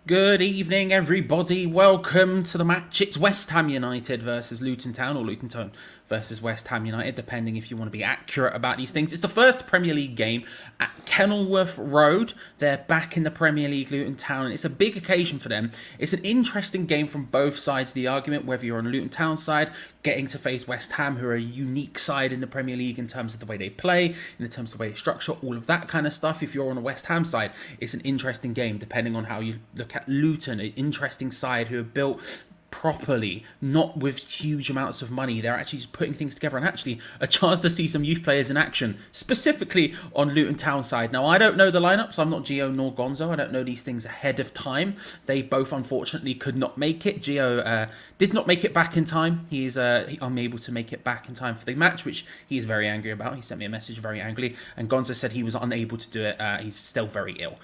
Good evening, everybody. Welcome to the match. It's West Ham United versus Luton Town, or Luton Town versus West Ham United, depending if you want to be accurate about these things. It's the first Premier League game at Kenilworth Road. They're back in the Premier League, Luton Town, and it's a big occasion for them. It's an interesting game from both sides of the argument, whether you're on the Luton Town side, getting to face West Ham, who are a unique side in the Premier League in terms of the way they play, in terms of the way they structure, all of that kind of stuff. If you're on the West Ham side, it's an interesting game, depending on how you look at Luton, an interesting side who have built properly, not with huge amounts of money. They're actually just putting things together, and actually a chance to see some youth players in action, specifically on Luton Town side. Now, I don't know the lineups. I'm not Gio nor Gonzo. I don't know these things ahead of time. They both unfortunately could not make it. Gio did not make it back in time. He is unable to make it back in time for the match, which he is very angry about. He sent me a message very angrily, and Gonzo said he was unable to do it. He's still very ill.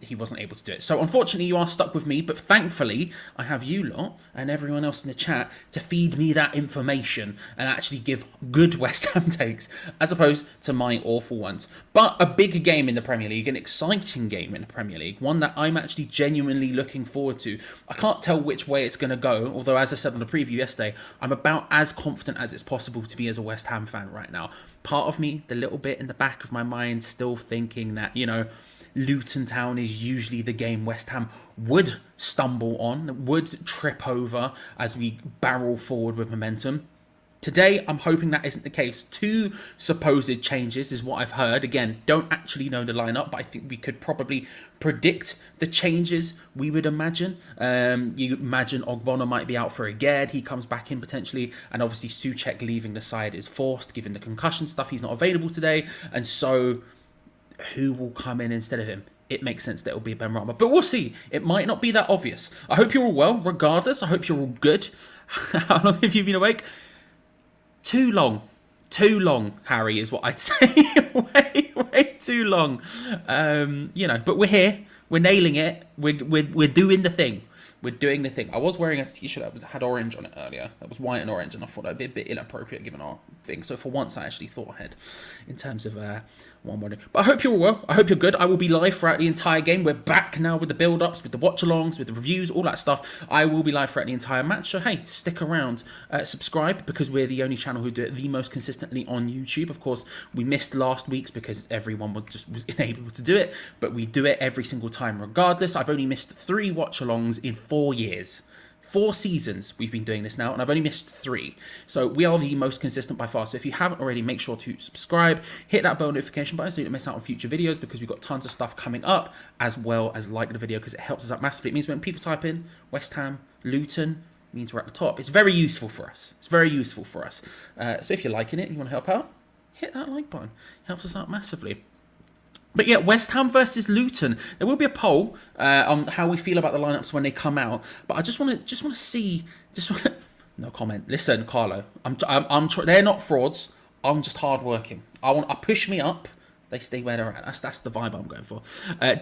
He wasn't able to do it. So unfortunately, you are stuck with me, but thankfully, I have you lot and everyone else in the chat to feed me that information and actually give good West Ham takes as opposed to my awful ones. But a big game in the Premier League, an exciting game in the Premier League, one that I'm actually genuinely looking forward to. I can't tell which way it's going to go, although as I said on the preview yesterday, I'm about as confident as it's possible to be as a West Ham fan right now. Part of me, the little bit in the back of my mind, still thinking that, Luton Town is usually the game West Ham would stumble on, would trip over as we barrel forward with momentum. Today, I'm hoping that isn't the case. 2 supposed changes is what I've heard. Again, don't actually know the lineup, but I think we could probably predict the changes we would imagine. You imagine Ogbonna might be out for a Gerd. He comes back in potentially. And obviously, Souček leaving the side is forced, given the concussion stuff. He's not available today. And so, who will come in instead of him? It makes sense that it'll be Ben Rama, but we'll see. It might not be that obvious. I hope you're all well, regardless. I hope you're all good. How long have you been awake? Too long. Too long, Harry, is what I'd say. way too long. But we're here. We're nailing it. We're doing the thing. We're doing the thing. I was wearing a t-shirt that had orange on it earlier. That was white and orange, and I thought that'd be a bit inappropriate given our thing. So for once, I actually thought ahead in terms of one wording. But I hope you're all well. I hope you're good. I will be live throughout the entire game. We're back now with the build-ups, with the watch-alongs, with the reviews, all that stuff. I will be live throughout the entire match. So hey, stick around. Subscribe, because we're the only channel who do it the most consistently on YouTube. Of course, we missed last week's because everyone was unable to do it, but we do it every single time regardless. I've only missed 3 watch-alongs in 4 years. 4 seasons we've been doing this now, and I've only missed 3. So we are the most consistent by far. So if you haven't already, make sure to subscribe, hit that bell notification button so you don't miss out on future videos, because we've got tons of stuff coming up, as well as like the video, because it helps us out massively. It means when people type in West Ham, Luton, it means we're at the top. It's very useful for us. So if you're liking it and you want to help out, hit that like button. It helps us out massively. But yeah, West Ham versus Luton. There will be a poll on how we feel about the lineups when they come out. But I just want to see. No comment. Listen, Carlo. They're not frauds. I'm just hardworking. I push me up. They stay where they're at. That's the vibe I'm going for.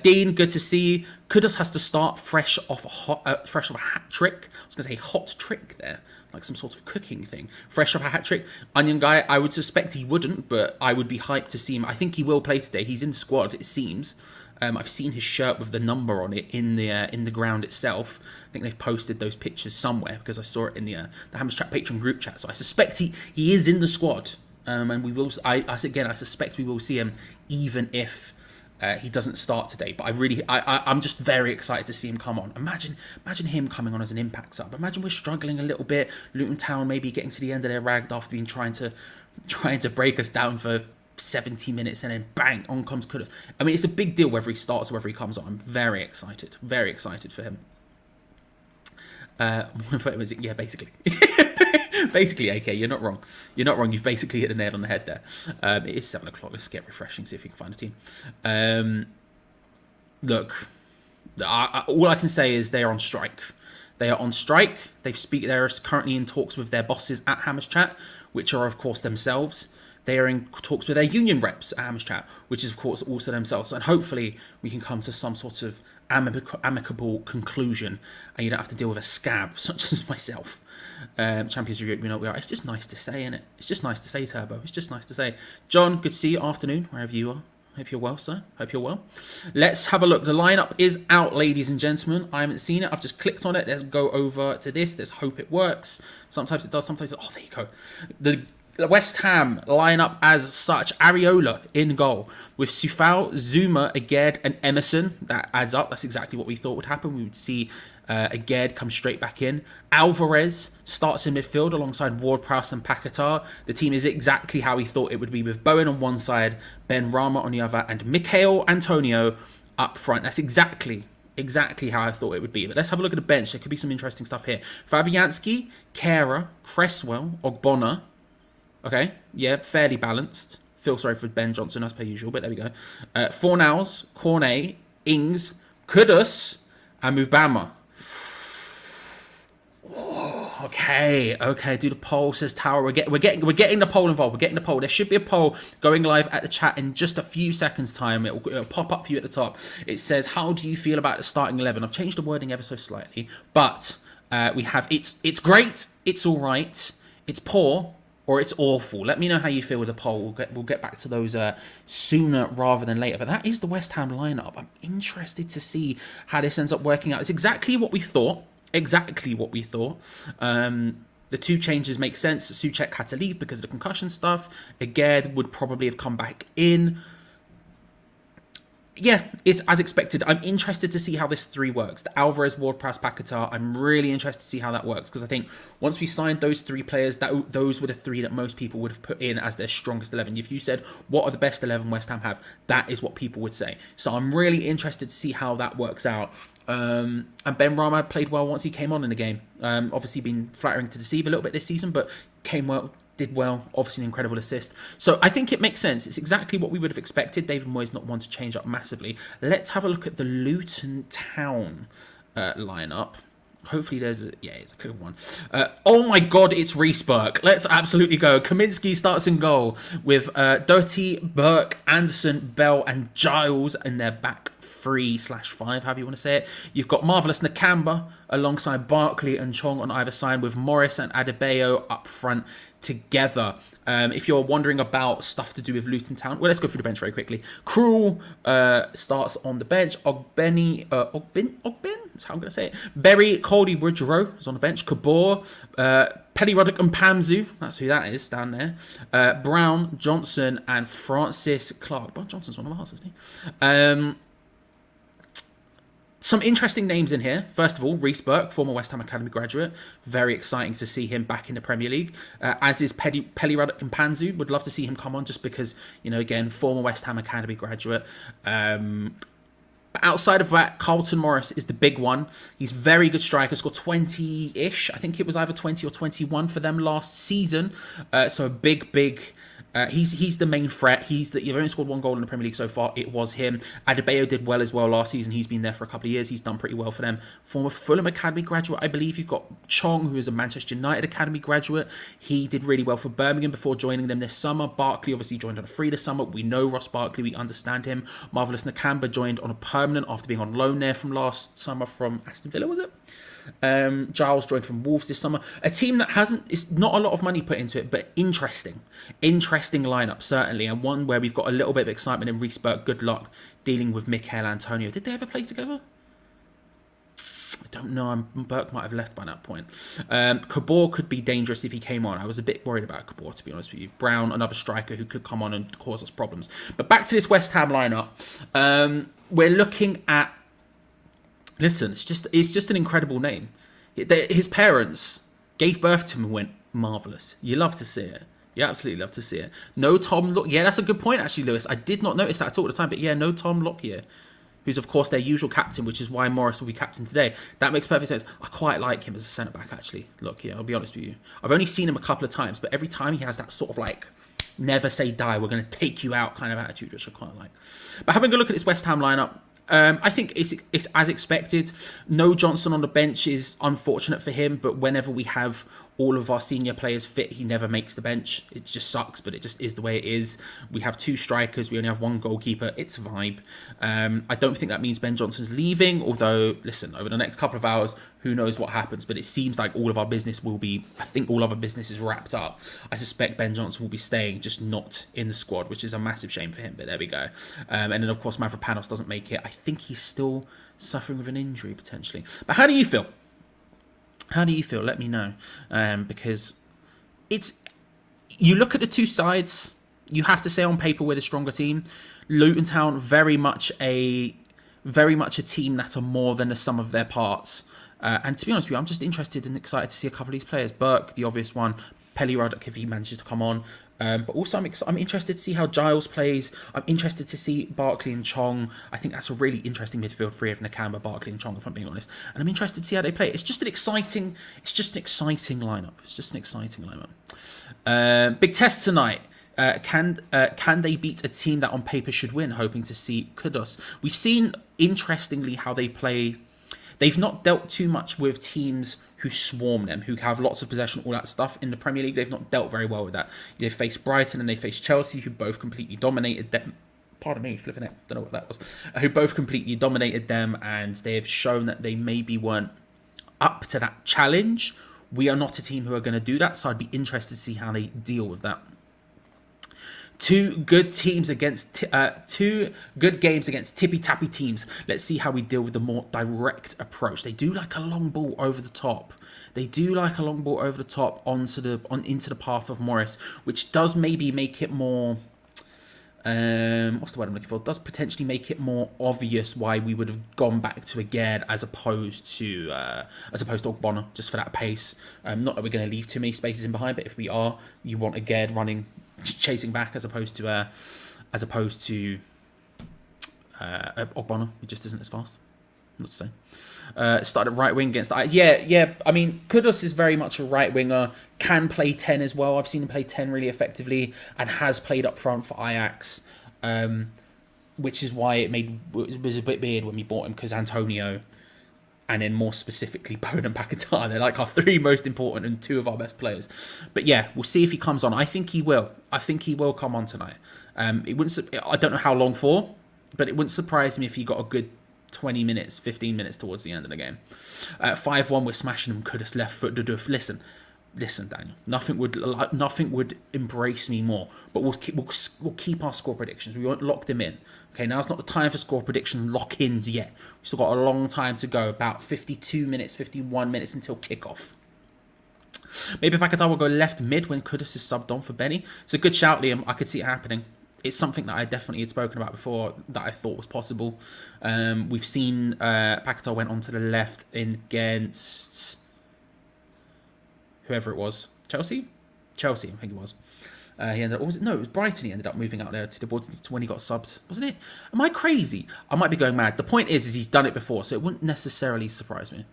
Dean, good to see you. Kudus has to start fresh off a hat trick. I was going to say hot trick there, like some sort of cooking thing. Fresh off a hat trick. Onion guy, I would suspect he wouldn't, but I would be hyped to see him. I think he will play today. He's in the squad, it seems. I've seen his shirt with the number on it in the ground itself. I think they've posted those pictures somewhere, because I saw it in the Hammers Chat Patreon group chat. So I suspect he is in the squad. And we will. I suspect we will see him, even if he doesn't start today. But I'm just very excited to see him come on. Imagine him coming on as an impact sub. Imagine we're struggling a little bit. Luton Town maybe getting to the end of their rag after being trying to break us down for 70 minutes, and then bang, on comes Kudus. I mean, it's a big deal whether he starts or whether he comes on. I'm very excited for him. Yeah, basically. Basically, AK, you're not wrong. You've basically hit the nail on the head there. It is 7 o'clock. Let's get refreshing, see if we can find a team. Look, all I can say is they are on strike. They are on strike. They're currently in talks with their bosses at Hammers Chat, which are, of course, themselves. They are in talks with their union reps at Hammers Chat, which is, of course, also themselves. And hopefully we can come to some sort of amicable conclusion, and you don't have to deal with a scab such as myself. Champions Review, we know we are. It's just nice to say, isn't it? It's just nice to say, Turbo. It's just nice to say. John, good to see you. Afternoon, wherever you are. Hope you're well, sir. Hope you're well. Let's have a look. The lineup is out, ladies and gentlemen. I haven't seen it. I've just clicked on it. Let's go over to this. Let's hope it works. Sometimes it does. Sometimes oh, there you go. The West Ham lineup as such. Areola in goal with Sufal, Zuma, Aged, and Emerson. That adds up. That's exactly what we thought would happen. We would see Aged come straight back in. Alvarez starts in midfield alongside Ward-Prowse and Paquetá. The team is exactly how we thought it would be, with Bowen on one side, Ben Rama on the other, and Michail Antonio up front. That's exactly how I thought it would be. But let's have a look at the bench. There could be some interesting stuff here. Fabianski, Kera, Cresswell, Ogbonna. Okay, yeah, fairly balanced. Feel sorry for Ben Johnson as per usual, but there we go. Fornals, Cornet, Ings, Kudus, and Mubama. Okay. Do the poll, says Tower. We're getting the poll involved. We're getting the poll. There should be a poll going live at the chat in just a few seconds' time. It'll pop up for you at the top. It says, "How do you feel about the starting 11?" I've changed the wording ever so slightly, but we have it's great, it's all right, it's poor, or it's awful. Let me know how you feel with the poll. We'll get back to those sooner rather than later. But that is the West Ham lineup. I'm interested to see how this ends up working out. It's exactly what we thought. The two changes make sense. Souček had to leave because of the concussion stuff. Aged would probably have come back in. Yeah, it's as expected. I'm interested to see how this 3 works. The Alvarez, Ward-Prowse, Paquetá. I'm really interested to see how that works, because I think once we signed those 3 players, those were the 3 that most people would have put in as their strongest 11. If you said, what are the best 11 West Ham have? That is what people would say. So I'm really interested to see how that works out. And Ben Rama played well once he came on in the game. Obviously been flattering to deceive a little bit this season, but did well, obviously an incredible assist. So I think it makes sense. It's exactly what we would have expected. David Moyes not one to change up massively. Let's have a look at the Luton Town lineup. Hopefully there's it's a clear one. Oh my god, it's Reece Burke. Let's absolutely go. Kaminsky starts in goal with Doherty, Burke, Anderson, Bell, and Giles in their back 3/5, however you want to say it. You've got Marvellous Nakamba alongside Barkley and Chong on either side, with Morris and Adebayo up front together. If you're wondering about stuff to do with Luton Town, well, let's go through the bench very quickly. Krul starts on the bench. Ogbeni, that's how I'm going to say it. Berry, Coldy, Woodrow is on the bench. Kabor, Pelly Ruddock and Pamzu, that's who that is down there. Brown, Johnson, and Francis Clark. Bob Johnson's one of ours, isn't he? Some interesting names in here. First of all, Reece Burke, former West Ham Academy graduate. Very exciting to see him back in the Premier League. As is Pelly Ruddock and Panzu. Would love to see him come on just because, again, former West Ham Academy graduate. Outside of that, Carlton Morris is the big one. He's very good striker. Scored 20-ish. I think it was either 20 or 21 for them last season. So a big... He's the main threat. You've only scored 1 goal in the Premier League so far. It was him. Adebayo did well as well last season. He's been there for a couple of years. He's done pretty well for them. Former Fulham Academy graduate, I believe. You've got Chong, who is a Manchester United Academy graduate. He did really well for Birmingham before joining them this summer. Barkley obviously joined on a free this summer. We know Ross Barkley. We understand him. Marvellous Nakamba joined on a permanent after being on loan there from last summer from Aston Villa, was it? Giles joined from Wolves this summer. A team that it's not a lot of money put into it, but interesting lineup certainly, and one where we've got a little bit of excitement in Reece Burke. Good luck dealing with Michail Antonio. Did they ever play together? I don't know. Burke might have left by that point. Kabor could be dangerous if he came on. I was a bit worried about Kabor, to be honest with you. Brown, another striker who could come on and cause us problems. But back to this West Ham lineup. We're looking at. Listen, it's just an incredible name. His parents gave birth to him and went, marvellous. You love to see it. You absolutely love to see it. No Tom Lockyer. Yeah, that's a good point, actually, Lewis. I did not notice that at all at the time. But yeah, no Tom Lockyer, who's, of course, their usual captain, which is why Morris will be captain today. That makes perfect sense. I quite like him as a centre-back, actually. Lockyer, I'll be honest with you. I've only seen him a couple of times, but every time he has that sort of never say die, we're going to take you out kind of attitude, which I quite like. But having a look at this West Ham lineup, I think it's as expected. No Johnson on the bench is unfortunate for him, but whenever we have all of our senior players fit. He never makes the bench. It just sucks, but it just is the way it is. We have 2 strikers. We only have 1 goalkeeper. It's a vibe. I don't think that means Ben Johnson's leaving, although, listen, over the next couple of hours, who knows what happens, but it seems like all of our business will be, I think all other business is wrapped up. I suspect Ben Johnson will be staying, just not in the squad, which is a massive shame for him, but there we go. And then, of course, Mavropanos doesn't make it. I think he's still suffering with an injury, potentially. But how do you feel? How do you feel? Let me know. Because you look at the 2 sides, you have to say on paper we're the stronger team. Luton Town, very much a team that are more than the sum of their parts. And to be honest with you, I'm just interested and excited to see a couple of these players. Burke, the obvious one. Pelly Ruddock, if he manages to come on. But also, I'm interested to see how Giles plays. I'm interested to see Barkley and Chong. I think that's a really interesting midfield three of Nakamba, Barkley and Chong, if I'm being honest. And I'm interested to see how they play. It's just an exciting lineup. Big test tonight. Can they beat a team that on paper should win? Hoping to see Kudos. We've seen, interestingly, how they play. They've not dealt too much with teams who swarm them, who have lots of possession, all that stuff in the Premier League. They've not dealt very well with that. They faced Brighton and they faced Chelsea, who both completely dominated them. Pardon me, flipping it. Don't know what that was. Who both completely dominated them, and they have shown that they maybe weren't up to that challenge. We are not a team who are going to do that, so I'd be interested to see how they deal with that. 2 good games against tippy-tappy teams. Let's see how we deal with the more direct approach. They do like a long ball over the top. Into the path of Morris, which does maybe make it more. What's the word I'm looking for? Does potentially make it more obvious why we would have gone back to Agard as opposed to Ogbonna, just for that pace. Not that we're going to leave too many spaces in behind, but if we are, you want Agard running, chasing back as opposed to Ogbonna, who just isn't as fast. Not to say. Started right wing against yeah. I mean, Kudos is very much a right winger. Can play 10 as well. I've seen him play 10 really effectively, and has played up front for Ajax, which is why it was a bit weird when we bought him, because Antonio, and then more specifically Bowen and Paquetá, they're like our 3 most important and 2 of our best players. But yeah, we'll see if he comes on. I think he will. I think he will come on tonight. I don't know how long for, but it wouldn't surprise me if he got a good 20 minutes, 15 minutes towards the end of the game. 5-1, we're smashing them. Kudus left foot. Listen, Daniel. Nothing would embrace me more. But we'll keep our score predictions. We won't lock them in. Okay, now it's not the time for score prediction lock-ins yet. We've still got a long time to go. About 52 minutes, 51 minutes until kickoff. Maybe Paquetá will go left mid when Kudus is subbed on for Benny. It's a good shout, Liam. I could see it happening. It's something that I definitely had spoken about before that I thought was possible. We've seen Paquetá went onto the left against whoever it was. Chelsea, I think it was. He ended up, it was Brighton. He ended up moving out there to the boards to when he got subbed, wasn't it? Am I crazy? I might be going mad. The point is he's done it before, so it wouldn't necessarily surprise me.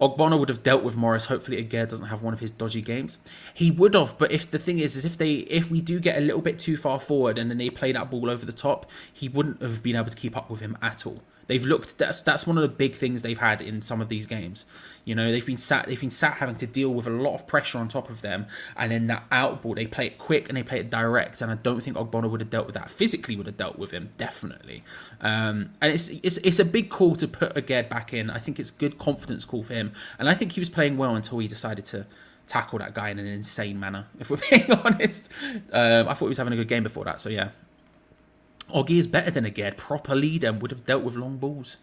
Ogbonna would have dealt with Morris. Hopefully Agard doesn't have one of his dodgy games. He would have, but if the thing is if we do get a little bit too far forward and then they play that ball over the top, he wouldn't have been able to keep up with him at all. That's one of the big things they've had in some of these games. You know, they've been sat having to deal with a lot of pressure on top of them, and then that out ball, they play it quick and they play it direct, and I don't think Ogbonna would have dealt with that. Physically would have dealt with him, definitely. And it's a big call to put Agard back in. I think it's a good confidence call for him, and I think he was playing well until he decided to tackle that guy in an insane manner, if we're being honest. I thought he was having a good game before that, so yeah. Oggy is better than Agard. Proper leader, would have dealt with long balls.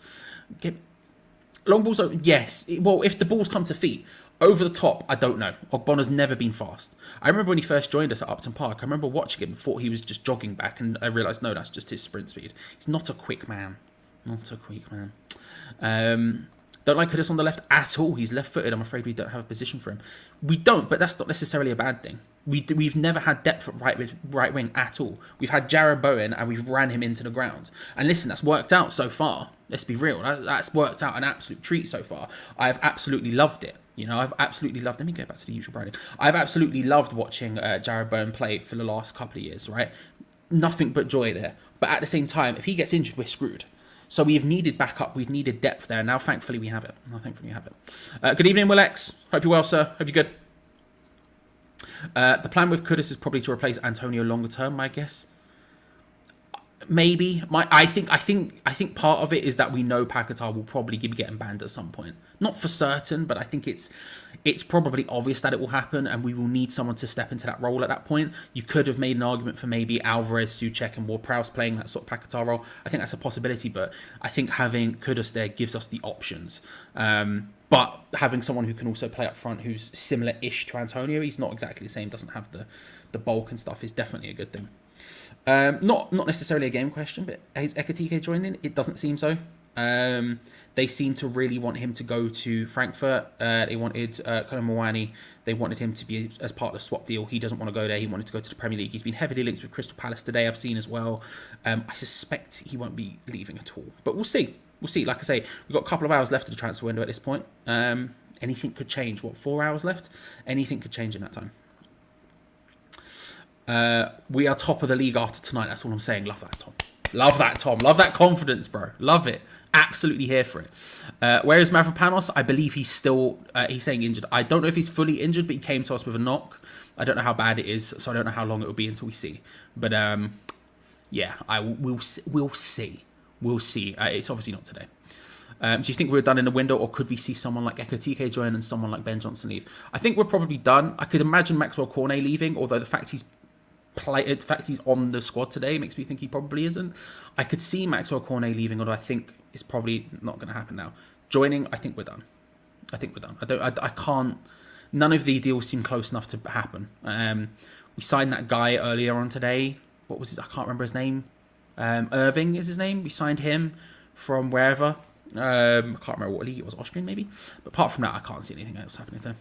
Long balls, yes. Well, if the balls come to feet, over the top, I don't know. Ogbonna's never been fast. I remember when he first joined us at Upton Park, I remember watching him and thought he was just jogging back, and I realised, no, that's just his sprint speed. He's not a quick man. Don't like Kudus on the left at all. He's left-footed. I'm afraid we don't have a position for him. We don't, but that's not necessarily a bad thing. We've never had depth at right wing at all. We've had Jarrod Bowen and we've ran him into the ground. And listen, that's worked out so far. Let's be real. That's worked out an absolute treat so far. I've absolutely loved it. You know, I've absolutely loved... Let me go back to the usual branding. I've absolutely loved watching Jarrod Bowen play for the last couple of years, right? Nothing but joy there. But at the same time, if he gets injured, we're screwed. So we have needed backup. We've needed depth there. Now, thankfully, we have it. Good evening, Will X. Hope you're well, sir. Hope you're good. The plan with Kudus is probably to replace Antonio longer term, I guess. Maybe. I think part of it is that we know Paquetá will probably be getting banned at some point. Not for certain, but I think it's probably obvious that it will happen, and we will need someone to step into that role at that point. You could have made an argument for maybe Alvarez, Souček, and Ward-Prowse playing that sort of Paquetá role. I think that's a possibility, but I think having Kudus there gives us the options. But having someone who can also play up front who's similar-ish to Antonio, he's not exactly the same, doesn't have the bulk and stuff, is definitely a good thing. Not necessarily a game question, but is Ekitike joining? It doesn't seem so. They seem to really want him to go to Frankfurt. They wanted Colin Mwani. They wanted him to be as part of the swap deal. He doesn't want to go there. He wanted to go to the Premier League. He's been heavily linked with Crystal Palace today, I've seen as well. I suspect he won't be leaving at all. But we'll see. We'll see. Like I say, we've got a couple of hours left of the transfer window at this point. Anything could change. 4 hours left? Anything could change in that time. We are top of the league after tonight. That's all I'm saying. Love that, Tom. Love that, Tom. Love that confidence, bro. Love it. Absolutely here for it. Where is Mavropanos? I believe he's still, he's saying injured. I don't know if he's fully injured, but he came to us with a knock. I don't know how bad it is, so I don't know how long it will be until we see. But yeah, we'll see. We'll see. It's obviously not today. Do you think we're done in the window, or could we see someone like Ekitike join and someone like Ben Johnson leave? I think we're probably done. I could imagine Maxwell Cornet leaving, although the fact he's on the squad today makes me think he probably isn't. I could see Maxwell Cornet leaving, although I think it's probably not going to happen now. Joining, I think we're done. I can't. None of the deals seem close enough to happen. We signed that guy earlier on today. What was his? I can't remember his name. Irving is his name. We signed him from wherever. I can't remember what league it was. Austrian maybe. But apart from that, I can't see anything else happening there.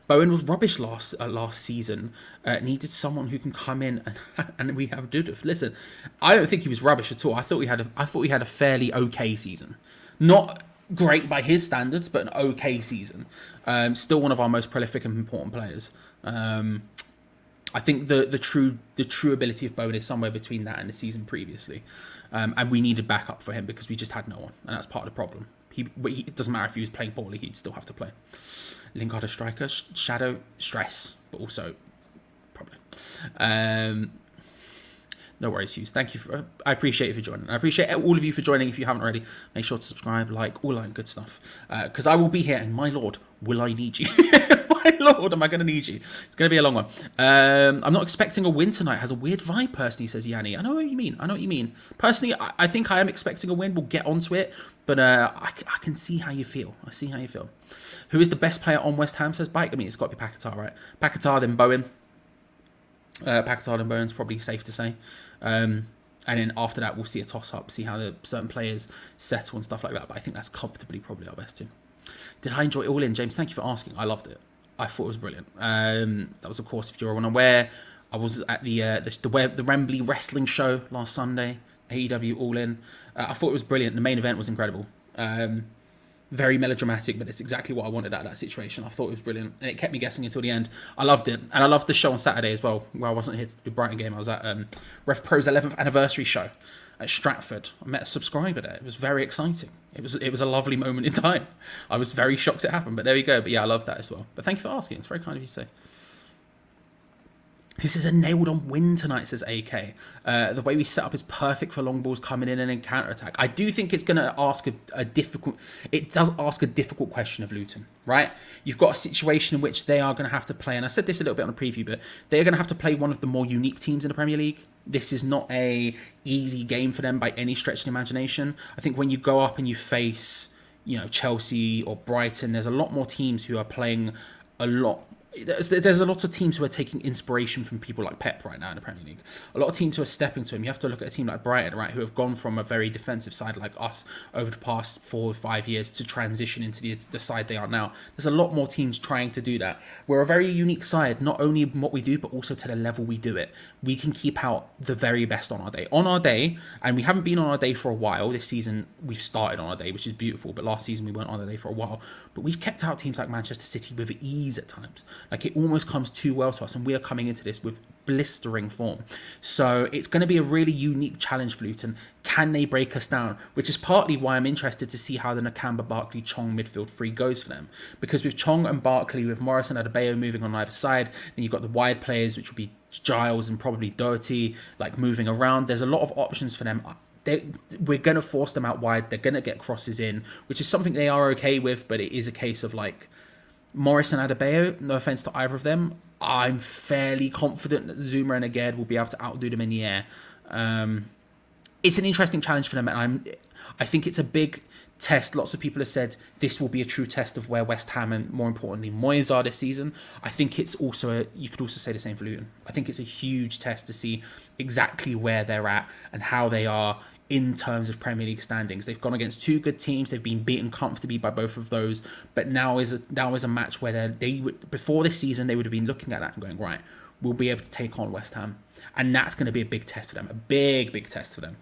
Bowen was rubbish last season. Needed someone who can come in and we have Dudov. Listen, I don't think he was rubbish at all. I thought we had a fairly okay season. Not great by his standards, but an okay season. Still one of our most prolific and important players. I think the true ability of Bowen is somewhere between that and the season previously. And we needed backup for him because we just had no one, and that's part of the problem. It doesn't matter if he was playing poorly; he'd still have to play. Lingard a striker, shadow, stress, but also problem. No worries, Hughes. Thank you. I appreciate you for joining. I appreciate all of you for joining. If you haven't already, make sure to subscribe, like, all that good stuff. Because I will be here, and my lord, will I need you? My lord, am I going to need you? It's going to be a long one. I'm not expecting a win tonight. Has a weird vibe, personally, says Yanni. I know what you mean. Personally, I think I am expecting a win. We'll get onto it. But I can see how you feel. I see how you feel. Who is the best player on West Ham, says Bike? I mean, it's got to be Paquetá, right? Paquetá, then Bowen. Paquetá and Bowen's probably safe to say. And then after that, we'll see a toss-up, see how the certain players settle and stuff like that. But I think that's comfortably probably our best team. Did I enjoy it all in? James, thank you for asking. I loved it. I thought it was brilliant. That was, of course, if you're unaware, I was at the Wembley Wrestling Show last Sunday. AEW All In. I thought it was brilliant. The main event was incredible. Very melodramatic, but it's exactly what I wanted out of that situation. I thought it was brilliant, and it kept me guessing until the end. I loved it, and I loved the show on Saturday as well, where I wasn't here to do Brighton game. I was at Ref Pro's 11th anniversary show at Stratford. I met a subscriber there. It was very exciting. It was a lovely moment in time. I was very shocked it happened, but there we go. But yeah, I loved that as well. But thank you for asking. It's very kind of you to say. This is a nailed-on win tonight, says AK. The way we set up is perfect for long balls coming in and then counter-attack. I do think it's going to ask a difficult... It does ask a difficult question of Luton, right? You've got a situation in which they are going to have to play, and I said this a little bit on the preview, but they're going to have to play one of the more unique teams in the Premier League. This is not a easy game for them by any stretch of the imagination. I think when you go up and you face, Chelsea or Brighton, there's a lot more teams who are playing a lot... There's a lot of teams who are taking inspiration from people like Pep right now in the Premier League. A lot of teams who are stepping to him. You have to look at a team like Brighton, right, who have gone from a very defensive side like us over the past 4 or 5 years to transition into the side they are now. There's a lot more teams trying to do that. We're a very unique side, not only in what we do, but also to the level we do it. We can keep out the very best on our day. On our day, and we haven't been on our day for a while. This season, we've started on our day, which is beautiful, but last season we weren't on our day for a while. But we've kept out teams like Manchester City with ease at times. Like, it almost comes too well to us, and we are coming into this with blistering form. So it's going to be a really unique challenge for Luton. Can they break us down? Which is partly why I'm interested to see how the Nakamba, Barkley, Chong midfield three goes for them. Because with Chong and Barkley, with Morris and Adebayo moving on either side, then you've got the wide players, which would be Giles and probably Doherty, like moving around. There's a lot of options for them. We're going to force them out wide. They're going to get crosses in, which is something they are okay with, but it is a case of like Morris and Adebayo, no offense to either of them, I'm fairly confident that Zuma and Aged will be able to outdo them in the air. It's an interesting challenge for them, and I think it's a big test. Lots of people have said this will be a true test of where West Ham and, more importantly, Moyes are this season. I think it's also you could also say the same for Luton. I think it's a huge test to see exactly where they're at and how they are in terms of Premier League standings. They've gone against two good teams. They've been beaten comfortably by both of those. But now is a match where they would, before this season, they would have been looking at that and going, right, we'll be able to take on West Ham. And that's going to be a big test for them, a big test for them.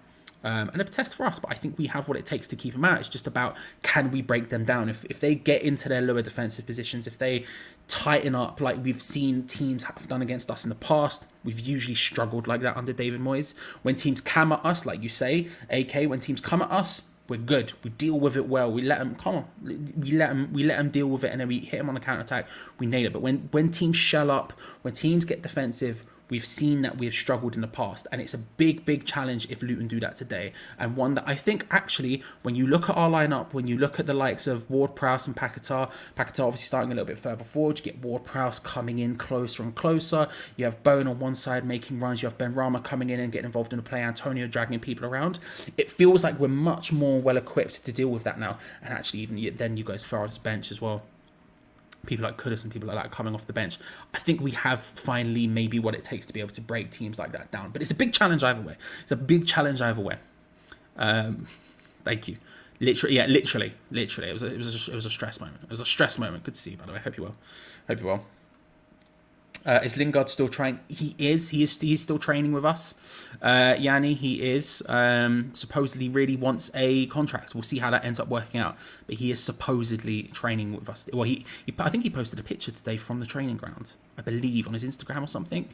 And a test for us, but I think we have what it takes to keep them out. It's just about, can we break them down? If they get into their lower defensive positions, if they tighten up like we've seen teams have done against us in the past, we've usually struggled like that under David Moyes. When teams come at us, like you say, AK, when teams come at us, we're good. We deal with it well. We let them come on. We let them deal with it, and then we hit them on the counter attack. We nail it. But when teams shell up, when teams get defensive, we've seen that we've struggled in the past, and it's a big challenge if Luton do that today, and one that I think actually, when you look at our lineup, when you look at the likes of Ward-Prowse and Paquetá obviously starting a little bit further forward, you get Ward-Prowse coming in closer and closer, you have Bowen on one side making runs, you have Ben Rama coming in and getting involved in the play, Antonio dragging people around. It feels like we're much more well equipped to deal with that now, and actually even then you guys Farhad's bench as well. People like Kudus and people like that coming off the bench. I think we have finally maybe what it takes to be able to break teams like that down. But it's a big challenge either way. It's a big challenge either way. Thank you. Literally. It was a stress moment. It was a stress moment. Good to see you, by the way. Hope you're well. Is Lingard still trying? He is. He's still training with us. Yanni, he is. Supposedly really wants a contract. We'll see how that ends up working out. But he is supposedly training with us. Well, I think he posted a picture today from the training ground, I believe, on his Instagram or something.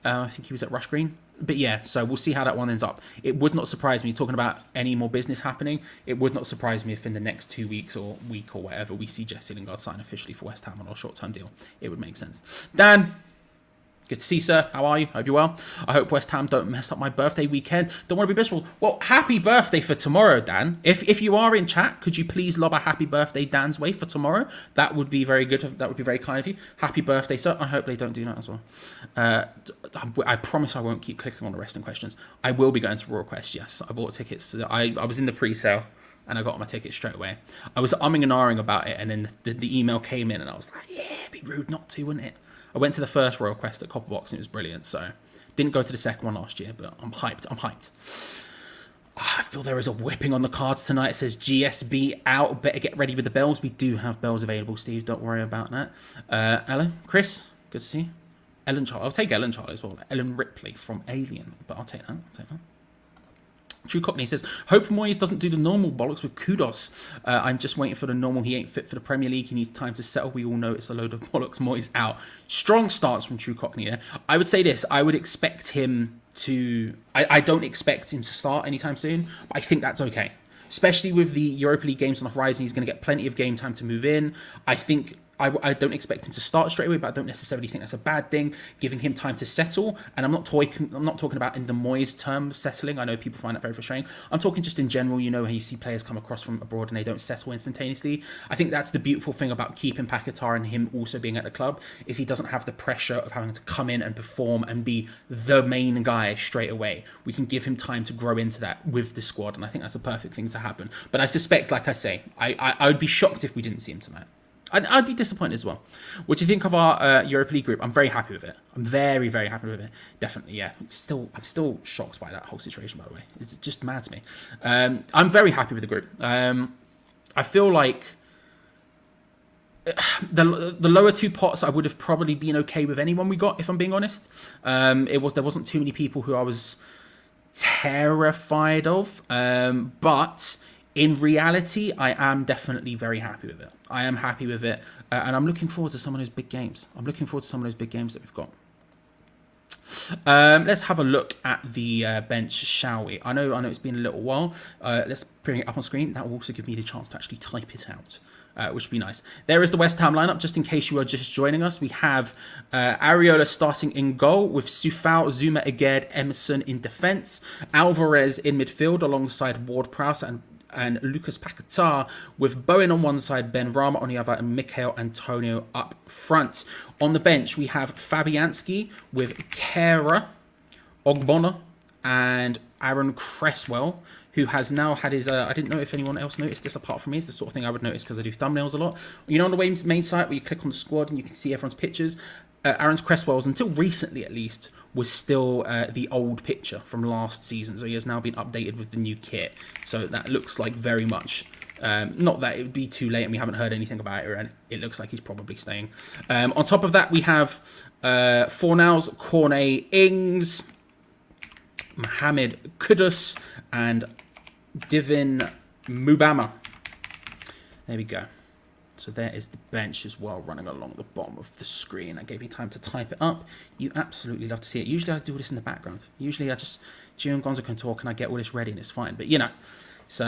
I think he was at Rush Green. But yeah, so we'll see how that one ends up. It would not surprise me, talking about any more business happening, it would not surprise me if in the next 2 weeks or week or whatever, we see Jesse Lingard sign officially for West Ham on a short-term deal. It would make sense. Dan, good to see you, sir. How are you? Hope you're well. I hope West Ham don't mess up my birthday weekend. Don't want to be miserable. Well, happy birthday for tomorrow, Dan. If you are in chat, could you please lob a happy birthday Dan's way for tomorrow? That would be very good. That would be very kind of you. Happy birthday, sir. I hope they don't do that as well. I promise I won't keep clicking on the resting questions. I will be going to Raw Quest, yes. I bought tickets. I was in the pre-sale and I got my ticket straight away. I was umming and ahhing about it, and then the email came in and I was like, yeah, it'd be rude not to, wouldn't it? I went to the first Royal Quest at Copperbox and it was brilliant. So didn't go to the second one last year, but I'm hyped. I feel there is a whipping on the cards tonight. It says GSB out. Better get ready with the bells. We do have bells available, Steve. Don't worry about that. Hello, Chris. Good to see you. Ellen Charlie. I'll take Ellen Charlie as well. Ellen Ripley from Alien. But I'll take that. True Cockney says, hope Moyes doesn't do the normal bollocks with kudos. I'm just waiting for the normal. He ain't fit for the Premier League. He needs time to settle. We all know it's a load of bollocks. Moyes out. Strong starts from True Cockney there. I would say this. I would expect him to... I don't expect him to start anytime soon. But I think that's okay. Especially with the Europa League games on the horizon. He's going to get plenty of game time to move in. I think... I don't expect him to start straight away, but I don't necessarily think that's a bad thing, giving him time to settle. And I'm not talking about in the Moyes term of settling. I know people find that very frustrating. I'm talking just in general, you know, how you see players come across from abroad and they don't settle instantaneously. I think that's the beautiful thing about keeping Paquetá and him also being at the club, is he doesn't have the pressure of having to come in and perform and be the main guy straight away. We can give him time to grow into that with the squad, and I think that's a perfect thing to happen. But I suspect, like I say, I would be shocked if we didn't see him tonight. I'd be disappointed as well. What do you think of our Europa League group? I'm very happy with it. I'm very, very happy with it. Definitely, yeah. I'm still shocked by that whole situation, by the way. It's just mad to me. I'm very happy with the group. I feel like the lower two pots, I would have probably been okay with anyone we got, if I'm being honest. There wasn't too many people who I was terrified of. But in reality, I am definitely very happy with it. I am happy with it, and I'm looking forward to some of those big games. I'm looking forward to some of those big games that we've got. Let's have a look at the bench, shall we? I know it's been a little while. Let's bring it up on screen. That will also give me the chance to actually type it out, which would be nice. There is the West Ham lineup, just in case you are just joining us. We have Areola starting in goal with Sufal, Zuma, Aged, Emerson in defence. Alvarez in midfield alongside Ward-Prowse and Lucas Paquetá, with Bowen on one side, Ben Rama on the other, and Mikel Antonio up front. On the bench, we have Fabianski with Kera, Ogbonna, and Aaron Cresswell, who has now had his... I didn't know if anyone else noticed this apart from me. It's the sort of thing I would notice because I do thumbnails a lot. You know, on the main site where you click on the squad and you can see everyone's pictures, Aaron Cresswell's, until recently at least, was still the old picture from last season. So he has now been updated with the new kit. So that looks like very much... not that it would be too late and we haven't heard anything about it, and it looks like he's probably staying. On top of that, we have Fornals, Cornet, Ings, Mohamed Kudus, and Divin Mubama. There we go. So there is the bench as well, running along the bottom of the screen. That gave me time to type it up. You absolutely love to see it. Usually I do this in the background. Usually I just... Gio and Gonzo can talk and I get all this ready and it's fine. But, you know, it's...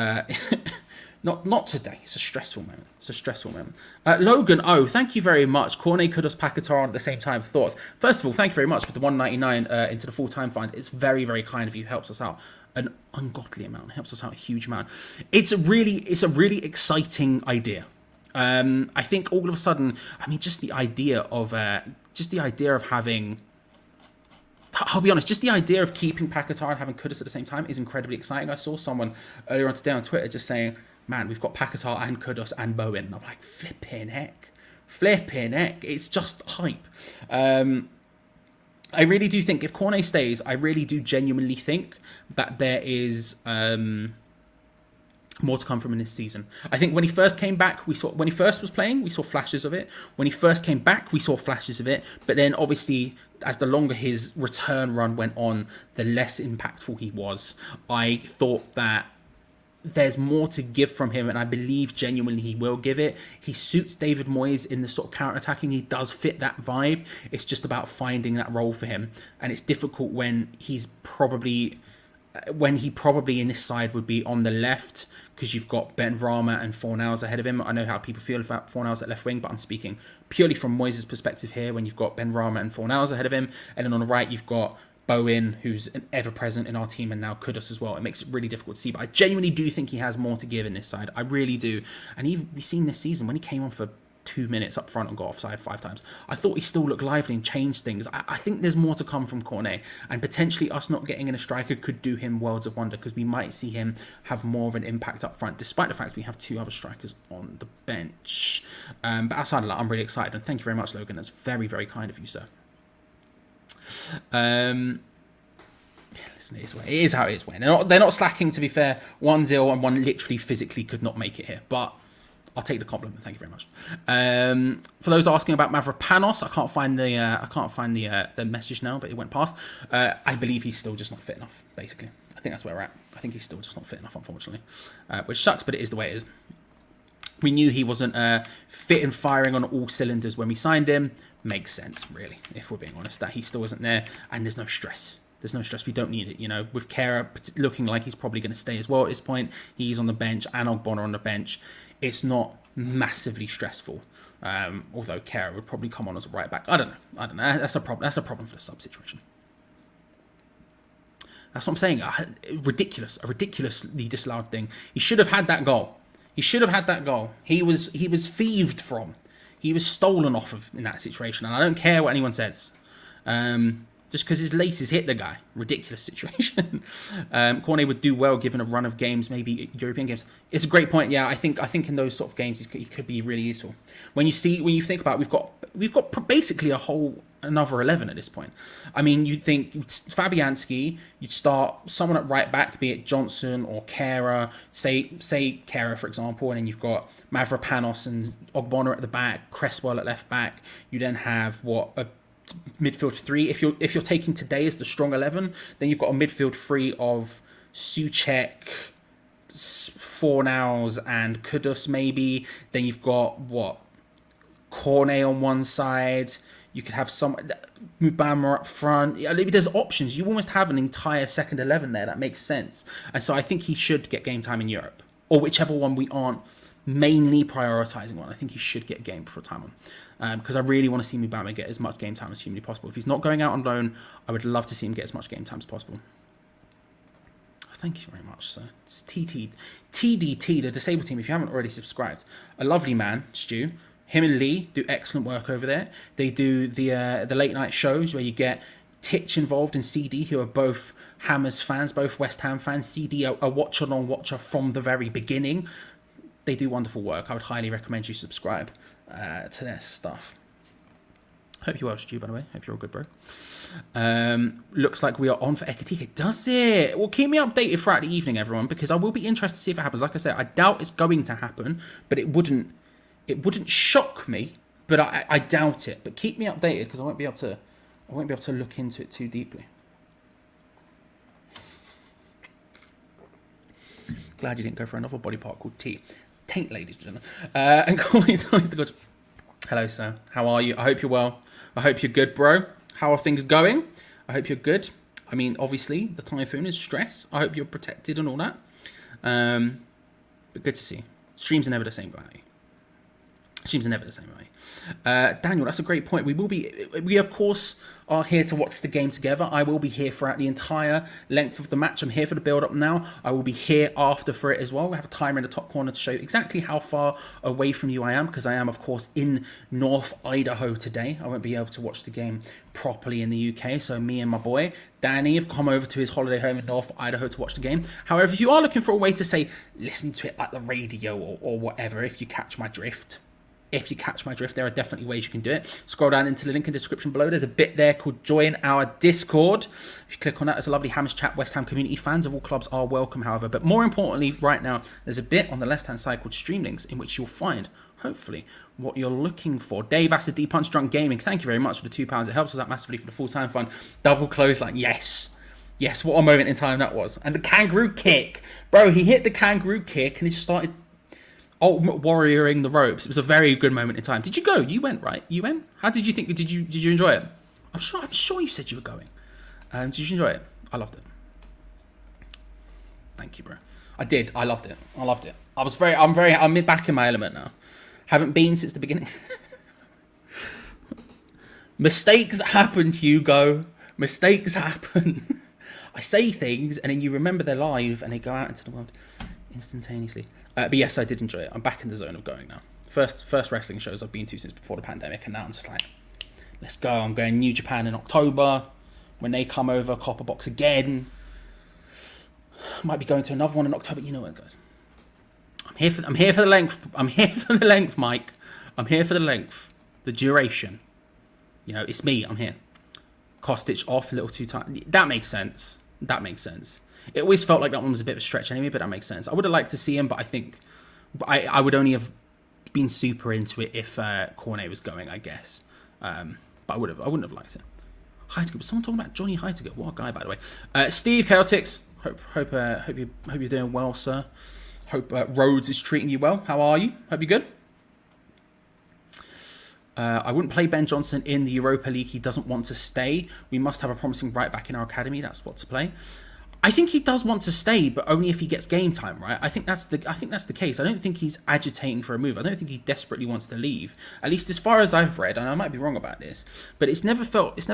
not today. It's a stressful moment. It's a stressful moment. Logan, thank you very much. Cornet, Kudus, Paquetá on at the same time. Thoughts? First of all, thank you very much for the $1.99 into the full-time fund. It's very, very kind of you. Helps us out an ungodly amount. It helps us out a huge amount. It's a really exciting idea. I think all of a sudden, I mean, just the idea of having... I'll be honest, just the idea of keeping Paquetá and having Kudus at the same time is incredibly exciting. I saw someone earlier on today on Twitter just saying, man, we've got Paquetá and Kudus and Bowen. And I'm like, flipping heck. It's just hype. I really do think if Cornet stays, I really do genuinely think that there is more to come from him this season. I think when he first came back, when he first was playing, we saw flashes of it. When he first came back, we saw flashes of it. But then obviously, as the longer his return run went on, the less impactful he was. I thought that there's more to give from him, and I believe genuinely he will give it. He suits David Moyes in the sort of counter-attacking. He does fit that vibe. It's just about finding that role for him. And it's difficult when he probably in this side would be on the left, because you've got Ben Rama and Fornals ahead of him. I know how people feel about Fornals at left wing, but I'm speaking purely from Moyes' perspective here, when you've got Ben Rama and Fornals ahead of him. And then on the right, you've got Bowen, who's an ever-present in our team, and now Kudus as well. It makes it really difficult to see, but I genuinely do think he has more to give in this side. I really do. And we've seen this season, when he came on for 2 minutes up front and got offside 5 times, I thought he still looked lively and changed things. I think there's more to come from Cornet, and potentially us not getting in a striker could do him worlds of wonder, because we might see him have more of an impact up front, despite the fact we have 2 other strikers on the bench. But outside of that, I'm really excited, and thank you very much, Logan. That's very, very kind of you, sir. Listen, it is how it is. When they're not slacking, to be fair. 1-0 and one literally physically could not make it here, but I'll take the compliment. Thank you very much. For those asking about Mavropanos, I can't find the message now, but it went past. I believe he's still just not fit enough. Basically, I think that's where we're at. I think he's still just not fit enough, unfortunately, which sucks, but it is the way it is. We knew he wasn't fit and firing on all cylinders when we signed him. Makes sense, really, if we're being honest, that he still wasn't there, and there's no stress. There's no stress. We don't need it, you know. With Kera looking like he's probably going to stay as well at this point, he's on the bench, and Ogbonna on the bench. It's not massively stressful. Although Kera would probably come on as a right back. I don't know. That's a problem. That's a problem for the sub situation. That's what I'm saying. A ridiculously disallowed thing. He should have had that goal. He was thieved from. He was stolen off of in that situation, and I don't care what anyone says. Just because his laces hit the guy. Ridiculous situation. Cornet would do well given a run of games, maybe European games. It's a great point. Yeah, I think in those sort of games he could be really useful. When you think about it, we've got basically another 11 at this point. I mean, you think Fabianski, you'd start someone at right back, be it Johnson or Kera, say Kera for example, and then you've got Mavropanos and Ogbonna at the back, Cresswell at left back. You then have a midfield 3. If you're taking today as the strong 11, then you've got a midfield 3 of Souček, Fornals and Kudus maybe. Then you've got Cornet on one side. You could have some Mubama up front. There's options. You almost have an entire second 11 there. That makes sense. And so I think he should get game time in Europe, or whichever one we aren't mainly prioritising one. I think he should get game for time on, because I really want to see Mubama get as much game time as humanly possible. If he's not going out on loan, I would love to see him get as much game time as possible. Thank you very much, sir. It's TDT, the disabled team. If you haven't already subscribed, a lovely man, Stu. Him and Lee do excellent work over there. They do the late night shows where you get Titch involved and CD, who are both Hammers fans, both West Ham fans. CD, a watch-along watcher from the very beginning. They do wonderful work. I would highly recommend you subscribe to their stuff. Hope you're well, Stu, by the way. Hope you're all good, bro. Looks like we are on for Ekatike. Does it? Well, keep me updated throughout the evening, everyone, because I will be interested to see if it happens. Like I said, I doubt it's going to happen, but it wouldn't shock me, but I doubt it. But keep me updated, because I won't be able to look into it too deeply. Glad you didn't go for another body part called T. Taint, ladies and gentlemen. And calling the God. Hello, sir. How are you? I hope you're well. I hope you're good, bro. How are things going? I hope you're good. I mean, obviously, the typhoon is stress. I hope you're protected and all that. But good to see. Streams are never the same, way. Streams are never the same way. Daniel, that's a great point. We of course are here to watch the game together. I will be here throughout the entire length of the match. I'm here for the build-up now. I will be here after for it as well. We have a timer in the top corner to show exactly how far away from you I am, because I am, of course, in North Idaho today. I won't be able to watch the game properly in the UK, so me and my boy Danny have come over to his holiday home in North Idaho to watch the game. However, if you are looking for a way to say, listen to it like the radio or whatever, if you catch my drift, there are definitely ways you can do it. Scroll down into the link in the description below. There's a bit there called Join Our Discord. If you click on that, there's a lovely Hammers Chat West Ham community. Fans of all clubs are welcome, however. But more importantly, right now, there's a bit on the left-hand side called Stream Links, in which you'll find, hopefully, what you're looking for. Dave Acid D Punch Drunk Gaming, thank you very much for the £2. It helps us out massively for the full-time fund. Double clothesline, yes. Yes, what a moment in time that was. And the kangaroo kick. Bro, he hit the kangaroo kick and he started ultimate warrioring the ropes. It was a very good moment in time. Did you go? You went, right? You went? How did you think? Did you enjoy it? I'm sure you said you were going. Did you enjoy it? I loved it. Thank you, bro. I did. I loved it. I'm back in my element now. Haven't been since the beginning. Mistakes happen, Hugo. Mistakes happen. I say things and then you remember they're live and they go out into the world instantaneously. But yes, I did enjoy it. I'm back in the zone of going now. First wrestling shows I've been to since before the pandemic, and now I'm just like, let's go. I'm going New Japan in October. When they come over, Copper Box again. Might be going to another one in October. You know where it goes. I'm here for the length. I'm here for the length, Mike. I'm here for the length. The duration. You know, it's me. I'm here. Kostic off a little too tight. That makes sense. It always felt like that one was a bit of a stretch anyway, but that makes sense. I would have liked to see him, but I think I would only have been super into it if Cornet was going, I guess. But I wouldn't have liked it. Heitiger, was someone talking about Johnny Heitiger? What a guy, by the way. Steve Chaotix, hope you're doing well, sir. Hope Rhodes is treating you well. How are you? Hope you're good. I wouldn't play Ben Johnson in the Europa League. He doesn't want to stay. We must have a promising right back in our academy. That's what to play. I think he does want to stay, but only if he gets game time, right? I think that's the case. I don't think he's agitating for a move. I don't think he desperately wants to leave. At least as far as I've read, and I might be wrong about this, but it's never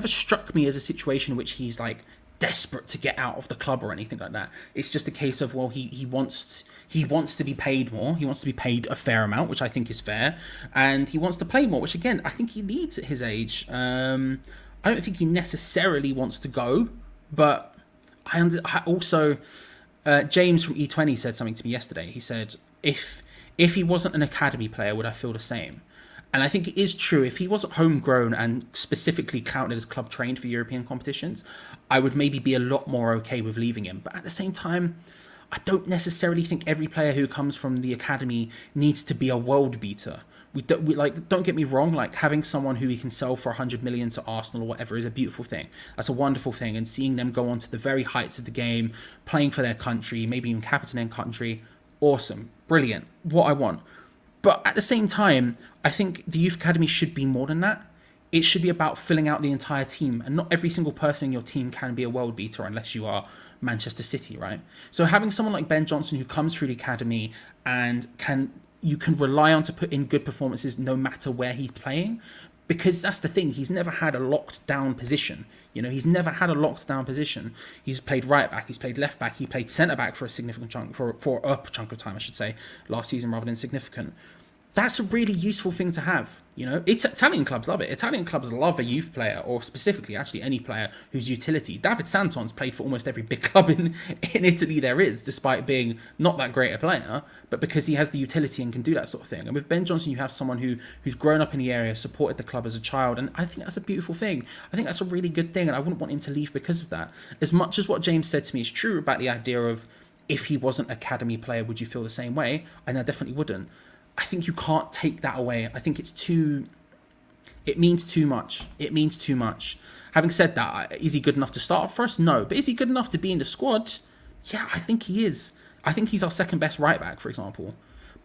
struck me as a situation in which he's like desperate to get out of the club or anything like that. It's just a case of, well, he wants to be paid more. He wants to be paid a fair amount, which I think is fair, and he wants to play more, which again I think he needs at his age. I don't think he necessarily wants to go, but I also, James from E20 said something to me yesterday. He said, if he wasn't an academy player, would I feel the same? And I think it is true. If he wasn't homegrown and specifically counted as club trained for European competitions, I would maybe be a lot more okay with leaving him. But at the same time, I don't necessarily think every player who comes from the academy needs to be a world beater. Don't get me wrong, like having someone who we can sell for 100 million to Arsenal or whatever is a beautiful thing. That's a wonderful thing. And seeing them go on to the very heights of the game, playing for their country, maybe even captaining country, awesome, brilliant, what I want. But at the same time, I think the youth academy should be more than that. It should be about filling out the entire team, and not every single person in your team can be a world beater unless you are Manchester City, right? So having someone like Ben Johnson who comes through the academy and you can rely on to put in good performances no matter where he's playing, because that's the thing, he's never had a locked down position. He's never had a locked down position. He's played right back, he's played left back, he played centre back for a significant chunk, for a chunk of time, I should say, last season rather than significant. That's a really useful thing to have. Italian clubs love it. Italian clubs love a youth player, or specifically actually any player whose utility. David Santon's played for almost every big club in Italy there is, despite being not that great a player, but because he has the utility and can do that sort of thing. And with Ben Johnson, you have someone who's grown up in the area, supported the club as a child, and I think that's a beautiful thing. I think that's a really good thing, and I wouldn't want him to leave because of that. As much as what James said to me is true about the idea of if he wasn't an academy player, would you feel the same way? And I definitely wouldn't. I think you can't take that away. I think it means too much. It means too much. Having said that, is he good enough to start for us? No. But is he good enough to be in the squad? Yeah, I think he is. I think he's our second best right back, for example.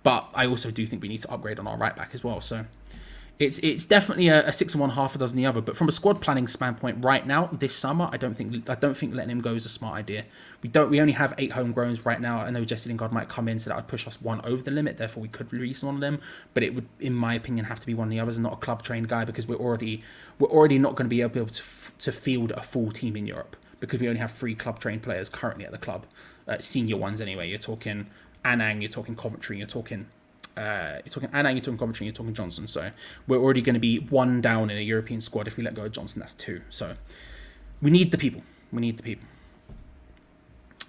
But I also do think we need to upgrade on our right back as well. So it's definitely a 6 of one, half a dozen the other. But from a squad planning standpoint, right now, this summer, I don't think letting him go is a smart idea. We only have 8 homegrowns right now. I know Jesse Lingard might come in, so that would push us one over the limit. Therefore, we could release one of them. But it would, in my opinion, have to be one of the others, and not a club trained guy, because we're already not going to be able to field a full team in Europe, because we only have 3 club trained players currently at the club, senior ones anyway. You're talking Anang, you're talking Coventry, you're talking Anang, you're talking Coventry, you're talking Johnson. So we're already going to be 1 down in a European squad. If we let go of Johnson, that's 2. So we need the people.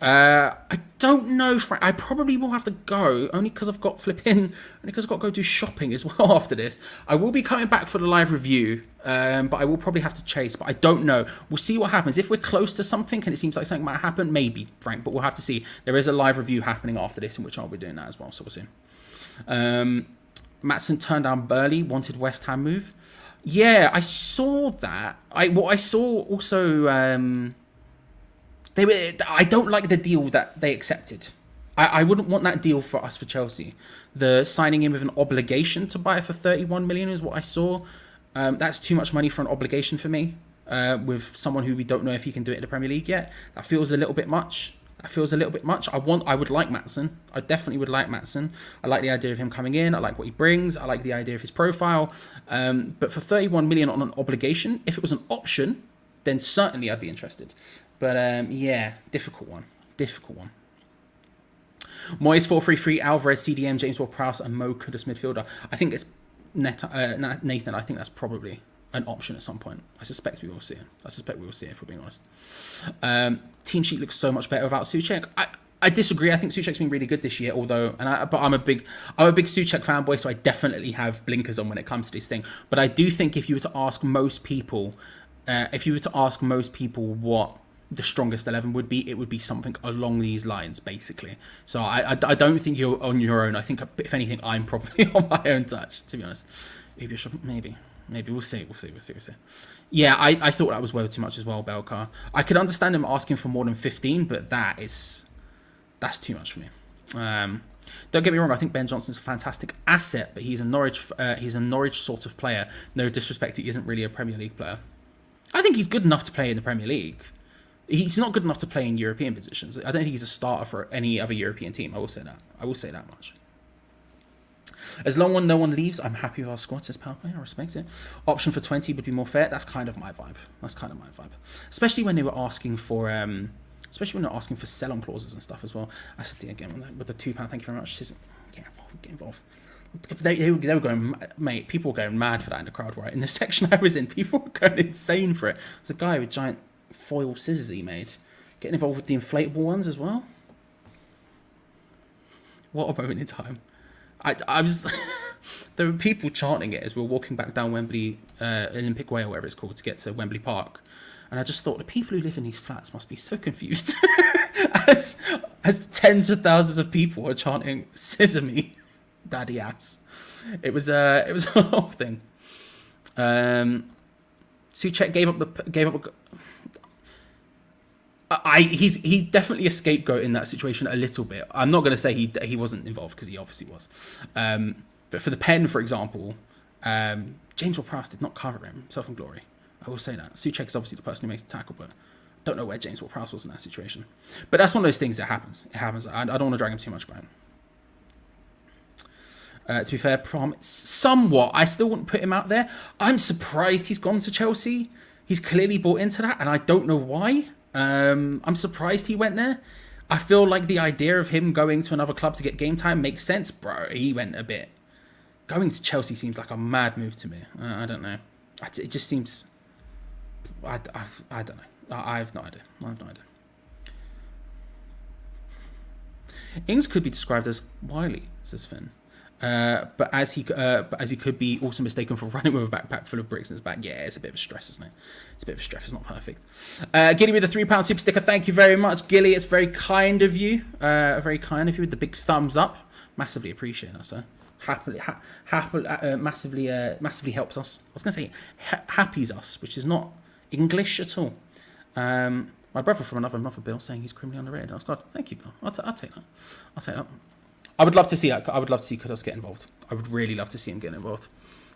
I don't know, Frank. I probably will have to go, only because I've got to go do shopping as well after this. I will be coming back for the live review, but I will probably have to chase. But I don't know. We'll see what happens. If we're close to something and it seems like something might happen, maybe, Frank. But we'll have to see. There is a live review happening after this, in which I'll be doing that as well. So we'll see. Maatson turned down Burley, wanted West Ham move. Yeah, I saw that. I saw also. I don't like the deal that they accepted. I wouldn't want that deal for us for Chelsea. The signing him with an obligation to buy it for 31 million is what I saw. That's too much money for an obligation for me. With someone who we don't know if he can do it in the Premier League yet. That feels a little bit much. I would like Maatson. I definitely would like Maatson. I like the idea of him coming in. I like what he brings. I like the idea of his profile. But for 31 million on an obligation, if it was an option, then certainly I'd be interested. But yeah, difficult one. Moyes 4-3-3, Alvarez, CDM, James Ward-Prowse, and Mo Kudus midfielder. I think it's Nathan. I think that's probably an option at some point. I suspect we will see it. If we're being honest. Team sheet looks so much better without Souček. I disagree. I think Souček's been really good this year, but I'm a big Souček fanboy, so I definitely have blinkers on when it comes to this thing. But I do think if you were to ask most people, what the strongest 11 would be, it would be something along these lines, basically. So I don't think you're on your own. I think, if anything, I'm probably on my own touch, to be honest. Maybe we'll see. Yeah, I thought that was way too much as well, Belcar. I could understand him asking for more than 15, but that's too much for me. Don't get me wrong, I think Ben Johnson's a fantastic asset, but he's a Norwich sort of player. No disrespect, he isn't really a Premier League player. I think he's good enough to play in the Premier League. He's not good enough to play in European positions. I don't think he's a starter for any other European team. I will say that much. As long as no one leaves, I'm happy with our squad, says Powerplay. I respect it. Option for 20 would be more fair. That's kind of my vibe. Especially when they were asking for sell-on clauses and stuff as well. I said, again, with the £2, thank you very much. Says, get involved. They were going, mate, people were going mad for that in the crowd, right? In the section I was in, people were going insane for it. There's a guy with giant foil scissors he made. Getting involved with the inflatable ones as well. What a moment in time. I was... There were people chanting it as we were walking back down Wembley, Olympic Way or whatever it's called, to get to Wembley Park. And I just thought, the people who live in these flats must be so confused. as tens of thousands of people are chanting, "Scissor me." daddy ass. It was a whole thing. Souček gave up. He definitely a scapegoat in that situation a little bit. I'm not going to say he wasn't involved, because he obviously was. But for the pen, for example, James Ward-Prowse did not cover him. Self and glory. I will say that. Souček is obviously the person who makes the tackle, but don't know where James Ward-Prowse was in that situation. But that's one of those things that happens. It happens. I don't want to drag him too much about it. To be fair, somewhat. I still wouldn't put him out there. I'm surprised he's gone to Chelsea. He's clearly bought into that, and I don't know why. I'm surprised he went there. I feel like the idea of him going to another club to get game time makes sense, bro. He went a bit. Going to Chelsea seems like a mad move to me. I don't know. It just seems. I don't know. I have no idea. Ings could be described as wily, says Finn. But as he could be also mistaken for running with a backpack full of bricks in his back. Yeah, it's a bit of a stress, isn't it? It's a bit of a stress. It's not perfect. Gilly with a £3 super sticker. Thank you very much, Gilly. It's very kind of you. Very kind of you with the big thumbs up. Massively appreciate that, sir. Massively helps us. I was going to say happies us, which is not English at all. My brother from another mother, Bill, saying he's criminally underrated. I was like, thank you, Bill. I'll take that. I would love to see that. I would love to see Kudos get involved. I would really love to see him get involved.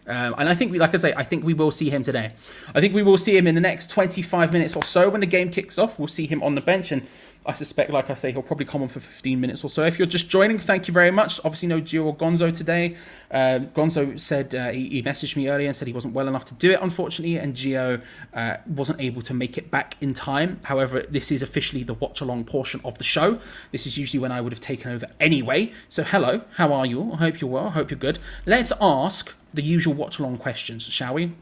And I think, I think we will see him today. I think we will see him in the next 25 minutes or so when the game kicks off. We'll see him on the bench, and I suspect, like I say, he'll probably come on for 15 minutes or so. If you're just joining, thank you very much. Obviously, no Gio or Gonzo today. Gonzo said he messaged me earlier and said he wasn't well enough to do it, unfortunately, and Gio wasn't able to make it back in time. However, this is officially the watch-along portion of the show. This is usually when I would have taken over anyway. So, hello, how are you? I hope you're well. I hope you're good. Let's ask the usual watch-along questions, shall we?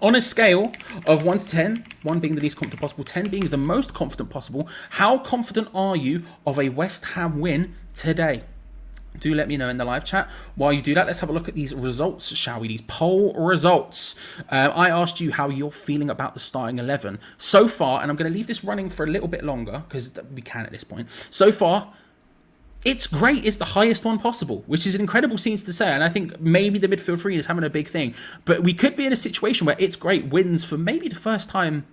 On a scale of 1 to 10, 1 being the least confident possible, 10 being the most confident possible, how confident are you of a West Ham win today? Do let me know in the live chat. While you do that, let's have a look at these results, shall we? These poll results. I asked you how you're feeling about the starting 11. So far, and I'm going to leave this running for a little bit longer, because we can at this point. So far, it's great. It's the highest one possible, which is an incredible scene to say. And I think maybe the midfield three is having a big thing. But we could be in a situation where it's great wins for maybe the first time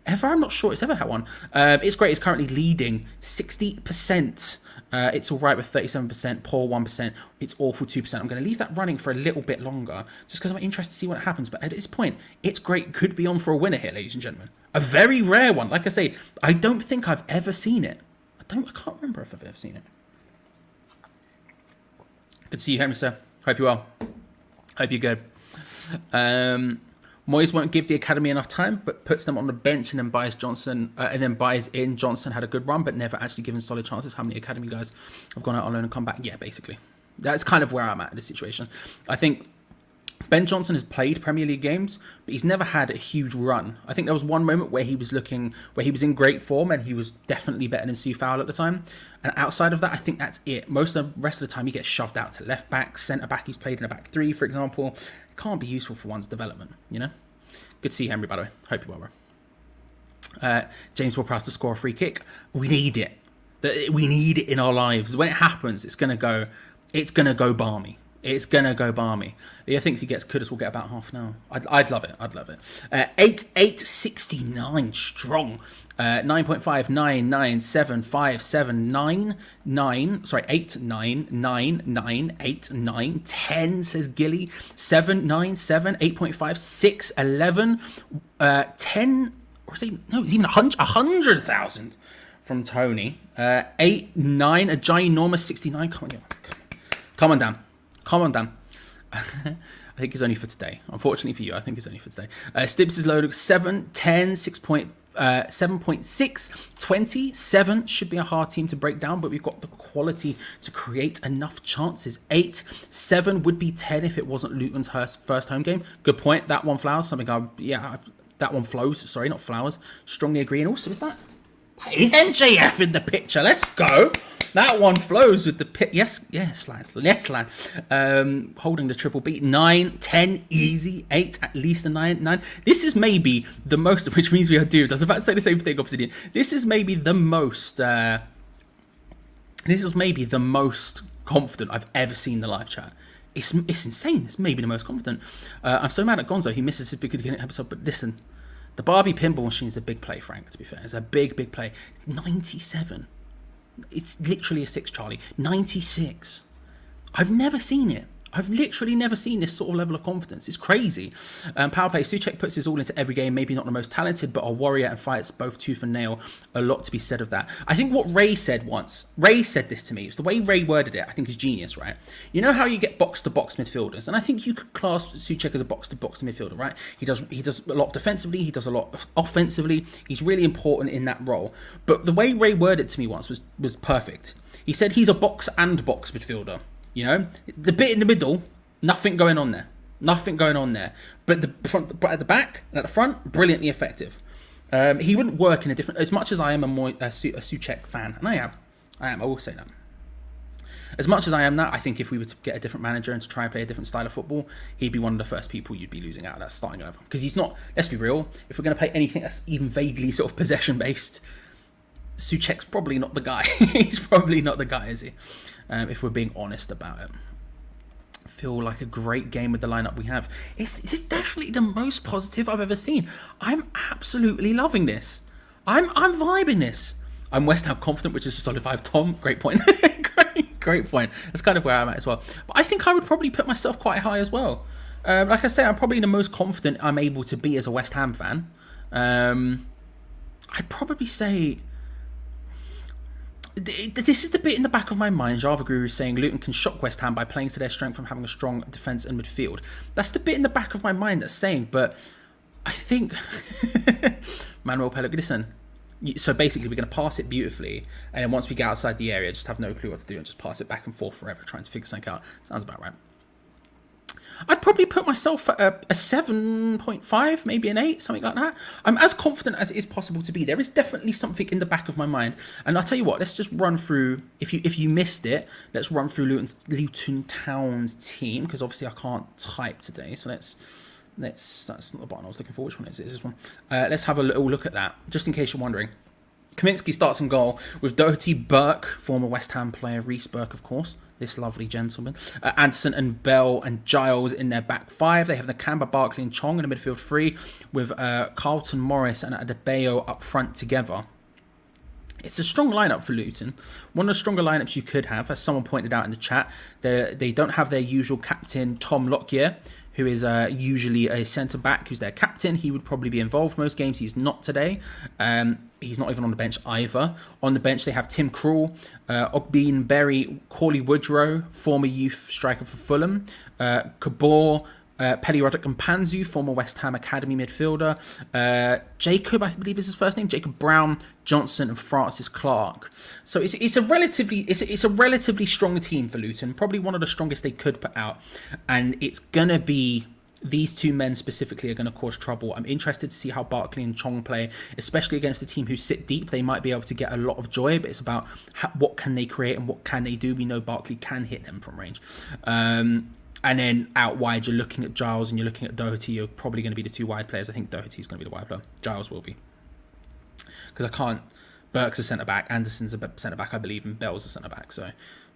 ever. I'm not sure it's ever had one. It's great. It's currently leading 60%. It's all right with 37%, poor 1%. It's awful 2%. I'm going to leave that running for a little bit longer just because I'm interested to see what happens. But at this point, it's great. Could be on for a winner here, ladies and gentlemen. A very rare one. Like I say, I don't think I've ever seen it. I can't remember if I've ever seen it. Good to see you, Henry, sir. Hope you're well. Hope you're good. Moyes won't give the academy enough time, but puts them on the bench and then buys Johnson, and then buys in. Johnson had a good run, but never actually given solid chances. How many academy guys have gone out on loan and come back? Yeah, basically. That's kind of where I'm at in this situation. I think Ben Johnson has played Premier League games, but he's never had a huge run. I think there was one moment where he was in great form and he was definitely better than Soufal at the time. And outside of that, I think that's it. Most of the rest of the time, he gets shoved out to left back, centre back. He's played in a back three, for example. It can't be useful for one's development, you know? Good to see you, Henry, by the way. Hope you're well, bro. James Ward-Prowse to score a free kick. We need it. We need it in our lives. When it happens, it's gonna go balmy. It's going to go balmy. Leah thinks he gets Kudus will get about half an hour. I'd love it. 8.869 strong. 9.5997579 sorry, 8999989 10 says Gilly. 797 8.5 6 11 10 or is it, no, it's even 100,000 from Tony. 8 9 a ginormous 69. Come on, Dan. I think it's only for today. Unfortunately for you, I think it's only for today. Stibbs is loaded 7, 10, 7.6, 20. 7 should be a hard team to break down, but we've got the quality to create enough chances. 8, 7 would be 10 if it wasn't Luton's first home game. Good point. That one flowers. That one flows. Sorry, not flowers. Strongly agree. And also, that is MJF in the picture. Let's go. That one flows with the pit. Yes, Lan. Holding the triple beat. 9, 10, easy. 8, at least a 9. This is maybe the most, which means we are doomed. I was about to say the same thing, Obsidian. This is maybe the most confident I've ever seen in the live chat. It's insane. It's maybe the most confident. I'm so mad at Gonzo. He misses his big episode. But listen, the Barbie pinball machine is a big play, Frank, to be fair. It's a big play. 97. It's literally a 6, Charlie. 96. I've never seen it. I've literally never seen this sort of level of confidence. It's crazy. Power play. Souček puts his all into every game. Maybe not the most talented, but a warrior and fights both tooth and nail. A lot to be said of that. I think what Ray said once, Ray said this to me. It's the way Ray worded it, I think is genius, right? You know how you get box-to-box midfielders? And I think you could class Souček as a box-to-box midfielder, right? He does a lot defensively. He does a lot offensively. He's really important in that role. But the way Ray worded it to me once was perfect. He said he's a box and box midfielder. You know, the bit in the middle, nothing going on there. But at the back, at the front, brilliantly effective. He wouldn't work in a different. As much as I am a Souček fan, and I will say that. As much as I am that, I think if we were to get a different manager and to try and play a different style of football, he'd be one of the first people you'd be losing out of that starting 11. Because he's not. Let's be real. If we're going to play anything that's even vaguely sort of possession based, Souček's probably not the guy. He's probably not the guy, is he? If we're being honest about it. Feel like a great game with the lineup we have. It's definitely the most positive I've ever seen. I'm absolutely loving this. I'm vibing this. I'm West Ham confident, which is a solid 5. Tom, great point. great point. That's kind of where I'm at as well. But I think I would probably put myself quite high as well. Like I say, I'm probably the most confident I'm able to be as a West Ham fan. I'd probably say... This is the bit in the back of my mind. Java Guru is saying Luton can shock West Ham by playing to their strength from having a strong defence and midfield. That's the bit in the back of my mind that's saying, but I think... Manuel Pellegrini, listen. So basically we're going to pass it beautifully, and then once we get outside the area, just have no clue what to do and just pass it back and forth forever, trying to figure something out. Sounds about right. I'd probably put myself at a 7.5, maybe an 8, something like that. I'm as confident as it is possible to be. There is definitely something in the back of my mind. And I'll tell you what, let's just run through, if you missed it, let's run through Luton Town's team, because obviously I can't type today. So let's that's not the button I was looking for. Which one is it? Is this one? Let's have a little look at that, just in case you're wondering. Kaminsky starts in goal with Doherty, Burke, former West Ham player, Reece Burke, of course, this lovely gentleman. Anderson and Bell and Giles in their back 5. They have Nakamba, Barkley and Chong in the midfield 3 with Carlton Morris and Adebayo up front together. It's a strong lineup for Luton. One of the stronger lineups you could have, as someone pointed out in the chat. They don't have their usual captain, Tom Lockyer, who is usually a centre-back who's their captain. He would probably be involved most games. He's not today. He's not even on the bench either. On the bench, they have Tim Krul, Ogbene Berry, Corley Woodrow, former youth striker for Fulham, Kabor, Pelirodok and Panzu, former West Ham Academy midfielder, Jacob, I believe is his first name, Jacob Brown, Johnson and Francis Clark. So it's a relatively strong team for Luton, probably one of the strongest they could put out, and it's gonna be. These two men specifically are going to cause trouble. I'm interested to see how Barkley and Chong play, especially against a team who sit deep. They might be able to get a lot of joy, but it's about what can they create and what can they do. We know Barkley can hit them from range. And then out wide, you're looking at Giles and you're looking at Doherty. You're probably going to be the two wide players. I think Doherty's going to be the wide player. Giles will be. Because I can't... Burke's a centre-back. Anderson's a centre-back, I believe, and Bell's a centre-back. So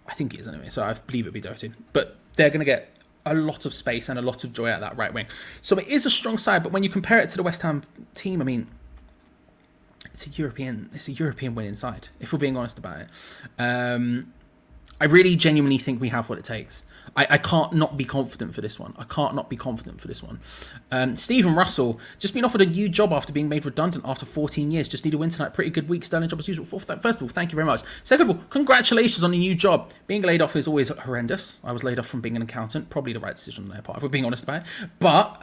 I think he is anyway. So I believe it'll be Doherty. But they're going to get a lot of space and a lot of joy out of that right wing. So it is a strong side, but when you compare it to the West Ham team, I mean, it's a European winning side, if we're being honest about it. I really genuinely think we have what it takes. I can't not be confident for this one. Stephen Russell, just been offered a new job after being made redundant after 14 years. Just need a win tonight. Pretty good week. Sterling job as usual. First of all, thank you very much. Second of all, congratulations on your new job. Being laid off is always horrendous. I was laid off from being an accountant. Probably the right decision on their part, if we're being honest about it. But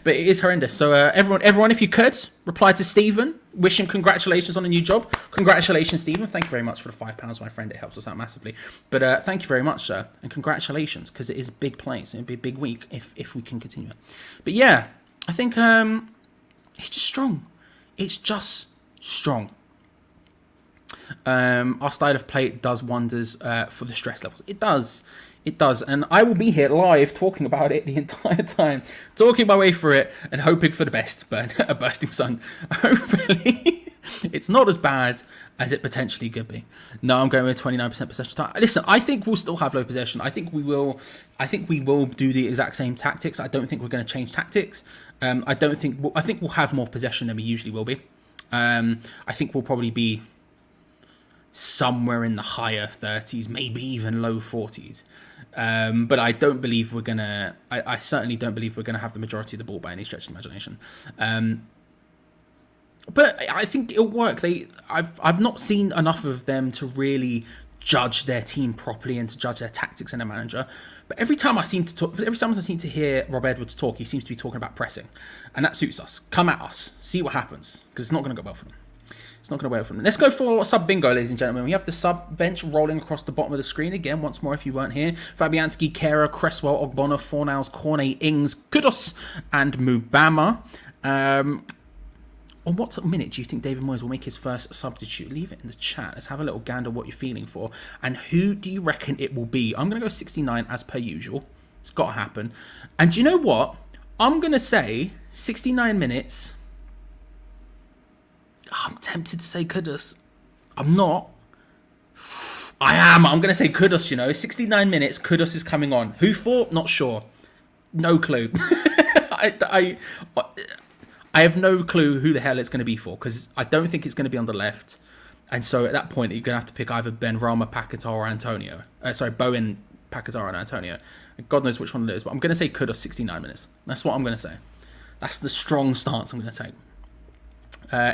it is horrendous. So everyone, if you could, reply to Stephen. Wish him congratulations on a new job. Congratulations, Stephen. Thank you very much for the £5, my friend. It helps us out massively. But thank you very much, sir. And congratulations, because it is a big place. It'll be a big week if we can continue it. But yeah, I think it's just strong. It's just strong. Our style of play does wonders for the stress levels. It does. It does, and I will be here live talking about it the entire time, talking my way through it and hoping for the best, but a bursting sun. It's not as bad as it potentially could be. No, I'm going with 29% possession time. Listen, I think we'll still have low possession. I think we will do the exact same tactics. I don't think we're going to change tactics. I think we'll have more possession than we usually will be. I think we'll probably be somewhere in the higher 30s, maybe even low 40s. But I don't believe we're gonna. I certainly don't believe we're gonna have the majority of the ball by any stretch of the imagination. But I think it'll work. I've not seen enough of them to really judge their team properly and to judge their tactics and their manager. But every time I seem to hear Rob Edwards talk, he seems to be talking about pressing, and that suits us. Come at us, see what happens, because it's not going to go well for them. It's not going to go well for them. Let's go for sub bingo, ladies and gentlemen. We have the sub bench rolling across the bottom of the screen again. Once more, if you weren't here, Fabianski, Kera, Cresswell, Ogbonna, Fornals, Cornet, Ings, Kudos, and Mubama. On what minute do you think David Moyes will make his first substitute? Leave it in the chat. Let's have a little gander what you're feeling for. And who do you reckon it will be? I'm going to go 69 as per usual. It's got to happen. And do you know what? I'm going to say 69 minutes. I'm tempted to say Kudus. I'm not. I am. I'm going to say Kudus, 69 minutes, Kudus is coming on. Who for? Not sure. No clue. I have no clue who the hell it's going to be for, because I don't think it's going to be on the left. And so at that point, you're going to have to pick either Ben Rama, Paquetá, or Antonio. Bowen, Paquetá, and Antonio. God knows which one it is, but I'm going to say Kudus 69 minutes. That's what I'm going to say. That's the strong stance I'm going to take.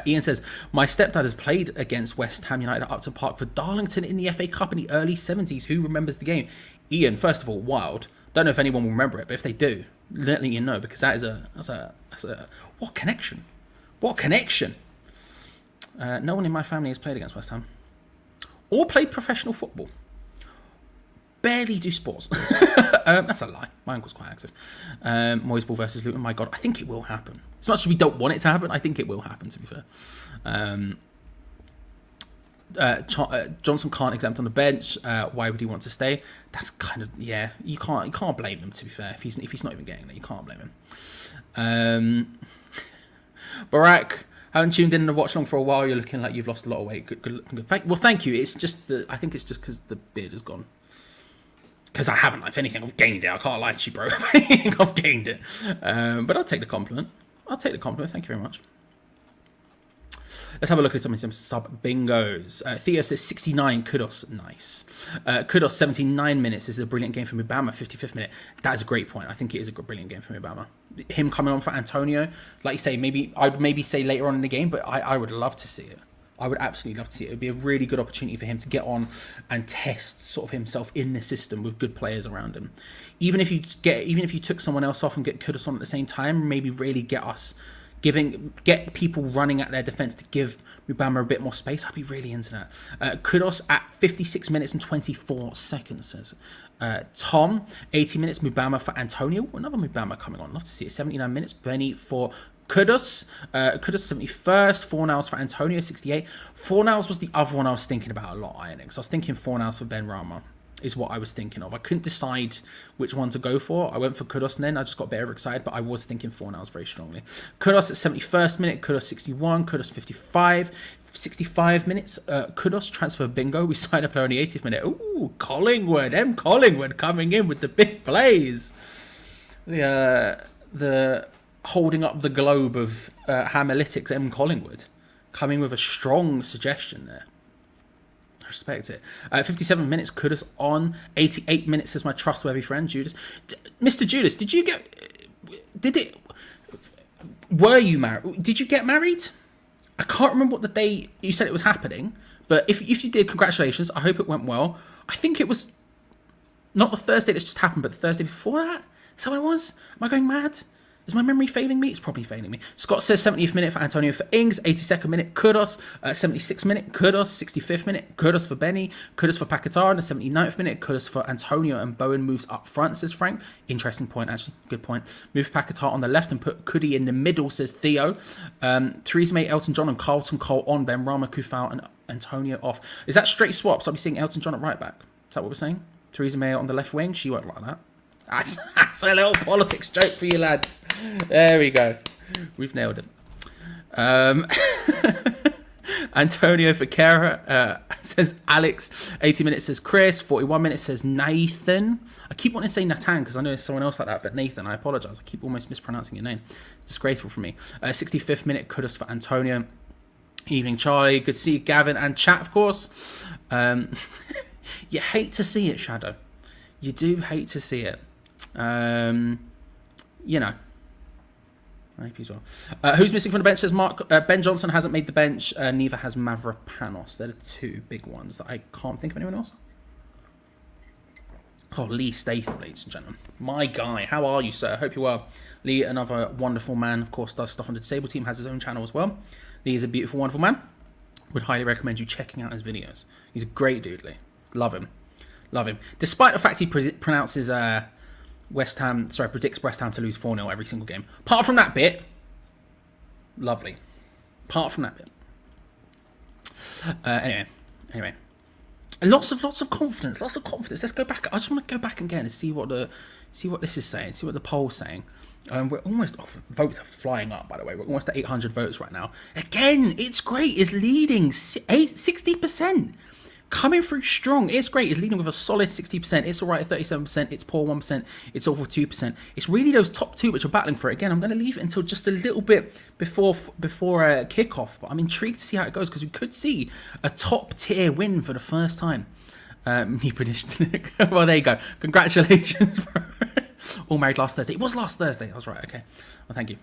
Ian says, my stepdad has played against West Ham United at Upton Park for Darlington in the FA Cup in the early 70s. Who remembers the game? Ian, first of all, wild. Don't know if anyone will remember it, but if they do, let Ian know, because that's a what connection? What connection? No one in my family has played against West Ham or played professional football. Barely do sports. That's a lie. My uncle's quite active. Moyes Ball versus Luton. My God, I think it will happen. As much as we don't want it to happen, I think it will happen, to be fair. Johnson can't exempt on the bench. Why would he want to stay? That's kind of, yeah. You can't blame him, to be fair. If he's not even getting there, you can't blame him. Barack, haven't tuned in and watched along for a while. You're looking like you've lost a lot of weight. Good. Well, thank you. It's just I think it's just because the beard is gone. Because I haven't. If anything, I've gained it. I can't lie to you, bro. If anything, I've gained it. But I'll take the compliment. Thank you very much. Let's have a look at some sub bingos. Theo says 69 Kudos. Nice. Kudos 79 minutes. This is a brilliant game for Mubama. 55th minute. That is a great point. I think it is a brilliant game for Mubama. Him coming on for Antonio, like you say, I'd say later on in the game, but I would love to see it. I would absolutely love to see it. It would be a really good opportunity for him to get on and test sort of himself in the system with good players around him. Even if you took someone else off and get Kudos on at the same time, maybe really get people running at their defence to give Mubama a bit more space. I'd be really into that. Kudos at 56 minutes and 24 seconds, says Tom. 80 minutes, Mubama for Antonio. Another Mubama coming on. Love to see it. 79 minutes, Benny for Kudos. Kudos 71st. Fornals for Antonio, 68. Fornals was the other one I was thinking about a lot, Ionix. I was thinking Fornals for Ben Rama is what I was thinking of. I couldn't decide which one to go for. I went for Kudos and then I just got a bit overexcited, but I was thinking Fornals very strongly. Kudos at 71st minute, Kudos 61, Kudos 55. 65 minutes, Kudos transfer bingo. We signed up at only 80th minute. Ooh, Collingwood, Collingwood coming in with the big plays. The holding up the globe of Hamalytics, Collingwood, coming with a strong suggestion there. I respect it. 57 minutes, Kudos on. 88 minutes is my trustworthy friend, Judas. Mr. Judas, were you married? Did you get married? I can't remember what the day you said it was happening, but if you did, congratulations. I hope it went well. I think it was not the Thursday that's just happened, but the Thursday before that. Is that what it was? Am I going mad? Is my memory failing me? It's probably failing me. Scott says 70th minute for Antonio for Ings, 82nd minute, Kudos, 76th minute, Kudos, 65th minute, Kudos for Benny, Kudos for Paquetá, and the 79th minute, Kudos for Antonio, and Bowen moves up front, says Frank. Interesting point, actually. Good point. Move Paquetá on the left and put Kudi in the middle, says Theo. Theresa May, Elton John, and Carlton Cole on, Ben Rama, Kufal, and Antonio off. Is that straight swaps? I'll be seeing Elton John at right back. Is that what we're saying? Theresa May on the left wing? She won't like that. That's a little politics joke for you lads. There we go. We've nailed it. Antonio Vaquera says Alex. 80 minutes says Chris. 41 minutes says Nathan. I keep wanting to say Nathan because I know there's someone else like that, but Nathan, I apologise. I keep almost mispronouncing your name. It's disgraceful for me. 65th minute, kudos for Antonio. Evening, Charlie. Good to see you, Gavin, and chat, of course. You hate to see it, Shadow. You do hate to see it. You know. I hope he's well. Who's missing from the bench? Says Mark. Ben Johnson hasn't made the bench. Neither has Mavropanos. They're the two big ones that I can't think of anyone else. Oh, Lee Statham, ladies and gentlemen. My guy. How are you, sir? Hope you're well. Lee, another wonderful man. Of course, does stuff on the disabled team. Has his own channel as well. Lee is a beautiful, wonderful man. Would highly recommend you checking out his videos. He's a great dude, Lee. Love him. Love him. Despite the fact he pronounces... predicts West Ham to lose 4-0 every single game. Apart from that bit, lovely. Apart from that bit. Anyway. Lots of confidence. Let's go back. I just want to go back again and see what this is saying. See what the poll's saying. We're almost... votes are flying up, by the way. We're almost at 800 votes right now. Again, it's great. It's leading 60%. Coming through strong. It's great. It's leading with a solid 60%. It's all right at 37%. It's poor 1%. It's awful 2%. It's really those top two which are battling for it. Again, I'm going to leave it until just a little bit before kickoff. But I'm intrigued to see how it goes because we could see a top tier win for the first time. New prediction. Well, there you go. Congratulations. All married last Thursday. It was last Thursday. I was right. Okay. Well, thank you.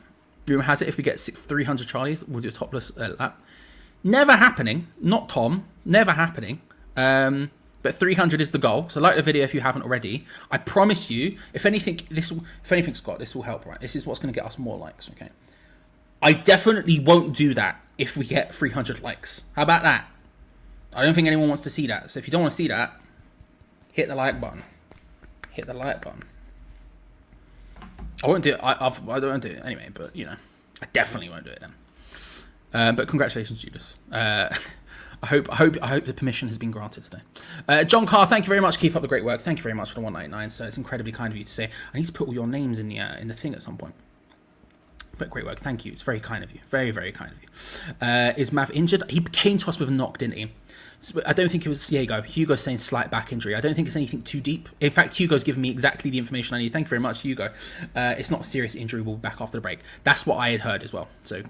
Rumour has it if we get 300 Charlies, we'll do a topless lap. Never happening. Not Tom. Never happening. But 300 is the goal. So like the video if you haven't already. I promise you, if anything, Scott, this will help, right? This is what's going to get us more likes, okay? I definitely won't do that if we get 300 likes. How about that? I don't think anyone wants to see that. So if you don't want to see that, hit the like button. Hit the like button. I won't do it. I don't do it anyway, but, you know, I definitely won't do it then. But congratulations, Judith. I hope the permission has been granted today. John Carr, thank you very much. Keep up the great work. Thank you very much for the 199. So it's incredibly kind of you to say. I need to put all your names in the thing at some point. But great work. Thank you. It's very kind of you. Very, very kind of you. Is Mav injured? He came to us with a knock, didn't he? I don't think it was Diego. Hugo's saying slight back injury. I don't think it's anything too deep. In fact, Hugo's given me exactly the information I need. Thank you very much, Hugo. It's not a serious injury. We'll be back after the break. That's what I had heard as well. So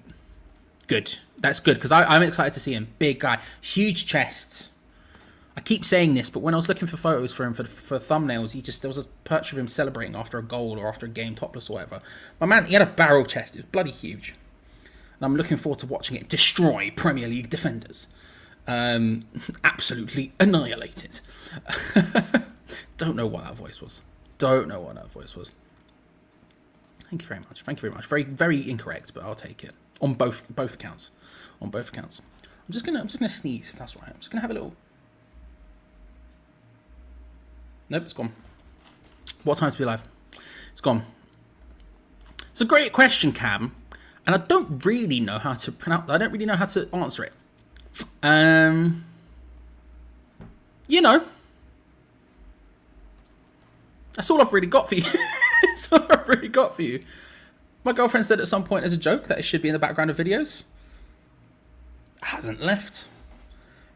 good. That's good because I'm excited to see him. Big guy. Huge chest. I keep saying this, but when I was looking for photos for him for thumbnails, there was a picture of him celebrating after a goal or after a game topless or whatever. My man, he had a barrel chest. It was bloody huge. And I'm looking forward to watching it destroy Premier League defenders. Absolutely annihilated. Don't know what that voice was. Thank you very much. Very, very incorrect, but I'll take it. On both accounts. I'm just gonna sneeze if that's all right. I'm just gonna have a little. Nope, it's gone. What time to be alive? It's gone. It's a great question, Cam, and I don't really know how to pronounce. I don't really know how to answer it. You know, that's all I've really got for you. My girlfriend said at some point as a joke that it should be in the background of videos. Hasn't left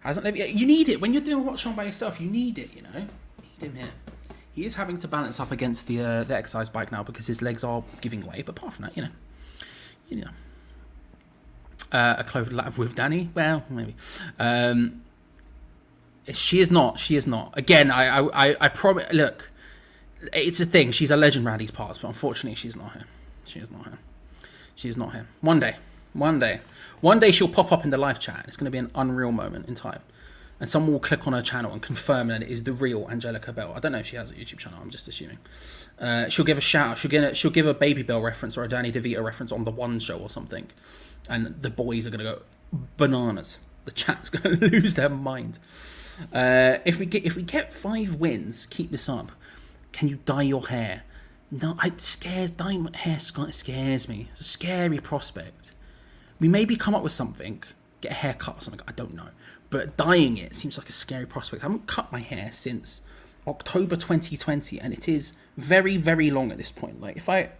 yet. You need it when you're doing a watch on by yourself. You need it, you know. You need him here. He is having to balance up against the exercise bike now because his legs are giving way. But apart from that, you know. A clover lap with Danny? Well, maybe. She is not. Again, I probably look. It's a thing. She's a legend around these parts, but unfortunately, she's not here. She is not here. One day she'll pop up in the live chat. It's going to be an unreal moment in time, and someone will click on her channel and confirm that it is the real Angelica Bell. I don't know if she has a YouTube channel. I'm just assuming. She'll give a shout. She'll give a Baby Bell reference or a Danny DeVito reference on the One Show or something. And the boys are going to go bananas. The chat's going to lose their mind. If we get 5 wins, keep this up. Can you dye your hair? No, dyeing my hair scares me. It's a scary prospect. We maybe come up with something, get a haircut or something. I don't know, but dyeing it seems like a scary prospect. I haven't cut my hair since October 2020, and it is very, very long at this point. Like if I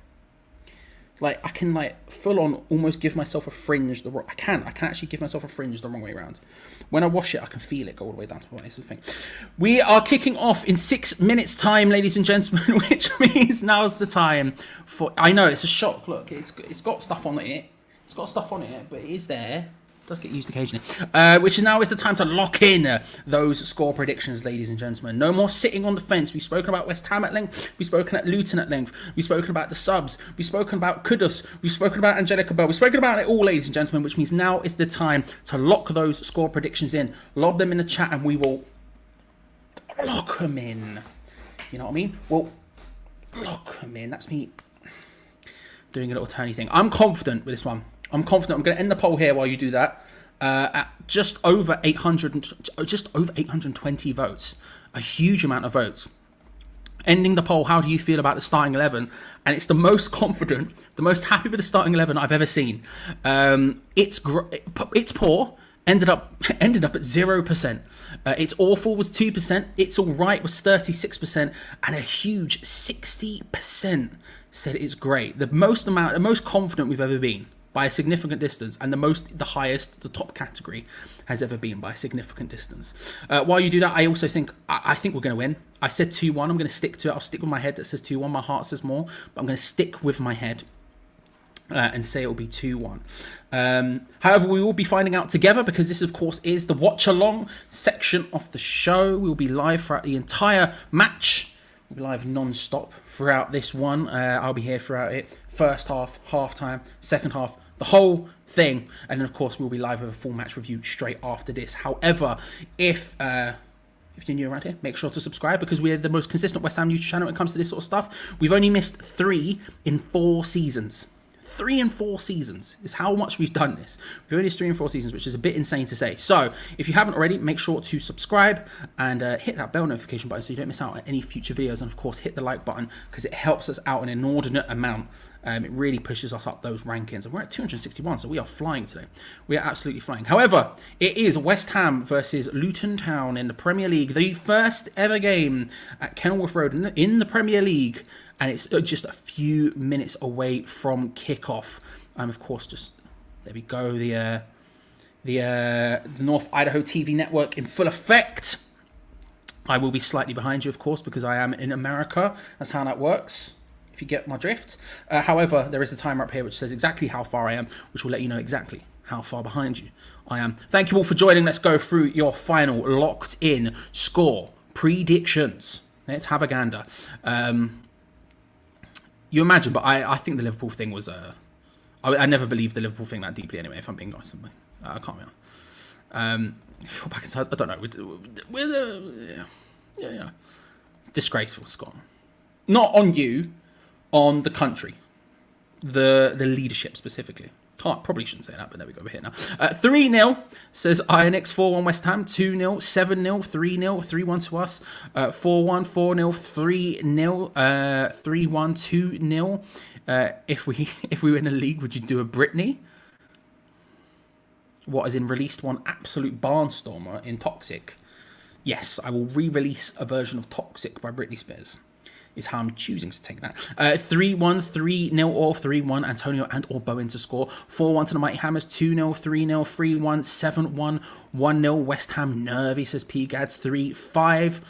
Like, I can, like, full on almost give myself a fringe. I can actually give myself a fringe the wrong way around. When I wash it, I can feel it go all the way down to my base. We are kicking off in 6 minutes' time, ladies and gentlemen, which means now's the time for... I know, it's a shock. Look, it's got stuff on it. It's got stuff on it, but it is there. It does get used occasionally. Which is now is the time to lock in those score predictions, ladies and gentlemen. No more sitting on the fence. We've spoken about West Ham at length. We've spoken at Luton at length. We've spoken about the subs. We've spoken about Kudus. We've spoken about Angelica Bell. We've spoken about it all, ladies and gentlemen, which means now is the time to lock those score predictions in. Lob them in the chat and we will lock them in. You know what I mean? Well, lock them in. That's me doing a little turny thing. I'm confident with this one. I'm confident. I'm going to end the poll here while you do that. At just over 820 votes. A huge amount of votes. Ending the poll, how do you feel about the starting 11? And it's the most confident, the most happy with the starting 11 I've ever seen. It's poor. Ended up at 0%. It's awful was 2%. It's all right was 36%, and a huge 60% said it's great. The most confident we've ever been by a significant distance, and the highest the top category has ever been by a significant distance. While you do that, I also think I think we're going to win. I said 2-1. I'm going to stick to it. I'll stick with my head that says 2-1. My heart says more, but I'm going to stick with my head. And say it will be 2-1. However, we will be finding out together because this, of course, is the watch-along section of the show. We will be live throughout the entire match. We'll be live non-stop throughout this one. I'll be here throughout it. First half, half-time, second half, the whole thing. And then, of course, we'll be live with a full match review straight after this. However, if you're new around here, make sure to subscribe because we're the most consistent West Ham YouTube channel when it comes to this sort of stuff. We've only missed 3 in 4 seasons. 3 in 4 seasons is how much we've done this. We've only 3 in 4 seasons, which is a bit insane to say. So if you haven't already, make sure to subscribe and hit that bell notification button so you don't miss out on any future videos. And of course, hit the like button because it helps us out an inordinate amount. It really pushes us up those rankings. And we're at 261, so we are flying today. We are absolutely flying. However, it is West Ham versus Luton Town in the Premier League. The first ever game at Kenilworth Road in the Premier League. And it's just a few minutes away from kickoff. Of course, just there we go. The North Idaho TV network in full effect. I will be slightly behind you, of course, because I am in America. That's how that works. If you get my drift. However, there is a timer up here which says exactly how far I am, which will let you know exactly how far behind you I am. Thank you all for joining. Let's go through your final locked in score predictions. Let's have a gander. You imagine, but I think the Liverpool thing was... I never believed the Liverpool thing that deeply anyway, if I'm being honest. I can't be honest. Back inside, I don't know. Yeah. Disgraceful, Scott. Not on you, on the country. The leadership specifically. Probably shouldn't say that, but there we go. We're here now. 3-0 says INX. 4-1 West Ham. 2-0, 7-0, 3-0, 3-1 to us. 4-1, 4-0, 3-0, 3-1, 2-0. If we win a league, would you do a Britney? What, as in released one absolute barnstormer in Toxic? Yes, I will re-release a version of Toxic by Britney Spears. Is how I'm choosing to take that. 3-1, 3-0 or 3-1, Antonio and or Bowen to score. 4-1 to the Mighty Hammers, 2-0, 3-0, 3-1, 7-1, 1-0. West Ham nervy, says P. Gads. 3-5.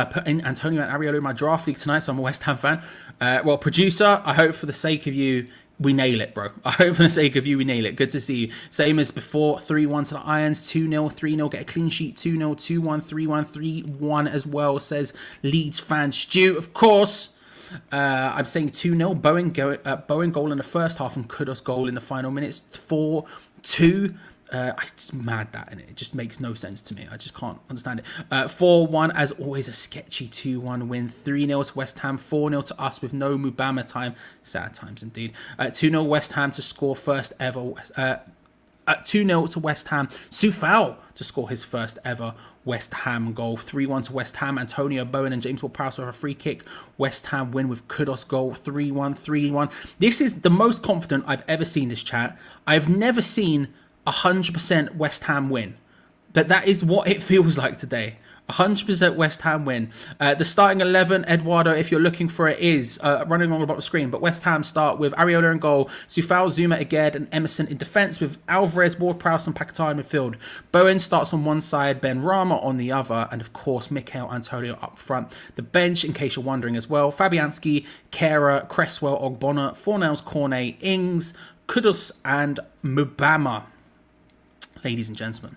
Put in Antonio and Ariolo in my draft league tonight, so I'm a West Ham fan. Well, producer, I hope for the sake of you, we nail it, bro. I hope for the sake of you, we nail it. Good to see you. Same as before. 3-1 to the Irons. 2-0, 3-0. Get a clean sheet. 2-0, 2-1, 3-1, 3-1 as well, says Leeds fan Stu. Of course, I'm saying 2-0. Bowen goal in the first half and Kudus goal in the final minutes. 4-2. It's mad that, and it just makes no sense to me. I just can't understand it. 4-1, as always, a sketchy 2-1 win. 3-0 to West Ham, 4-0 to us with no Mubama time. Sad times indeed. 2-0 West Ham to score first ever. 2-0 to West Ham. Soufal to score his first ever West Ham goal. 3-1 to West Ham. Antonio Bowen and James Ward-Prowse with a free kick. West Ham win with Kudus goal. 3-1, 3-1. This is the most confident I've ever seen this chat. I've never seen 100% West Ham win, but that is what it feels like today. 100% West Ham win. The starting 11, Eduardo, if you're looking for it, is running along the bottom of the screen. But West Ham start with Areola in goal, Soufal, Zuma, Aged, and Emerson in defence, with Alvarez, Ward-Prowse, and Paquetá in midfield. Bowen starts on one side, Ben Rama on the other, and of course, Mikel Antonio up front. The bench, in case you're wondering as well, Fabianski, Kera, Cresswell, Ogbonna, Fornells, Cornet, Ings, Kudus, and Mubama. Ladies and gentlemen,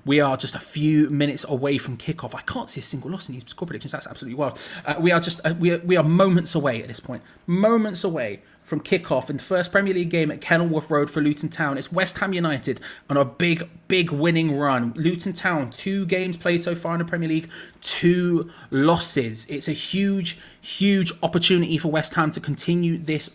we are just a few minutes away from kickoff. I can't see a single loss in these score predictions. That's absolutely wild. We are moments away at this point. Moments away from kickoff in the first Premier League game at Kenilworth Road for Luton Town. It's West Ham United on a big winning run. Luton Town, 2 games played so far in the Premier League, 2 losses. It's a huge opportunity for West Ham to continue this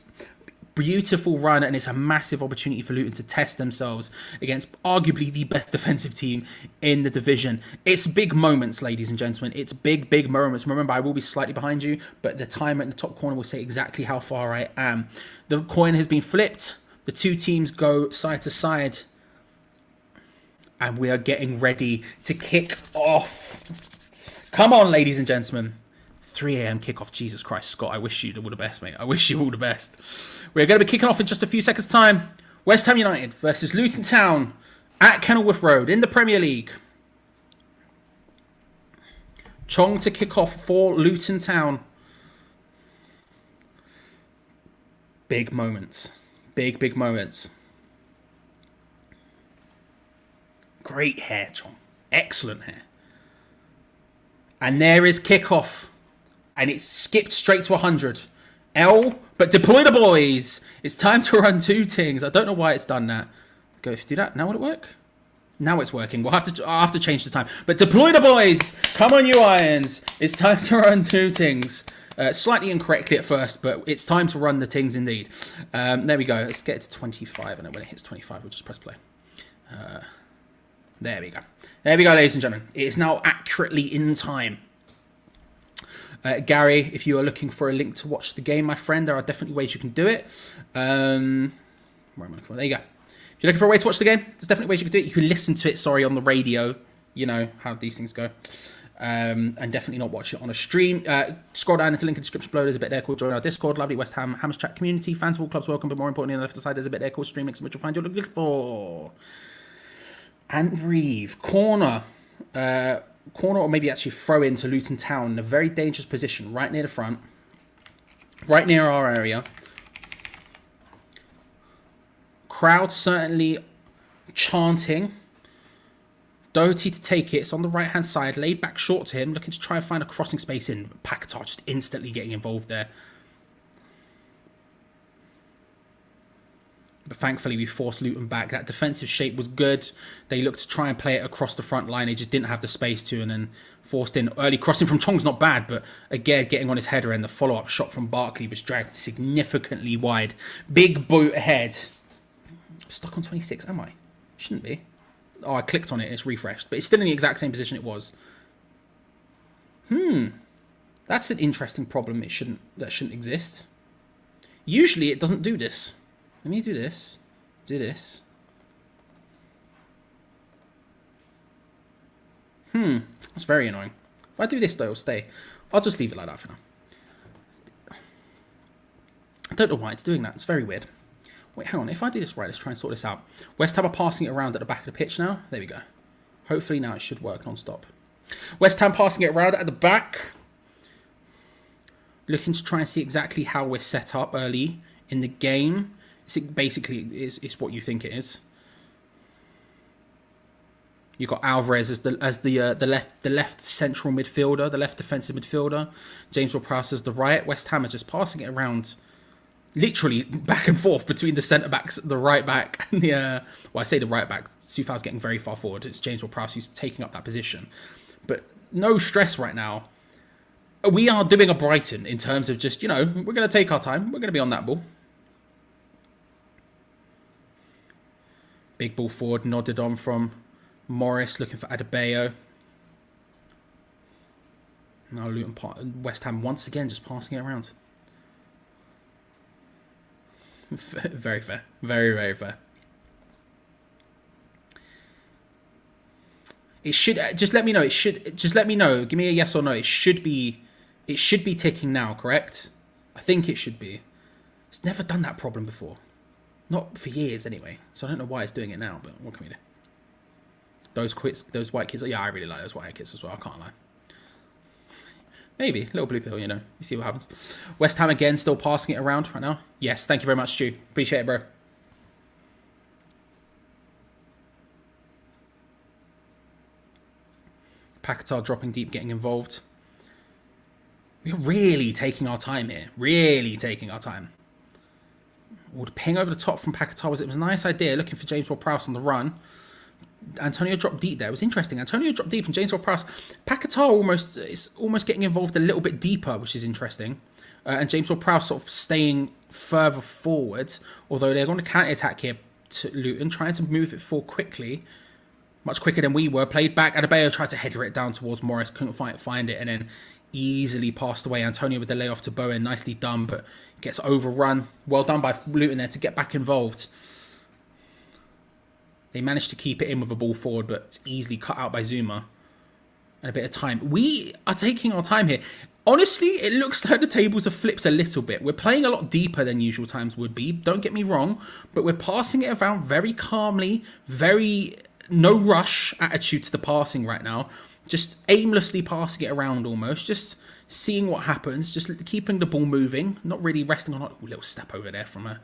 beautiful run, and it's a massive opportunity for Luton to test themselves against arguably the best defensive team in the division. It's big moments, ladies and gentlemen. It's big moments. Remember, I will be slightly behind you, but the timer in the top corner will say exactly how far I am. The coin has been flipped. The 2 teams go side to side, and we are getting ready to kick off. Come on, ladies and gentlemen. 3 a.m. kickoff. Jesus Christ, Scott, I wish you all the best, mate. I wish you all the best. We're going to be kicking off in just a few seconds' time. West Ham United versus Luton Town at Kenilworth Road in the Premier League. Chong to kick off for Luton Town. Big moments. Big moments. Great hair, Chong. Excellent hair. And there is kickoff. And it's skipped straight to 100. But deploy the boys. It's time to run 2 things. I don't know why it's done that. Go do that. Now will it work? Now it's working. I'll have to change the time. But deploy the boys. Come on, you Irons. It's time to run 2 things. Slightly incorrectly at first, but it's time to run the things indeed. There we go. Let's get it to 25. And then when it hits 25, we'll just press play. There we go. There we go, ladies and gentlemen. It is now accurately in time. Gary, if you are looking for a link to watch the game, my friend, there are definitely ways you can do it. Where am I looking for? There you go. If you're looking for a way to watch the game, there's definitely ways you can do it. You can listen to it, on the radio. You know how these things go. And definitely not watch it on a stream. Scroll down into the link in the description below. There's a bit there called join our Discord. Lovely West Ham Hammers Chat community. Fans of all clubs welcome, but more importantly, on the left side, there's a bit there called stream links, which you'll find you're looking for. And breathe. Corner, or maybe actually throw into Luton Town in a very dangerous position, right near the front, right near our area. Crowd certainly chanting. Doherty to take it. It's on the right hand side, laid back short to him, looking to try and find a crossing space in. Paquetá just instantly getting involved there. But thankfully, we forced Luton back. That defensive shape was good. They looked to try and play it across the front line. They just didn't have the space to, and then forced in. Early crossing from Chong's not bad, but again, getting on his header, and the follow-up shot from Barkley was dragged significantly wide. Big boot ahead. I'm stuck on 26, am I? Shouldn't be. Oh, I clicked on it and it's refreshed. But it's still in the exact same position it was. That's an interesting problem. That shouldn't exist. Usually it doesn't do this. Let me do this. Do this. That's very annoying. If I do this though, it'll stay. I'll just leave it like that for now. I don't know why it's doing that. It's very weird. Wait, hang on. If I do this right, let's try and sort this out. West Ham are passing it around at the back of the pitch now. There we go. Hopefully now it should work non-stop. West Ham passing it around at the back. Looking to try and see exactly how we're set up early in the game. It's what you think it is. You've got Alvarez as the left central midfielder, the left defensive midfielder. James Ward-Prowse as the right. West Ham are just passing it around, literally back and forth between the centre backs, the right back, and the I say the right back. Soufal's getting very far forward. It's James Ward-Prowse who's taking up that position, but no stress right now. We are doing a Brighton in terms of just, we're going to take our time. We're going to be on that ball. Big ball forward, nodded on from Morris, looking for Adebayo. Now West Ham once again just passing it around. Very fair. Very, very fair. It should just let me know. It should just let me know. Give me a yes or no. It should be ticking now, correct? I think it should be. It's never done that problem before. Not for years anyway. So I don't know why it's doing it now, but what can we do? Those white kids. Yeah, I really like those white kids as well. I can't lie. Maybe. Little blue pill, you know. You see what happens. West Ham again, still passing it around right now. Yes, thank you very much, Stu. Appreciate it, bro. Paquetá dropping deep, getting involved. We're really taking our time here. Really taking our time. Well, the ping over the top from Paquetá was a nice idea. Looking for James Ward-Prowse on the run. Antonio dropped deep there. It was interesting. Antonio dropped deep and James Ward-Prowse. Paquetá is almost getting involved a little bit deeper, which is interesting. And James Ward-Prowse sort of staying further forward. Although they're going to counter-attack here to Luton, trying to move it forward quickly. Much quicker than we were. Played back. Adebayo tried to header it down towards Morris. Couldn't find it. And then easily passed away. Antonio with the layoff to Bowen. Nicely done, but gets overrun. Well done by Luton there to get back involved. They managed to keep it in with a ball forward, but it's easily cut out by Zuma. And a bit of time. We are taking our time here. Honestly, it looks like the tables have flipped a little bit. We're playing a lot deeper than usual times would be. Don't get me wrong, but we're passing it around very calmly, very no rush attitude to the passing right now. Just aimlessly passing it around almost. Just seeing what happens. Just keeping the ball moving. Not really resting on a little step over there from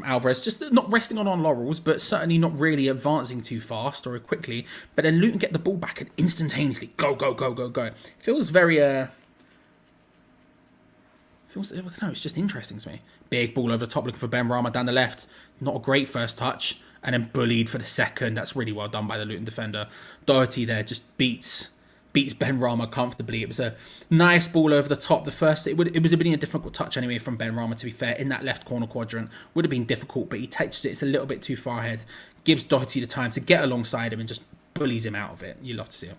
Alvarez. Just not resting on our laurels, but certainly not really advancing too fast or quickly. But then Luton get the ball back and instantaneously go. Feels very I don't know, it's just interesting to me. Big ball over the top looking for Ben Rama down the left. Not a great first touch. And then bullied for the second. That's really well done by the Luton defender. Doherty there just beats Ben Rama comfortably. It was a nice ball over the top. The first, it would have been a difficult touch anyway from Ben Rama, to be fair, in that left corner quadrant. Would have been difficult, but he touches it. It's a little bit too far ahead. Gives Doherty the time to get alongside him and just bullies him out of it. You love to see it.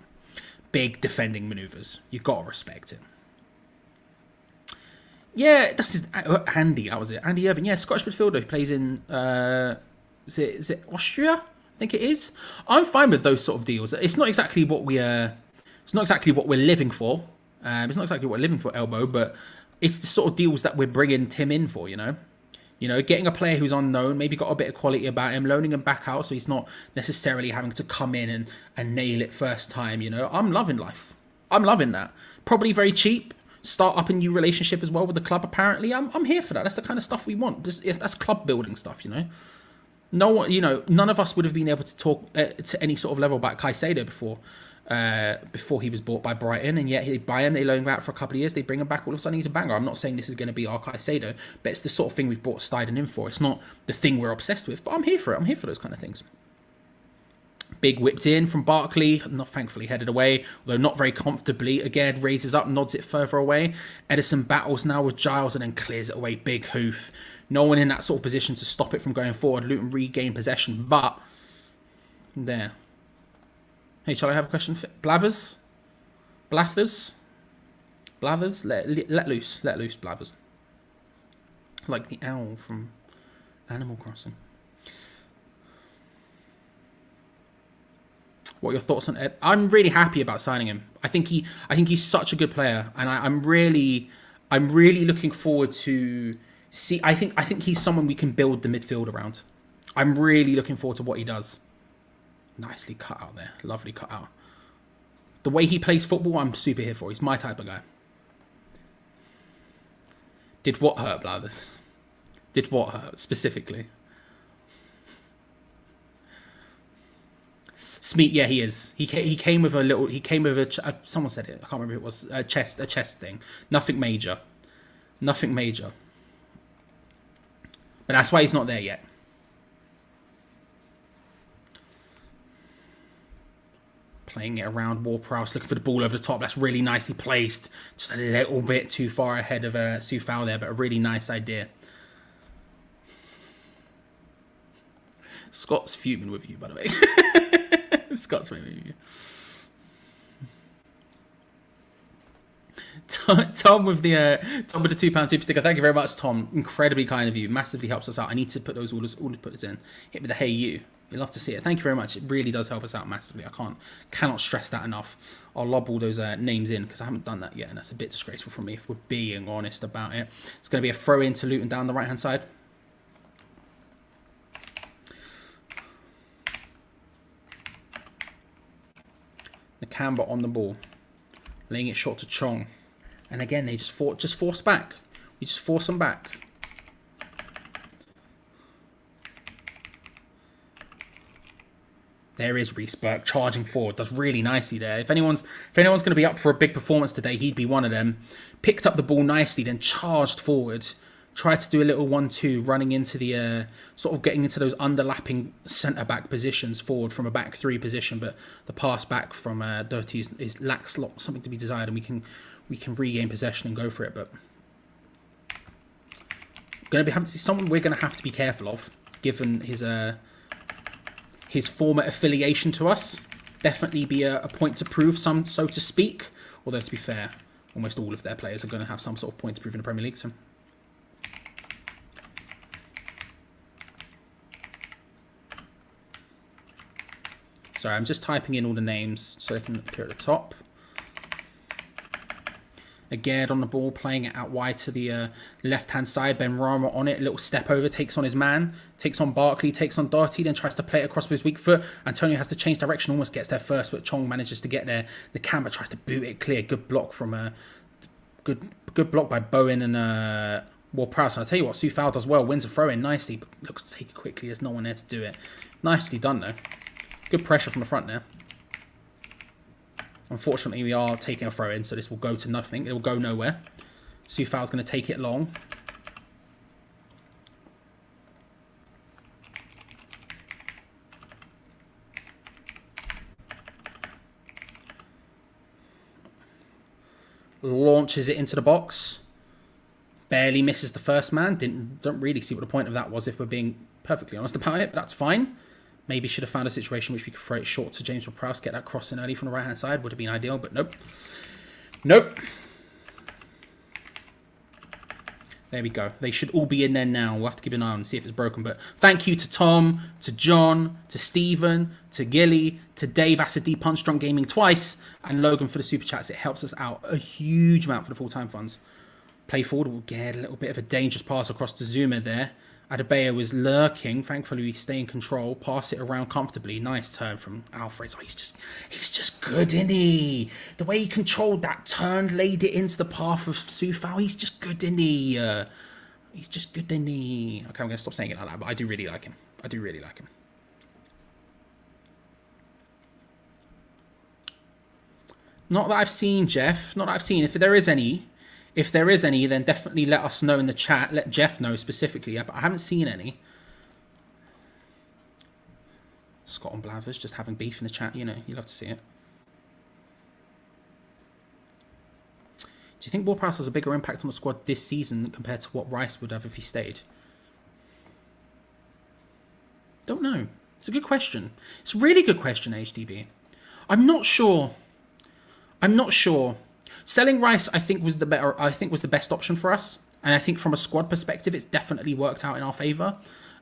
Big defending manoeuvres. You've got to respect it. Yeah, that's his Andy. That was it. Andy Irving. Yeah, Scottish midfielder who plays in is it Austria? I think it is. I'm fine with those sort of deals. It's not exactly what we're living for. It's not exactly what we're living for, Elbow, but it's the sort of deals that we're bringing Tim in for. You know, getting a player who's unknown, maybe got a bit of quality about him, loaning him back out, so he's not necessarily having to come in and nail it first time. You know, I'm loving life. I'm loving that. Probably very cheap. Start up a new relationship as well with the club. Apparently, I'm here for that. That's the kind of stuff we want. That's club building stuff. You know, no one. You know, none of us would have been able to talk to any sort of level about Caicedo before he was bought by Brighton, and yet they buy him, they loan him out for a couple of years, they bring him back, all of a sudden he's a banger. I'm not saying this is going to be our Caicedo, but it's the sort of thing we've brought Steiden in for. It's not the thing we're obsessed with, but I'm here for it. I'm here for those kind of things. Big whipped in from Barkley, not thankfully headed away, although not very comfortably. Again, raises up, nods it further away. Edison battles now with Giles and then clears it away. Big hoof. No one in that sort of position to stop it from going forward. Luton regain possession, but there. Hey, shall I have a question for Blathers? Blathers? Let loose, Blathers. Like the owl from Animal Crossing. What are your thoughts on Ed? I'm really happy about signing him. I think he's such a good player, and I'm really looking forward to see. I think he's someone we can build the midfield around. I'm really looking forward to what he does. Nicely cut out there. Lovely cut out. The way he plays football, I'm super here for. He's my type of guy. Did what hurt, Blathers? Did what hurt specifically? Smeet, yeah, he is. He came with a little. He came with a. Someone said it. I can't remember who it was. A chest thing. Nothing major. Nothing major. But that's why he's not there yet. Playing it around. Ward-Prowse looking for the ball over the top. That's really nicely placed. Just a little bit too far ahead of Soufal there, but a really nice idea. Scott's fuming with you, by the way. Scott's fuming with you. Tom with the £2 super sticker. Thank you very much, Tom. Incredibly kind of you. Massively helps us out. I need to put those orders in. Hit with the hey you. You'd love to see it. Thank you very much. It really does help us out massively. Cannot stress that enough. I'll lob all those names in because I haven't done that yet, and that's a bit disgraceful from me if we're being honest about it. It's going to be a throw in to Luton down the right hand side. Nakamba on the ball, laying it short to Chong, and again they just force back. We just force them back. There is Reece Burke charging forward, does really nicely there. If anyone's going to be up for a big performance today, he'd be one of them. Picked up the ball nicely, then charged forward. Tried to do a little 1-2, running into the sort of getting into those underlapping centre back positions forward from a back three position, but the pass back from Doherty is lacks something to be desired, and we can regain possession and go for it. But going to be having to see someone we're going to have to be careful of, given his former affiliation to us. Definitely be a point to prove, so to speak. Although, to be fair, almost all of their players are going to have some sort of point to prove in the Premier League. So. Sorry, I'm just typing in all the names so they can appear at the top. Again on the ball, playing it out wide to the left-hand side. Benrahma on it, a little step over, takes on his man, takes on Barkley, takes on Doherty, then tries to play it across with his weak foot. Antonio has to change direction, almost gets there first, but Chong manages to get there. The camera tries to boot it clear. Good block from good block by Bowen and Ward-Prowse. I'll tell you what, Soufal does well, wins a throw-in nicely, but looks to take it quickly. There's no one there to do it. Nicely done though. Good pressure from the front there. Unfortunately, we are taking a throw in, so this will go to nothing. It will go nowhere. Soufal's going to take it long. Launches it into the box. Barely misses the first man. Don't really see what the point of that was, if we're being perfectly honest about it, but that's fine. Maybe should have found a situation which we could throw it short to James Ward-Prowse, get that cross in early from the right-hand side. Would have been ideal, but nope. Nope. There we go. They should all be in there now. We'll have to keep an eye on and see if it's broken. But thank you to Tom, to John, to Stephen, to Gilly, to Dave Asadi, Punch Drunk Gaming twice, and Logan for the super chats. It helps us out a huge amount for the full-time funds. Play forward. We'll get a little bit of a dangerous pass across to Zuma there. Adebayo was lurking. Thankfully, we stay in control. Pass it around comfortably. Nice turn from Alfred. Oh, he's just good, isn't he? The way he controlled that turn, laid it into the path of Soufal. He's just good, isn't he? He's just good, isn't he? Okay, I'm going to stop saying it like that, but I do really like him. I do really like him. Not that I've seen, Jeff. Not that I've seen. If there is any... then definitely let us know in the chat. Let Jeff know specifically. Yeah, but I haven't seen any. Scott and Blathers just having beef in the chat. You know, you love to see it. Do you think Ward-Prowse has a bigger impact on the squad this season compared to what Rice would have if he stayed? Don't know. It's a good question. It's a really good question, HDB. I'm not sure. Selling Rice, I think was the best option for us, and I think from a squad perspective, it's definitely worked out in our favour.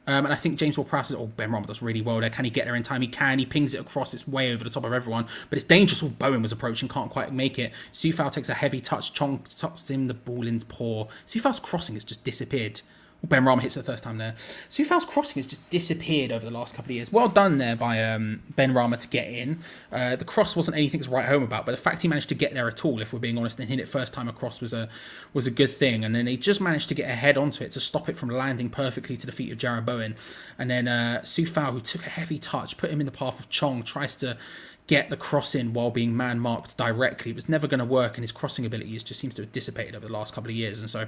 And I think James Ward-Prowse Benrahma does really well there. Can he get there in time? He can. He pings it across. It's way over the top of everyone, but it's dangerous. Bowen was approaching, can't quite make it. Soufal takes a heavy touch. Chong tops him. The ball in's poor. Soufal's crossing has just disappeared. Benrahma hits it the first time there. Soufal's crossing has just disappeared over the last couple of years. Well done there by Benrahma to get in. The cross wasn't anything to write home about, but the fact he managed to get there at all, if we're being honest, and hit it first time across was a good thing. And then he just managed to get a head onto it to stop it from landing perfectly to the feet of Jarrod Bowen. And then Soufal, who took a heavy touch, put him in the path of Chong, tries to get the cross in while being man-marked directly. It was never going to work, and his crossing abilities just seems to have dissipated over the last couple of years. And so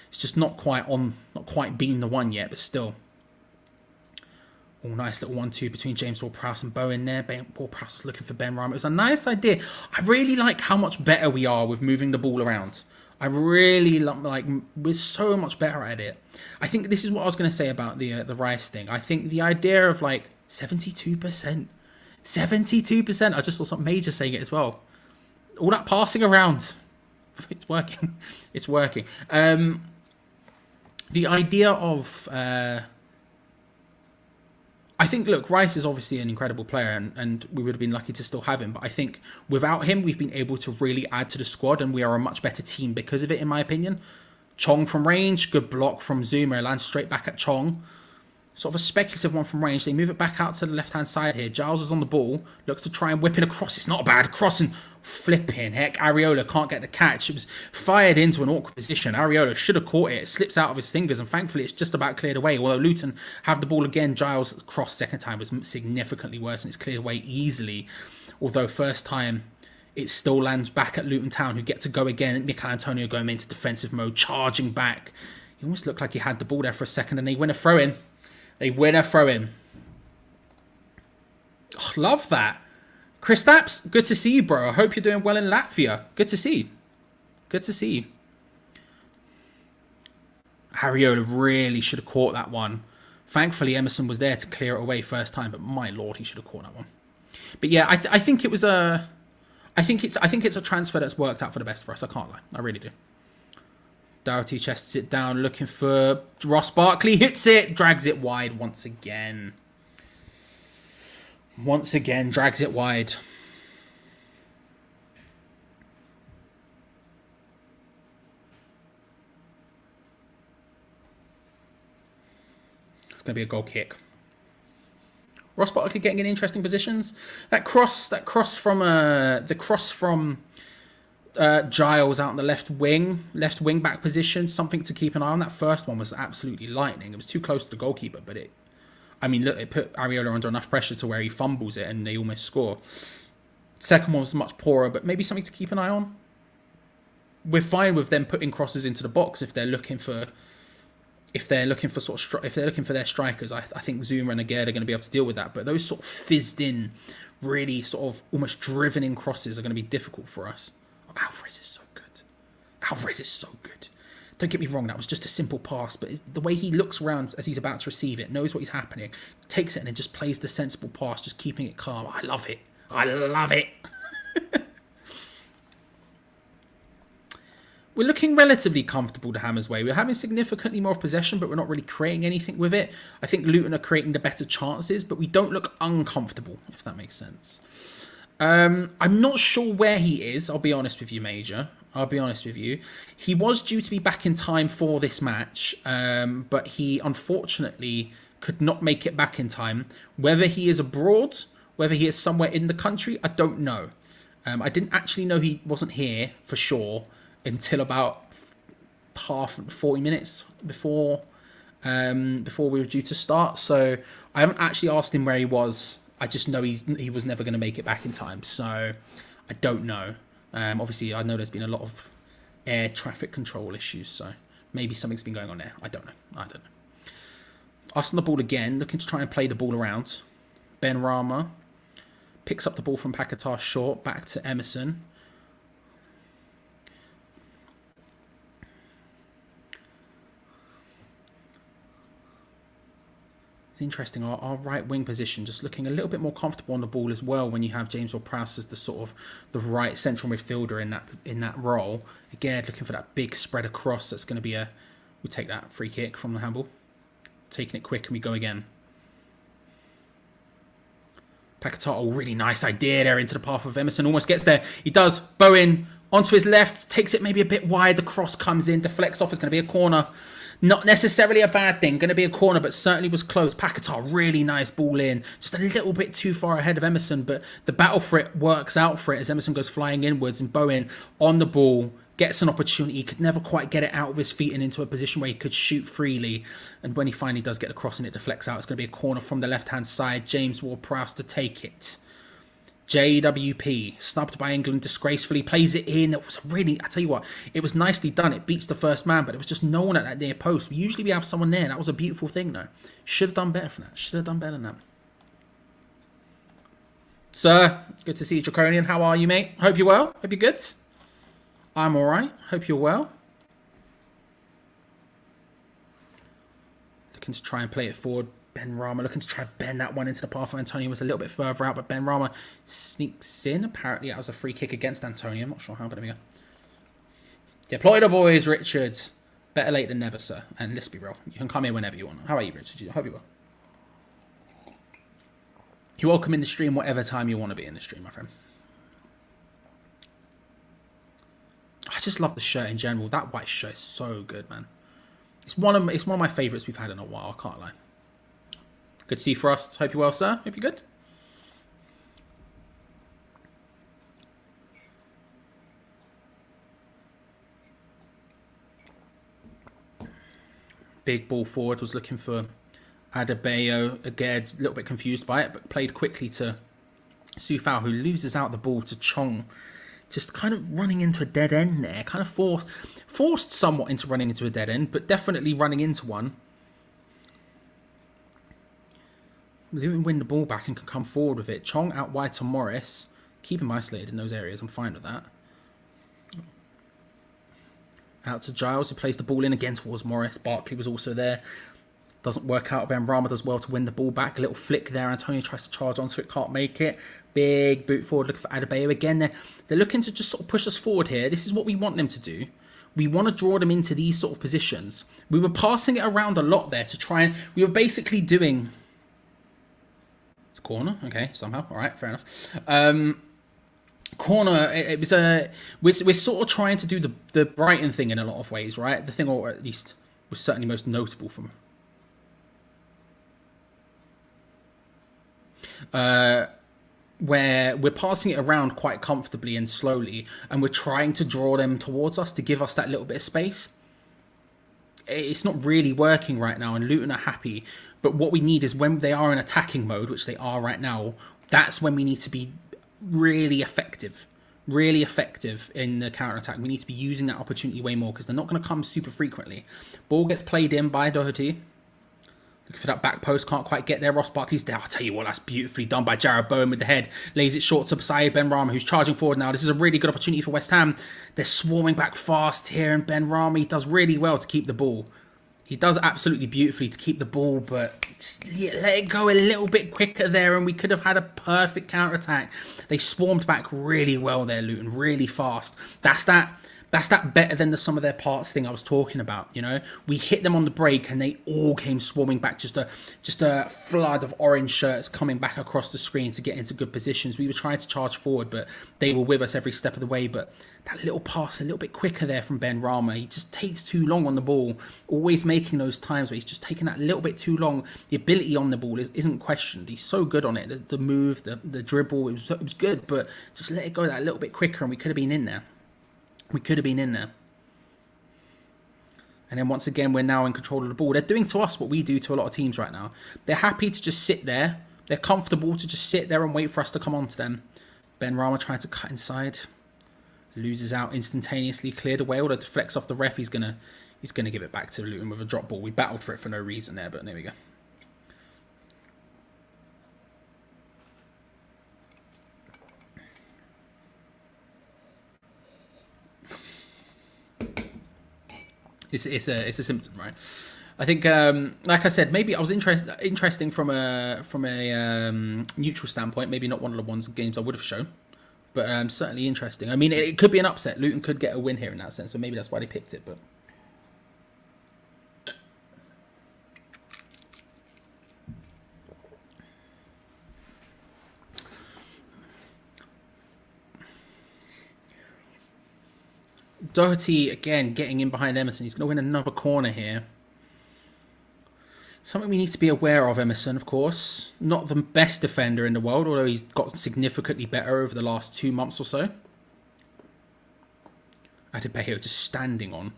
it's just not quite been the one yet, but still. Oh, nice little 1-2 between James Ward-Prowse and Bowen there. Ward-Prowse was looking for Benrahma. It was a nice idea. I really like how much better we are with moving the ball around. I really like, we're so much better at it. I think this is what I was going to say about the Rice thing. I think the idea of like 72%. 72%. I just saw some major saying it as well. All that passing around It's working. It's working. The idea of... I think, look, Rice is obviously an incredible player, and we would have been lucky to still have him. But I think without him, we've been able to really add to the squad, and we are a much better team because of it, in my opinion. Chong from range, good block from Zuma, lands straight back at Chong. Sort of a speculative one from range. They move it back out to the left-hand side here. Giles is on the ball, looks to try and whip it across. It's not a bad cross, and flipping heck, Areola can't get the catch. It was fired into an awkward position. Areola should have caught it. It slips out of his fingers, and thankfully it's just about cleared away. Although Luton have the ball again, Giles' cross second time was significantly worse, and it's cleared away easily. Although first time, it still lands back at Luton Town, who get to go again. Mikel Antonio going into defensive mode, charging back. He almost looked like he had the ball there for a second, and they win a throw-in. They win a throw-in. Oh, love that. Kristaps, good to see you, bro. I hope you're doing well in Latvia. Good to see you. Good to see you. Ariola really should have caught that one. Thankfully, Emerson was there to clear it away first time, but my lord, he should have caught that one. But yeah, I think it was a... I think it's a transfer that's worked out for the best for us. I can't lie. I really do. Doherty chests it down, looking for Ross Barkley. Hits it, drags it wide once again. Once again, drags it wide. It's going to be a goal kick. Ross Barkley getting in interesting positions. That cross from Giles out in the left wing back position. Something to keep an eye on. That first one was absolutely lightning. It was too close to the goalkeeper, but it put Areola under enough pressure to where he fumbles it and they almost score. Second one was much poorer, but maybe something to keep an eye on. We're fine with them putting crosses into the box if they're looking for their strikers. I think Zuma and Aguerd are going to be able to deal with that. But those sort of fizzed in, really sort of almost driven in crosses are going to be difficult for us. Alvarez is so good. Alvarez is so good. Don't get me wrong, that was just a simple pass, but the way he looks around as he's about to receive it, knows what is happening, takes it and then just plays the sensible pass, just keeping it calm. I love it. I love it. We're looking relatively comfortable to Hammer's way. We're having significantly more possession, but we're not really creating anything with it. I think Luton are creating the better chances, but we don't look uncomfortable, if that makes sense. I'm not sure where he is, I'll be honest with you, Major. I'll be honest with you. He was due to be back in time for this match, but he unfortunately could not make it back in time. Whether he is abroad, whether he is somewhere in the country, I don't know. I didn't actually know he wasn't here for sure until about 40 minutes before we were due to start. So I haven't actually asked him where he was. I just know he was never going to make it back in time. So I don't know. Obviously, I know there's been a lot of air traffic control issues. So maybe something's been going on there. I don't know. Us on the ball again, looking to try and play the ball around. Ben Rama picks up the ball from Paquetá short, back to Emerson. It's interesting, our right wing position just looking a little bit more comfortable on the ball as well when you have James Ward-Prowse as the sort of the right central midfielder in that role. Again, looking for that big spread across. That's going to be we take that free kick from the handball. Taking it quick and we go again. Paquetá, oh, really nice idea there into the path of Emerson. Almost gets there. He does. Bowen onto his left. Takes it maybe a bit wide. The cross comes in. Deflects off. It's going to be a corner. Not necessarily a bad thing. Going to be a corner, but certainly was close. Paquetá, really nice ball in. Just a little bit too far ahead of Emerson, but the battle for it works out for it as Emerson goes flying inwards and Bowen on the ball gets an opportunity. He could never quite get it out of his feet and into a position where he could shoot freely. And when he finally does get the cross and it deflects out, it's going to be a corner from the left-hand side. James Ward-Prowse to take it. JWP, snubbed by England disgracefully, plays it in. It was really, I tell you what, it was nicely done. It beats the first man, but it was just no one at that near post. Usually we have someone there. That was a beautiful thing, though. Should have done better for that. Should have done better than that. Sir, good to see you, Draconian. How are you, mate? Hope you're well. Hope you're good. I'm all right. Hope you're well. Looking to try and play it forward. Ben Rama looking to try and bend that one into the path of Antonio. Was a little bit further out, but Ben Rama sneaks in. Apparently that was a free kick against Antonio. I'm not sure how, but there we go. Deploy the boys, Richard. Better late than never, sir. And let's be real. You can come here whenever you want. How are you, Richard? I hope you will. You're welcome in the stream whatever time you want to be in the stream, my friend. I just love the shirt in general. That white shirt is so good, man. It's one of my favourites we've had in a while. I can't lie. Good to see you, Frost. Hope you're well, sir. Hope you're good. Big ball forward, was looking for Adebayo. Again, a little bit confused by it, but played quickly to Sufao, who loses out the ball to Chong. Just kind of running into a dead end there. Kind of forced somewhat into running into a dead end, but definitely running into one. Luton win the ball back and can come forward with it. Chong out wide to Morris. Keep him isolated in those areas. I'm fine with that. Out to Giles, who plays the ball in again towards Morris. Barkley was also there. Doesn't work out. Benrahma does well to win the ball back. A little flick there. Antonio tries to charge onto it. Can't make it. Big boot forward looking for Adebayo. Again, they're looking to just sort of push us forward here. This is what we want them to do. We want to draw them into these sort of positions. We were passing it around a lot there to try and... We were basically doing... It's a corner. Okay, somehow. All right, fair enough. Corner, it was we're sort of trying to do the Brighton thing in a lot of ways, right? The thing, or at least was certainly most notable from where we're passing it around quite comfortably and slowly, and we're trying to draw them towards us to give us that little bit of space. It's not really working right now, and Luton are happy. But what we need is when they are in attacking mode, which they are right now, that's when we need to be really effective in the counter-attack. We need to be using that opportunity way more because they're not going to come super frequently. Ball gets played in by Doherty. Looking for that back post, can't quite get there. Ross Barkley's there. I'll tell you what, that's beautifully done by Jarrod Bowen with the head. Lays it short to Saeed Benrahma, who's charging forward now. This is a really good opportunity for West Ham. They're swarming back fast here, and Benrahma does really well to keep the ball. He does absolutely beautifully to keep the ball, but just let it go a little bit quicker there, and we could have had a perfect counter-attack. They swarmed back really well there, Luton, really fast. That's that better than the sum of their parts thing I was talking about, you know? We hit them on the break, and they all came swarming back. Just a flood of orange shirts coming back across the screen to get into good positions. We were trying to charge forward, but they were with us every step of the way. But that little pass, a little bit quicker there from Benrahma. He just takes too long on the ball. Always making those times where he's just taking that little bit too long. The ability on the ball isn't questioned. He's so good on it. The move, the dribble, it was good, but just let it go that little bit quicker, and we could have been in there. We could have been in there. And then once again, we're now in control of the ball. They're doing to us what we do to a lot of teams right now. They're happy to just sit there. They're comfortable to just sit there and wait for us to come on to them. Benrahma trying to cut inside. Loses out instantaneously. Cleared away. Although deflects off the ref, he's gonna give it back to Luton with a drop ball. We battled for it for no reason there, but there we go. It's a symptom, right? I think, like I said, maybe I was interesting from a neutral standpoint. Maybe not one of the games I would have shown, but certainly interesting. I mean, it could be an upset. Luton could get a win here in that sense, so maybe that's why they picked it. But Doherty, again, getting in behind Emerson. He's going to win another corner here. Something we need to be aware of, Emerson, of course. Not the best defender in the world, although he's got significantly better over the last 2 months or so. Adebayo just standing on.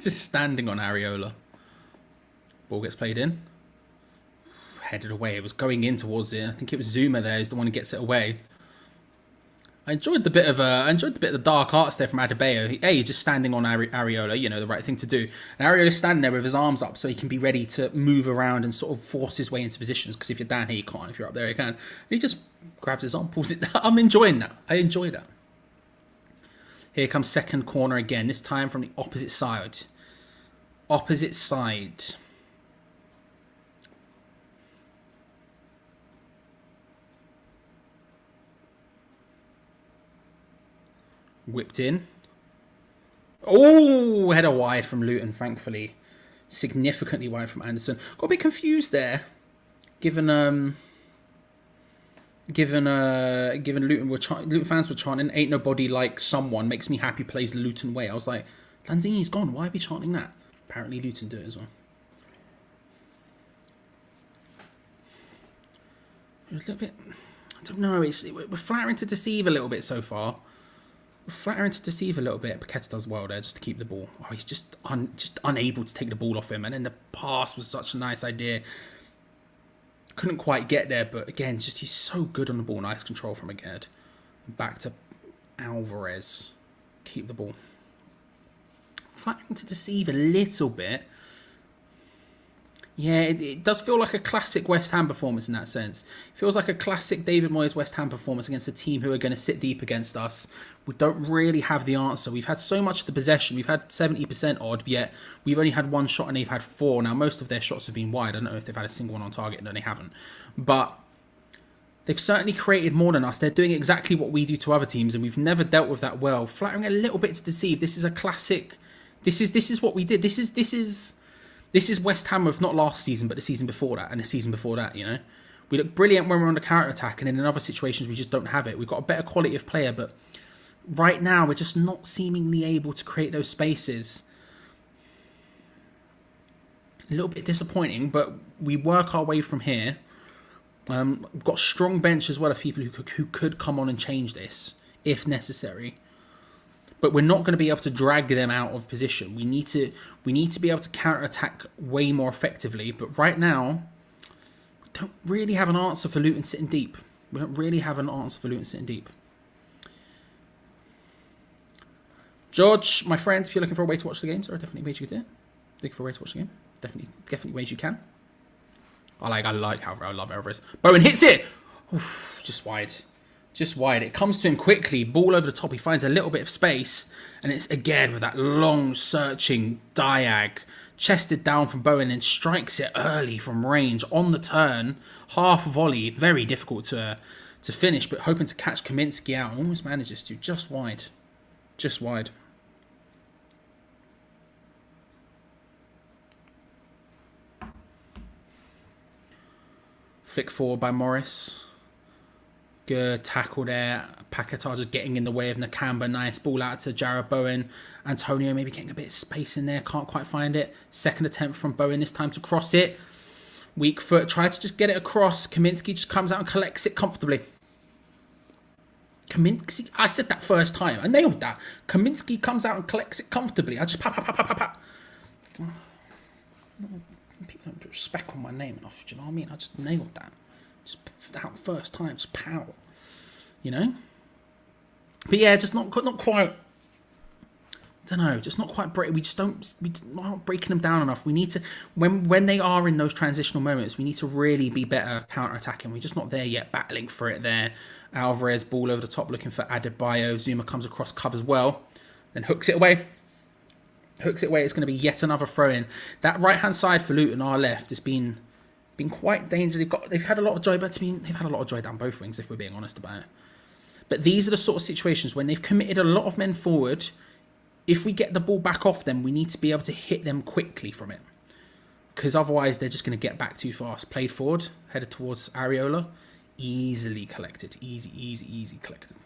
Just standing on Areola. Ball gets played in. Headed away. It was going in towards it. I think it was Zuma there who's the one who gets it away. I enjoyed the bit of the dark arts there from Adebayo. He's just standing on Areola, you know, the right thing to do. And Areola's standing there with his arms up so he can be ready to move around and sort of force his way into positions. Because if you're down here, you can't. If you're up there, you can. And he just grabs his arm, pulls it down. I'm enjoying that. I enjoy that. Here comes second corner again. This time from the opposite side. Opposite side. Whipped in. Oh, header wide from Luton, thankfully. Significantly wide from Anderson. Got a bit confused there, given Luton fans were chanting "Ain't nobody like someone makes me happy plays the Luton way." I was like, Lanzini's gone. Why are we chanting that? Apparently Luton do it as well. A little bit, I don't know. We're flattering to deceive a little bit so far. We're flattering to deceive a little bit. Paqueta does well there just to keep the ball. Oh, he's just unable to take the ball off him. And then the pass was such a nice idea. Couldn't quite get there, but again, just he's so good on the ball. Nice control from again. Back to Alvarez. Keep the ball. Flattering to deceive a little bit. Yeah, it does feel like a classic West Ham performance in that sense. It feels like a classic David Moyes West Ham performance against a team who are going to sit deep against us. We don't really have the answer. We've had so much of the possession. We've had 70% odd, yet we've only had one shot and they've had 4. Now, most of their shots have been wide. I don't know if they've had a single one on target. No, they haven't. But they've certainly created more than us. They're doing exactly what we do to other teams, and we've never dealt with that well. Flattering a little bit to deceive. This is a classic. This is what we did. This is West Ham of not last season, but the season before that, and the season before that, you know. We look brilliant when we're on the counter-attack, and then in other situations we just don't have it. We've got a better quality of player, but right now we're just not seemingly able to create those spaces. A little bit disappointing, but we work our way from here. We've got a strong bench as well of people who could come on and change this, if necessary. But we're not going to be able to drag them out of position. We need to be able to counter-attack way more effectively. But right now, we don't really have an answer for Luton sitting deep. George, my friend, if you're looking for a way to watch the games, there are definitely ways you can do it. Looking for a way to watch the game, definitely ways you can. I like Alvarez. I love Alvarez. Bowen hits it. Oof, just wide. It comes to him quickly, ball over the top. He finds a little bit of space, and it's again with that long, searching diag, chested down from Bowen, and strikes it early from range on the turn, half volley. Very difficult to finish, but hoping to catch Kaminsky out. Almost manages to, just wide. Flick forward by Morris. Good tackle there. Paqueta just getting in the way of Nakamba. Nice ball out to Jarrod Bowen. Antonio maybe getting a bit of space in there. Can't quite find it. Second attempt from Bowen this time to cross it. Weak foot. Try to just get it across. Kaminsky just comes out and collects it comfortably. Kaminsky. I said that first time. I nailed that. Kaminsky comes out and collects it comfortably. I just pa. People don't put respect on my name enough. Do you know what I mean? I just nailed that. Just out first time, just power, you know. But yeah, just not quite. Don't know, just not quite break. We aren't breaking them down enough. We need to when they are in those transitional moments, we need to really be better counter-attacking. We're just not there yet, battling for it there. Alvarez ball over the top, looking for Adebayo. Zuma comes across, covers well, then hooks it away. It's going to be yet another throw-in. That right-hand side for Luton, our left, has been quite dangerous. They've had a lot of joy, but they've had a lot of joy down both wings, if we're being honest about it. But these are the sort of situations when they've committed a lot of men forward. If we get the ball back off them, we need to be able to hit them quickly from it, because otherwise they're just going to get back too fast. Played forward, headed towards Areola, easily collected, easy collected.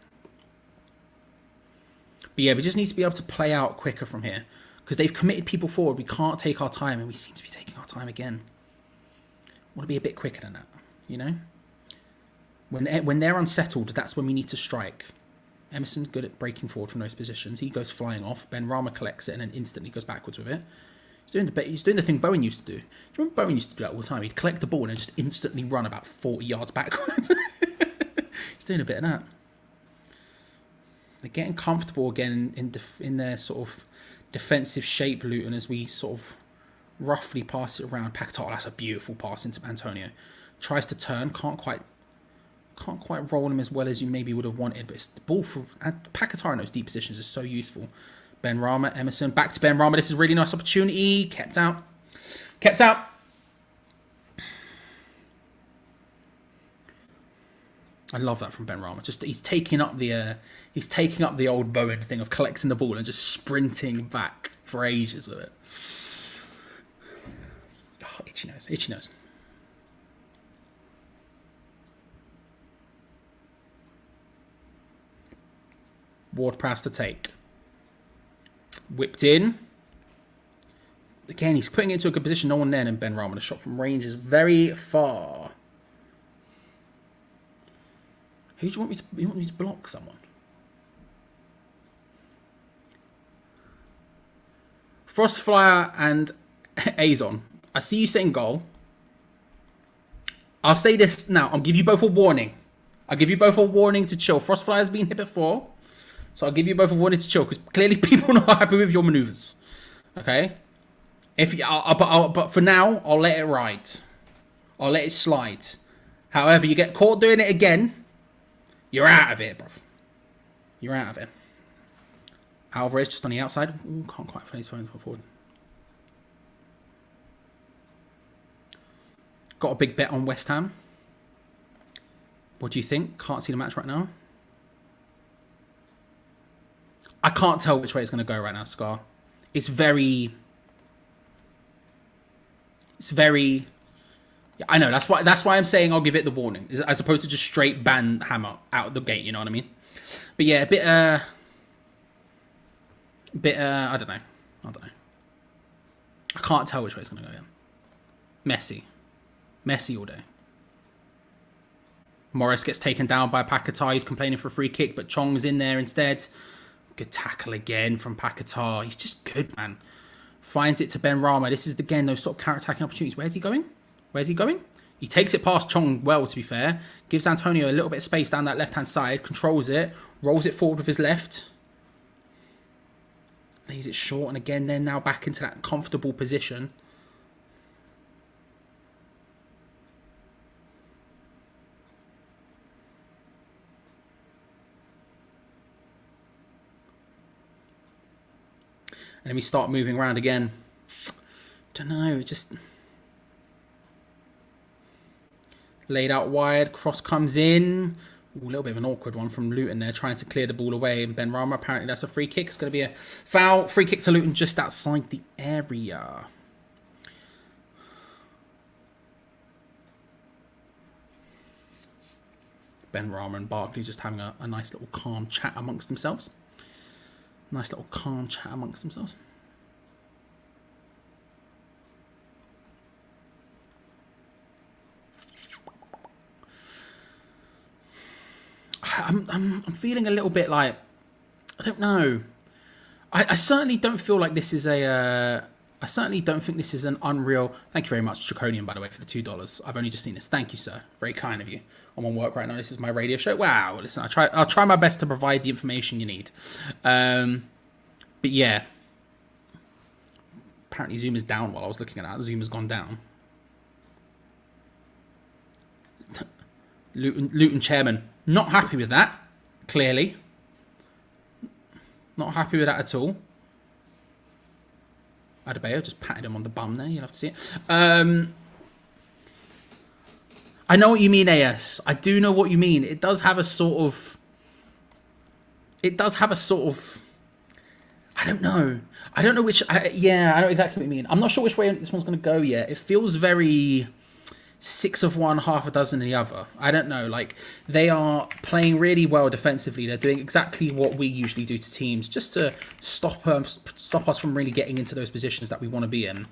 But yeah, we just need to be able to play out quicker from here, because they've committed people forward. We can't take our time, and we seem to be taking our time again. Want to be a bit quicker than that, you know? When they're unsettled, that's when we need to strike. Emerson, good at breaking forward from those positions. He goes flying off. Ben Rama collects it and then instantly goes backwards with it. He's doing the thing Bowen used to do. Do you remember Bowen used to do that all the time? He'd collect the ball and just instantly run about 40 yards backwards. He's doing a bit of that. They're getting comfortable again in their sort of defensive shape, Luton, as we sort of roughly pass it around. Paqueta, that's a beautiful pass into Antonio. Tries to turn, can't quite roll him as well as you maybe would have wanted, but it's the ball for Paqueta in those deep positions is so useful. Ben Rama, Emerson, back to Ben Rama. This is a really nice opportunity. Kept out. I love that from Ben Rama. Just he's taking up the old Bowen thing of collecting the ball and just sprinting back for ages with it. Oh, itchy nose, itchy nose. Ward-Prowse to take. Whipped in. Again, he's putting it into a good position. No one there, and Ben Rama. The shot from range is very far. Who do you want me to? You want me to block someone? Frostflyer and Azon. I see you saying goal. I'll say this now. I'll give you both a warning. I'll give you both a warning to chill. Frostflyer's been hit before, so I'll give you both a warning to chill because clearly people are not happy with your maneuvers. Okay. But for now, I'll let it ride. I'll let it slide. However, you get caught doing it again, you're out of it, bruv. You're out of it. Alvarez just on the outside. Ooh, can't quite find his phone forward. Got a big bet on West Ham. What do you think? Can't see the match right now. I can't tell which way it's going to go right now, Scar. It's very... Yeah, I know, that's why I'm saying I'll give it the warning, as opposed to just straight ban Hammer out of the gate, you know what I mean? But yeah, a bit, I don't know. I can't tell which way it's going to go, yeah. Messy all day. Morris gets taken down by Paquetá. He's complaining for a free kick, but Chong's in there instead. Good tackle again from Paquetá. He's just good, man. Finds it to Ben Rama. This is, again, those sort of counter-attacking opportunities. Where's he going? He takes it past Chong well, to be fair. Gives Antonio a little bit of space down that left-hand side. Controls it. Rolls it forward with his left. Lays it short. And again, they're now back into that comfortable position. And then we start moving around again. Don't know, it just... Laid out wide, cross comes in. Ooh, a little bit of an awkward one from Luton there, trying to clear the ball away. And Ben Rama, apparently that's a free kick. It's going to be a foul. Free kick to Luton just outside the area. Ben Rama and Barkley just having a nice little calm chat amongst themselves. Nice little calm chat amongst themselves. I'm feeling a little bit like, I don't know. I certainly don't feel like this is a... I certainly don't think this is an unreal... Thank you very much, Draconian, by the way, for the $2. I've only just seen this. Thank you, sir. Very kind of you. I'm on work right now. This is my radio show. Wow. Listen, I'll try my best to provide the information you need. But yeah. Apparently Zoom is down while I was looking at that. Zoom has gone down. Luton chairman. Not happy with that. Clearly. Not happy with that at all. Adebayo just patted him on the bum there. You'll have to see it. I know what you mean, AS. I do know what you mean. It does have a sort of... I don't know. I don't know which... yeah, I know exactly what you mean. I'm not sure which way this one's going to go yet. It feels very... 6 of one, half a dozen of the other. I don't know. Like, they are playing really well defensively. They're doing exactly what we usually do to teams, just to stop us from really getting into those positions that we want to be in.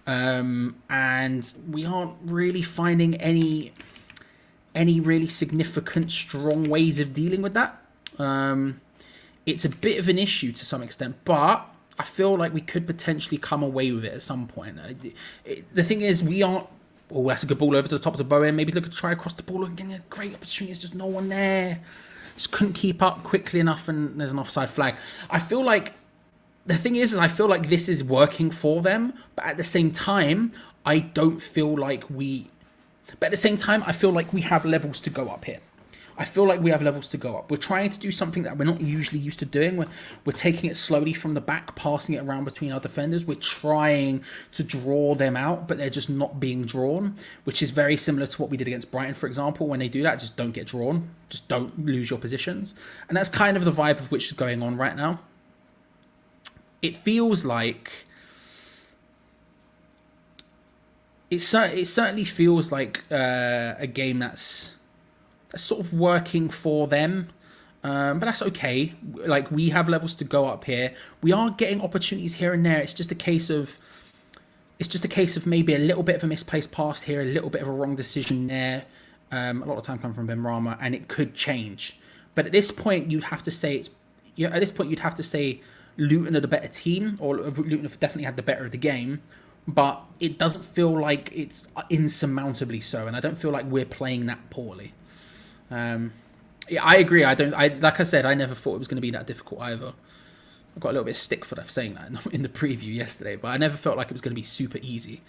And we aren't really finding any really significant, strong ways of dealing with that. It's a bit of an issue to some extent, but I feel like we could potentially come away with it at some point. The thing is, we aren't... Oh, that's a good ball over to the top of the Bowen. Maybe look to try across the ball and getting a great opportunity. There's just no one there. Just couldn't keep up quickly enough, and there's an offside flag. I feel like the thing is I feel like this is working for them, but at the same time, I feel like we have levels to go up here. I feel like we have levels to go up. We're trying to do something that we're not usually used to doing. We're taking it slowly from the back, passing it around between our defenders. We're trying to draw them out, but they're just not being drawn, which is very similar to what we did against Brighton, for example. When they do that, just don't get drawn. Just don't lose your positions. And that's kind of the vibe of which is going on right now. It feels like... It certainly feels like a game that's sort of working for them, but that's okay. Like, we have levels to go up here. We are getting opportunities here and there. It's just a case of maybe a little bit of a misplaced pass here, a little bit of a wrong decision there. A lot of time coming from Benrahma, and it could change. But at this point, you'd have to say Luton are the better team, or Luton have definitely had the better of the game. But it doesn't feel like it's insurmountably so, and I don't feel like we're playing that poorly. Yeah, I agree. Like I said, I never thought it was going to be that difficult either. I got a little bit of stick for saying that in the preview yesterday, but I never felt like it was going to be super easy.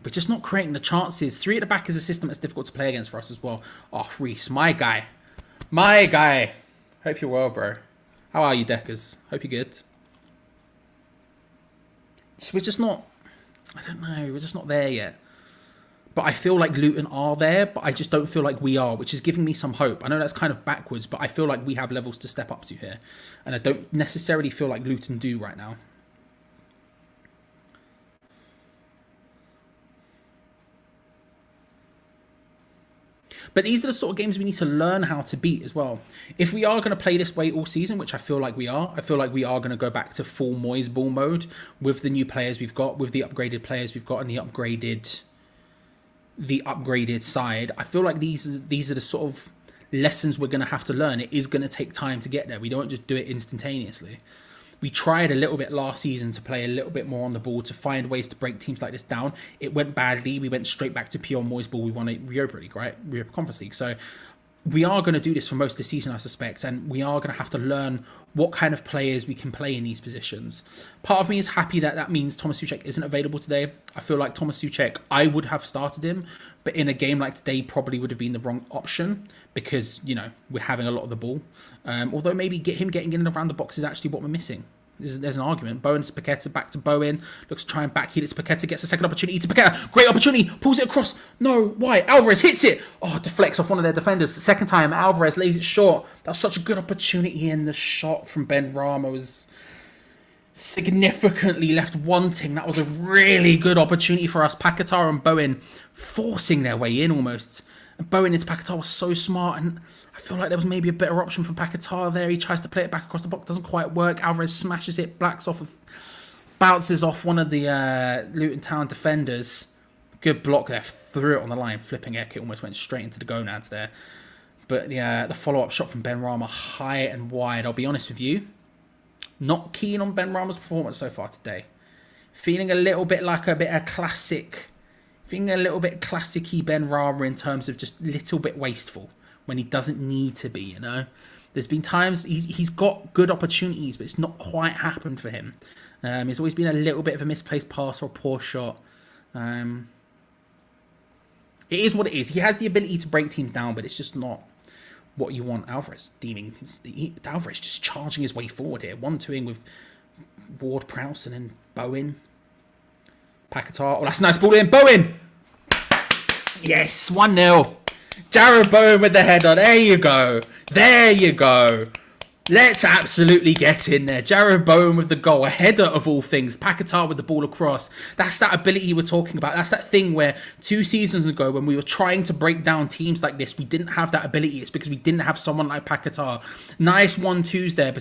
We're just not creating the chances. 3 at the back is a system that's difficult to play against for us as well. Oh, Reese, my guy. Hope you're well, bro. How are you, Deckers? Hope you're good. So we're just not... I don't know. We're just not there yet. But I feel like Luton are there, but I just don't feel like we are, which is giving me some hope. I know that's kind of backwards, but I feel like we have levels to step up to here. And I don't necessarily feel like Luton do right now. But these are the sort of games we need to learn how to beat as well. If we are going to play this way all season, which I feel like we are, going to go back to full Moyes ball mode with the new players we've got, with the upgraded players we've got, and the upgraded side. I feel like these are the sort of lessons we're going to have to learn. It is going to take time to get there. We don't just do it instantaneously. We tried a little bit last season to play a little bit more on the ball, to find ways to break teams like this down. It went badly. We went straight back to pure Moyes ball. We won a Europa League, right? Europa Conference League. So we are going to do this for most of the season, I suspect, and we are going to have to learn what kind of players we can play in these positions. Part of me is happy that means Thomas Souček isn't available today. I feel like Thomas Souček, I would have started him, but in a game like today, probably would have been the wrong option because, you know, we're having a lot of the ball. Although maybe getting in and around the box is actually what we're missing. There's an argument. Bowen to Paqueta, back to Bowen. Looks to try and backheel it to Paqueta. Gets a second opportunity to Paqueta. Great opportunity. Pulls it across. No, why? Alvarez hits it. Oh, deflects off one of their defenders. Second time, Alvarez lays it short. That was such a good opportunity, and the shot from Benrahma was significantly left wanting. That was a really good opportunity for us. Paqueta and Bowen forcing their way in almost. And Bowen into Paqueta was so smart, and I feel like there was maybe a better option for Paqueta there. He tries to play it back across the box, doesn't quite work. Alvarez smashes it, bounces off one of the Luton Town defenders. Good block there, threw it on the line, flipping air kick, almost went straight into the gonads there. But the follow-up shot from Benrahma, high and wide. I'll be honest with you, not keen on Benrahma's performance so far today. Feeling a little bit like a bit of classic, feeling a little bit classic-y Benrahma in terms of just a little bit wasteful when he doesn't need to be, you know. There's been times he's got good opportunities, but it's not quite happened for him. There's always been a little bit of a misplaced pass or a poor shot. It is what it is. He has the ability to break teams down, but it's just not what you want. Alvarez just charging his way forward here. 1-2ing with Ward-Prowse and then Bowen. Paqueta. Oh, that's a nice ball in. Bowen! Yes, 1-0. Jarrod Bowen with the header. There you go. There you go. Let's absolutely get in there. Jarrod Bowen with the goal. A header of all things. Paqueta with the ball across. That's that ability we're talking about. That's that thing where 2 seasons ago when we were trying to break down teams like this, we didn't have that ability. It's because we didn't have someone like Paqueta. Nice 1-2s there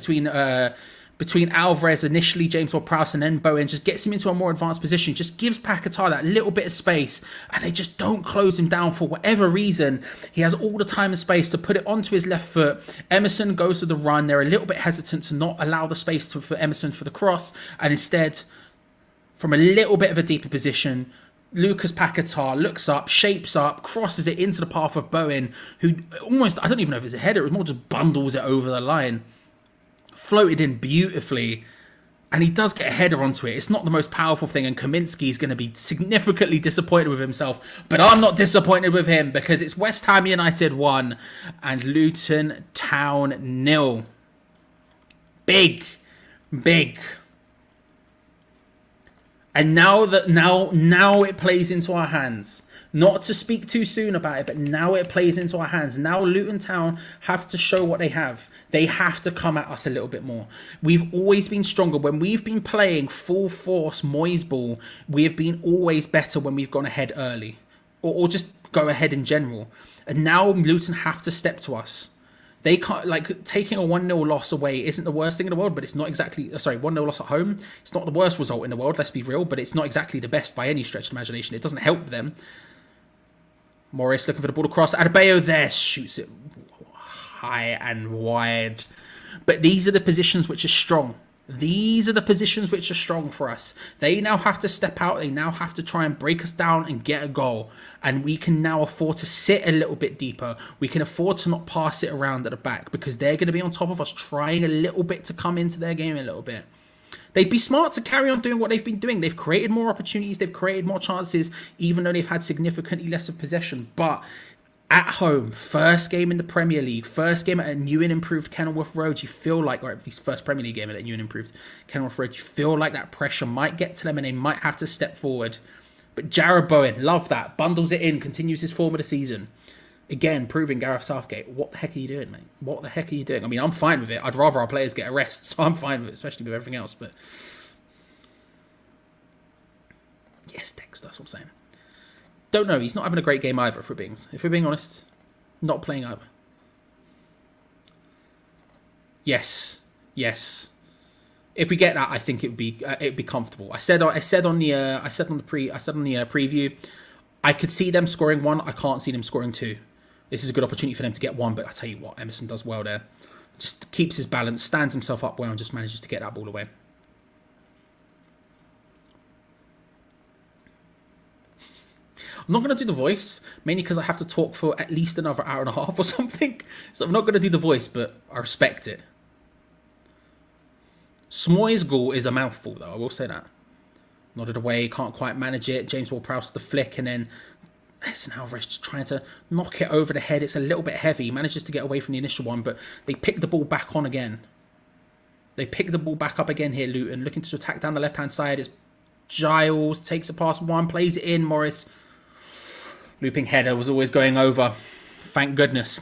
between Alvarez, initially James Ward-Prowse, and then Bowen. Just gets him into a more advanced position. Just gives Paqueta that little bit of space, and they just don't close him down for whatever reason. He has all the time and space to put it onto his left foot. Emerson goes to the run. They're a little bit hesitant to not allow the space for Emerson for the cross, and instead, from a little bit of a deeper position, Lucas Paqueta looks up, shapes up, crosses it into the path of Bowen, who almost, I don't even know if it's a header, it was more just bundles it over the line. Floated in beautifully. And he does get a header onto it. It's not the most powerful thing, and Kaminsky's going to be significantly disappointed with himself. But I'm not disappointed with him because it's West Ham United 1 and Luton Town 0. Big. And now it plays into our hands. Not to speak too soon about it, but now it plays into our hands. Now Luton Town have to show what they have. They have to come at us a little bit more. We've always been stronger. When we've been playing full force Moyes ball, we have been always better when we've gone ahead early. Or just go ahead in general. And now Luton have to step to us. They can't, like, taking a 1-0 loss away isn't the worst thing in the world, but it's not exactly, 1-0 loss at home. It's not the worst result in the world, let's be real, but it's not exactly the best by any stretch of the imagination. It doesn't help them. Morris looking for the ball across. Adebayo there shoots it high and wide. But these are the positions which are strong. These are the positions which are strong for us. They now have to step out. They now have to try and break us down and get a goal. And we can now afford to sit a little bit deeper. We can afford to not pass it around at the back because they're going to be on top of us, trying a little bit to come into their game a little bit. They'd be smart to carry on doing what they've been doing. They've created more opportunities. They've created more chances, even though they've had significantly less of possession. But at home, first game in the Premier League, first game at a new and improved Kenilworth Road, you feel like, or at least first Premier League game at a new and improved Kenilworth Road, you feel like that pressure might get to them and they might have to step forward. But Jarrod Bowen, love that. Bundles it in, continues his form of the season. Again, proving Gareth Southgate, what the heck are you doing, mate? What the heck are you doing? I mean, I'm fine with it. I'd rather our players get a rest, so I'm fine with it, especially with everything else. But yes, Dex, that's what I'm saying. Don't know. He's not having a great game either, if we're being honest. Not playing either. Yes. If we get that, I think it'd be comfortable. I said on the preview, I could see them scoring 1. I can't see them scoring 2. This is a good opportunity for them to get 1, but I tell you what, Emerson does well there. Just keeps his balance, stands himself up well, and just manages to get that ball away. I'm not going to do the voice, mainly because I have to talk for at least another hour and a half or something. So I'm not going to do the voice, but I respect it. Smoy's goal is a mouthful, though, I will say that. Nodded away, can't quite manage it. James Ward-Prowse the flick, and then Edson Alvarez just trying to knock it over the head. It's a little bit heavy. He manages to get away from the initial one, but they pick the ball back on again. They pick the ball back up again here, Luton. Looking to attack down the left-hand side. It's Giles, takes it past 1, plays it in. Morris. Looping header was always going over. Thank goodness.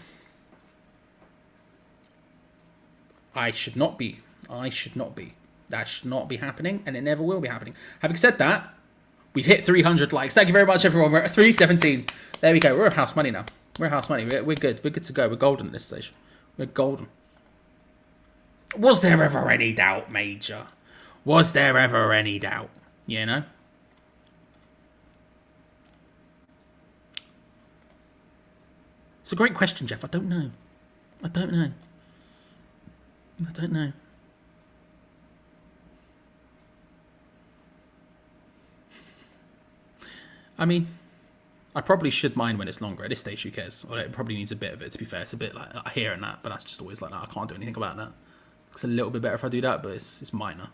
I should not be. That should not be happening, and it never will be happening. Having said that, we've hit 300 likes. Thank you very much, everyone. We're at 317. There we go. We're at house money now. We're good. We're good to go. We're golden at this stage. We're golden. Was there ever any doubt, Major? Was there ever any doubt? You know? It's a great question, Jeff. I don't know. I mean, I probably should mind when it's longer. At this stage, who cares? Or it probably needs a bit of it, to be fair. It's a bit like here and that, but that's just always like that. I can't do anything about that. It's a little bit better if I do that, but it's minor.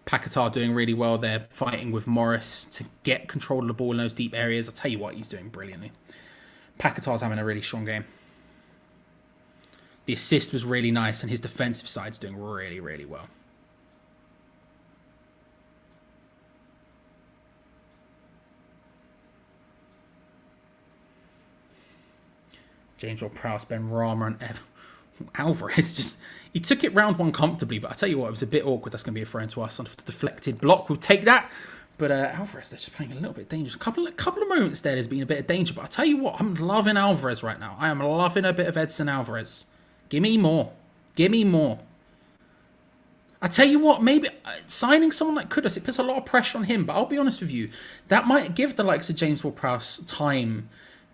Paquetá doing really well there, fighting with Morris to get control of the ball in those deep areas. I'll tell you what, he's doing brilliantly. Paquetá's having a really strong game. The assist was really nice, and his defensive side's doing really, really well. James Ward-Prowse, Ben Rama, and Alvarez he took it round 1 comfortably, but I tell you what, it was a bit awkward. That's going to be a throw into us on the deflected block. We'll take that. But Alvarez, they're just playing a little bit dangerous. A couple of moments there's been a bit of danger, but I tell you what, I'm loving Alvarez right now. I am loving a bit of Edson Alvarez. Give me more. I tell you what, maybe signing someone like Kudus, it puts a lot of pressure on him, but I'll be honest with you, that might give the likes of James Ward-Prowse time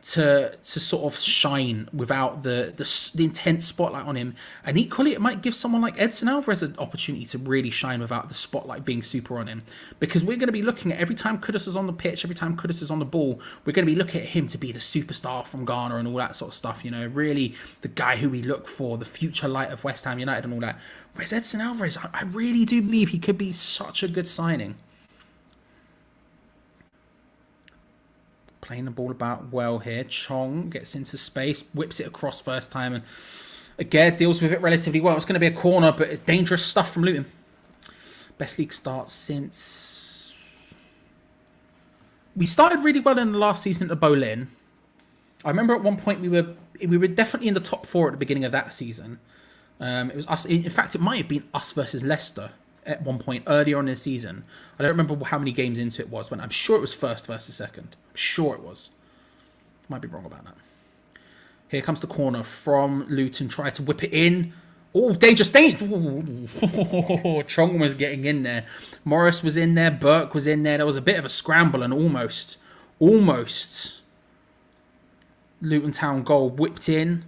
to sort of shine without the intense spotlight on him. And equally, it might give someone like Edson Alvarez an opportunity to really shine without the spotlight being super on him. Because we're going to be looking at every time Kudus is on the pitch, every time Kudus is on the ball, we're going to be looking at him to be the superstar from Ghana and all that sort of stuff. You know, really the guy who we look for, the future light of West Ham United and all that. Whereas Edson Alvarez, I really do believe he could be such a good signing. Playing the ball about well here. Chong gets into space, whips it across first time, and again deals with it relatively well. It's going to be a corner, but it's dangerous stuff from Luton. Best league start since... We started really well in the last season at Bolin. I remember at one point we were definitely in the top 4 at the beginning of that season. It was us. In fact, it might have been us versus Leicester at one point earlier on in the season. I don't remember how many games into it was, but I'm sure it was first versus second. I'm sure it was. Might be wrong about that. Here comes the corner from Luton. Try to whip it in. Oh, dangerous. Chong was getting in there. Morris was in there. Burke was in there. There was a bit of a scramble and almost Luton Town goal whipped in.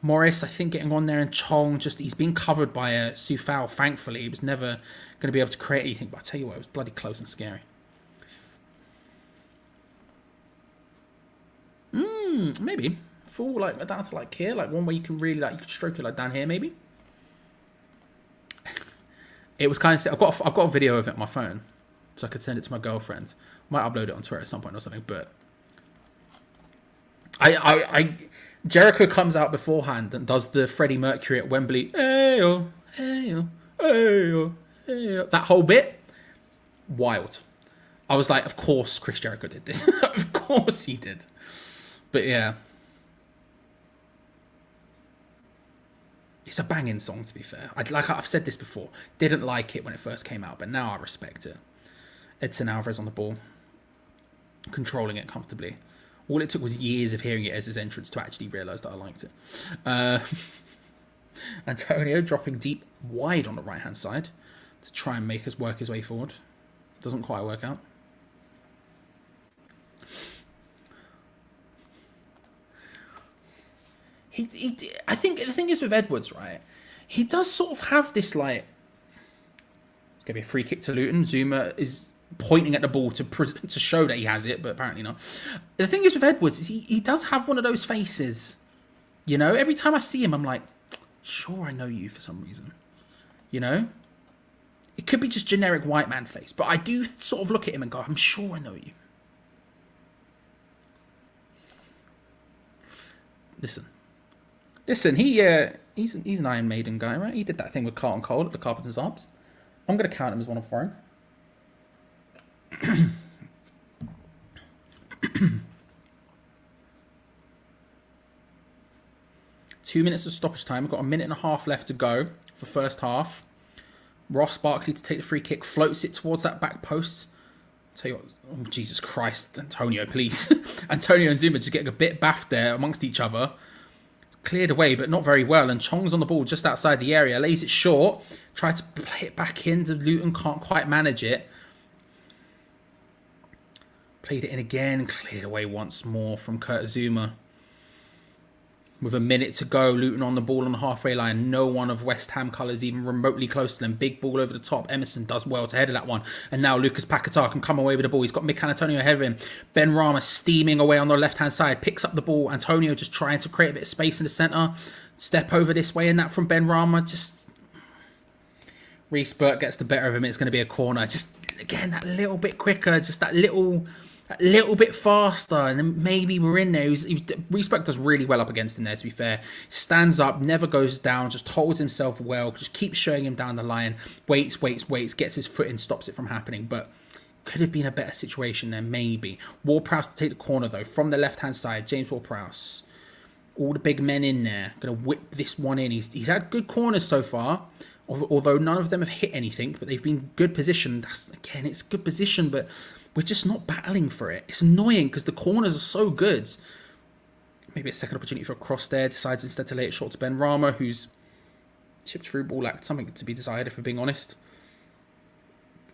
Morris, I think, getting on there, and Chong, he's been covered by a Sufal, thankfully. He was never going to be able to create anything, but I tell you what, it was bloody close and scary. Maybe. Full, like, down to, like, here, like, one where you can really, like, you could stroke it, like, down here, maybe. It was kind of, I've got a video of it on my phone, so I could send it to my girlfriend. Might upload it on Twitter at some point or something, but Jericho comes out beforehand and does the Freddie Mercury at Wembley. Ayo, ayo, ayo, ayo. That whole bit, wild. I was like, of course Chris Jericho did this. Of course he did. But yeah. It's a banging song, to be fair. I've said this before. Didn't like it when it first came out, but now I respect it. Edson Alvarez on the ball. Controlling it comfortably. All it took was years of hearing it as his entrance to actually realise that I liked it. Antonio dropping deep wide on the right-hand side to try and make us work his way forward. Doesn't quite work out. I think the thing is with Edwards, right? He does sort of have this, like... It's going to be a free kick to Luton. Zuma is pointing at the ball to show that he has it, but apparently not. The thing is with Edwards is he does have one of those faces. You know, every time I see him, I'm like, sure, I know you for some reason. You know? It could be just generic white man face, but I do sort of look at him and go, I'm sure I know you. Listen, he's an Iron Maiden guy, right? He did that thing with Carlton Cole at the Carpenter's Arms. I'm going to count him as one of foreign. 2 minutes of stoppage time. We've got a minute and a half left to go for first half. Ross Barkley to take the free kick, floats it towards that back post. Tell you what, oh Jesus Christ, Antonio, please. Antonio and Zuma just getting a bit baffed there amongst each other. It's cleared away, but not very well. And Chong's on the ball just outside the area, lays it short, tried to play it back into Luton, can't quite manage it. Played it in again, cleared away once more from Kurt Zuma. With a minute to go, Luton on the ball on the halfway line. No one of West Ham colours even remotely close to them. Big ball over the top. Emerson does well to head of that one. And now Lucas Paquetá can come away with the ball. He's got Mikel Antonio ahead of him. Ben Rama steaming away on the left-hand side. Picks up the ball. Antonio just trying to create a bit of space in the centre. Step over this way and that from Ben Rama. Just... Reece Burke gets the better of him. It's going to be a corner. Just, again, that little bit quicker. Just that little bit faster, and then maybe we're in there. Reece Burke does really well up against him there, to be fair. Stands up, never goes down, just holds himself well, just keeps showing him down the line, waits, gets his foot in, stops it from happening, but could have been a better situation there, maybe. Ward-Prowse to take the corner, though, from the left-hand side. James Ward-Prowse. All the big men in there. Going to whip this one in. He's had good corners so far, although none of them have hit anything, but they've been good position. Again, it's good position, but we're just not battling for it. It's annoying because the corners are so good. Maybe a second opportunity for a cross there. Decides instead to lay it short to Ben Rama, who's chipped through ball like something to be desired, if we're being honest.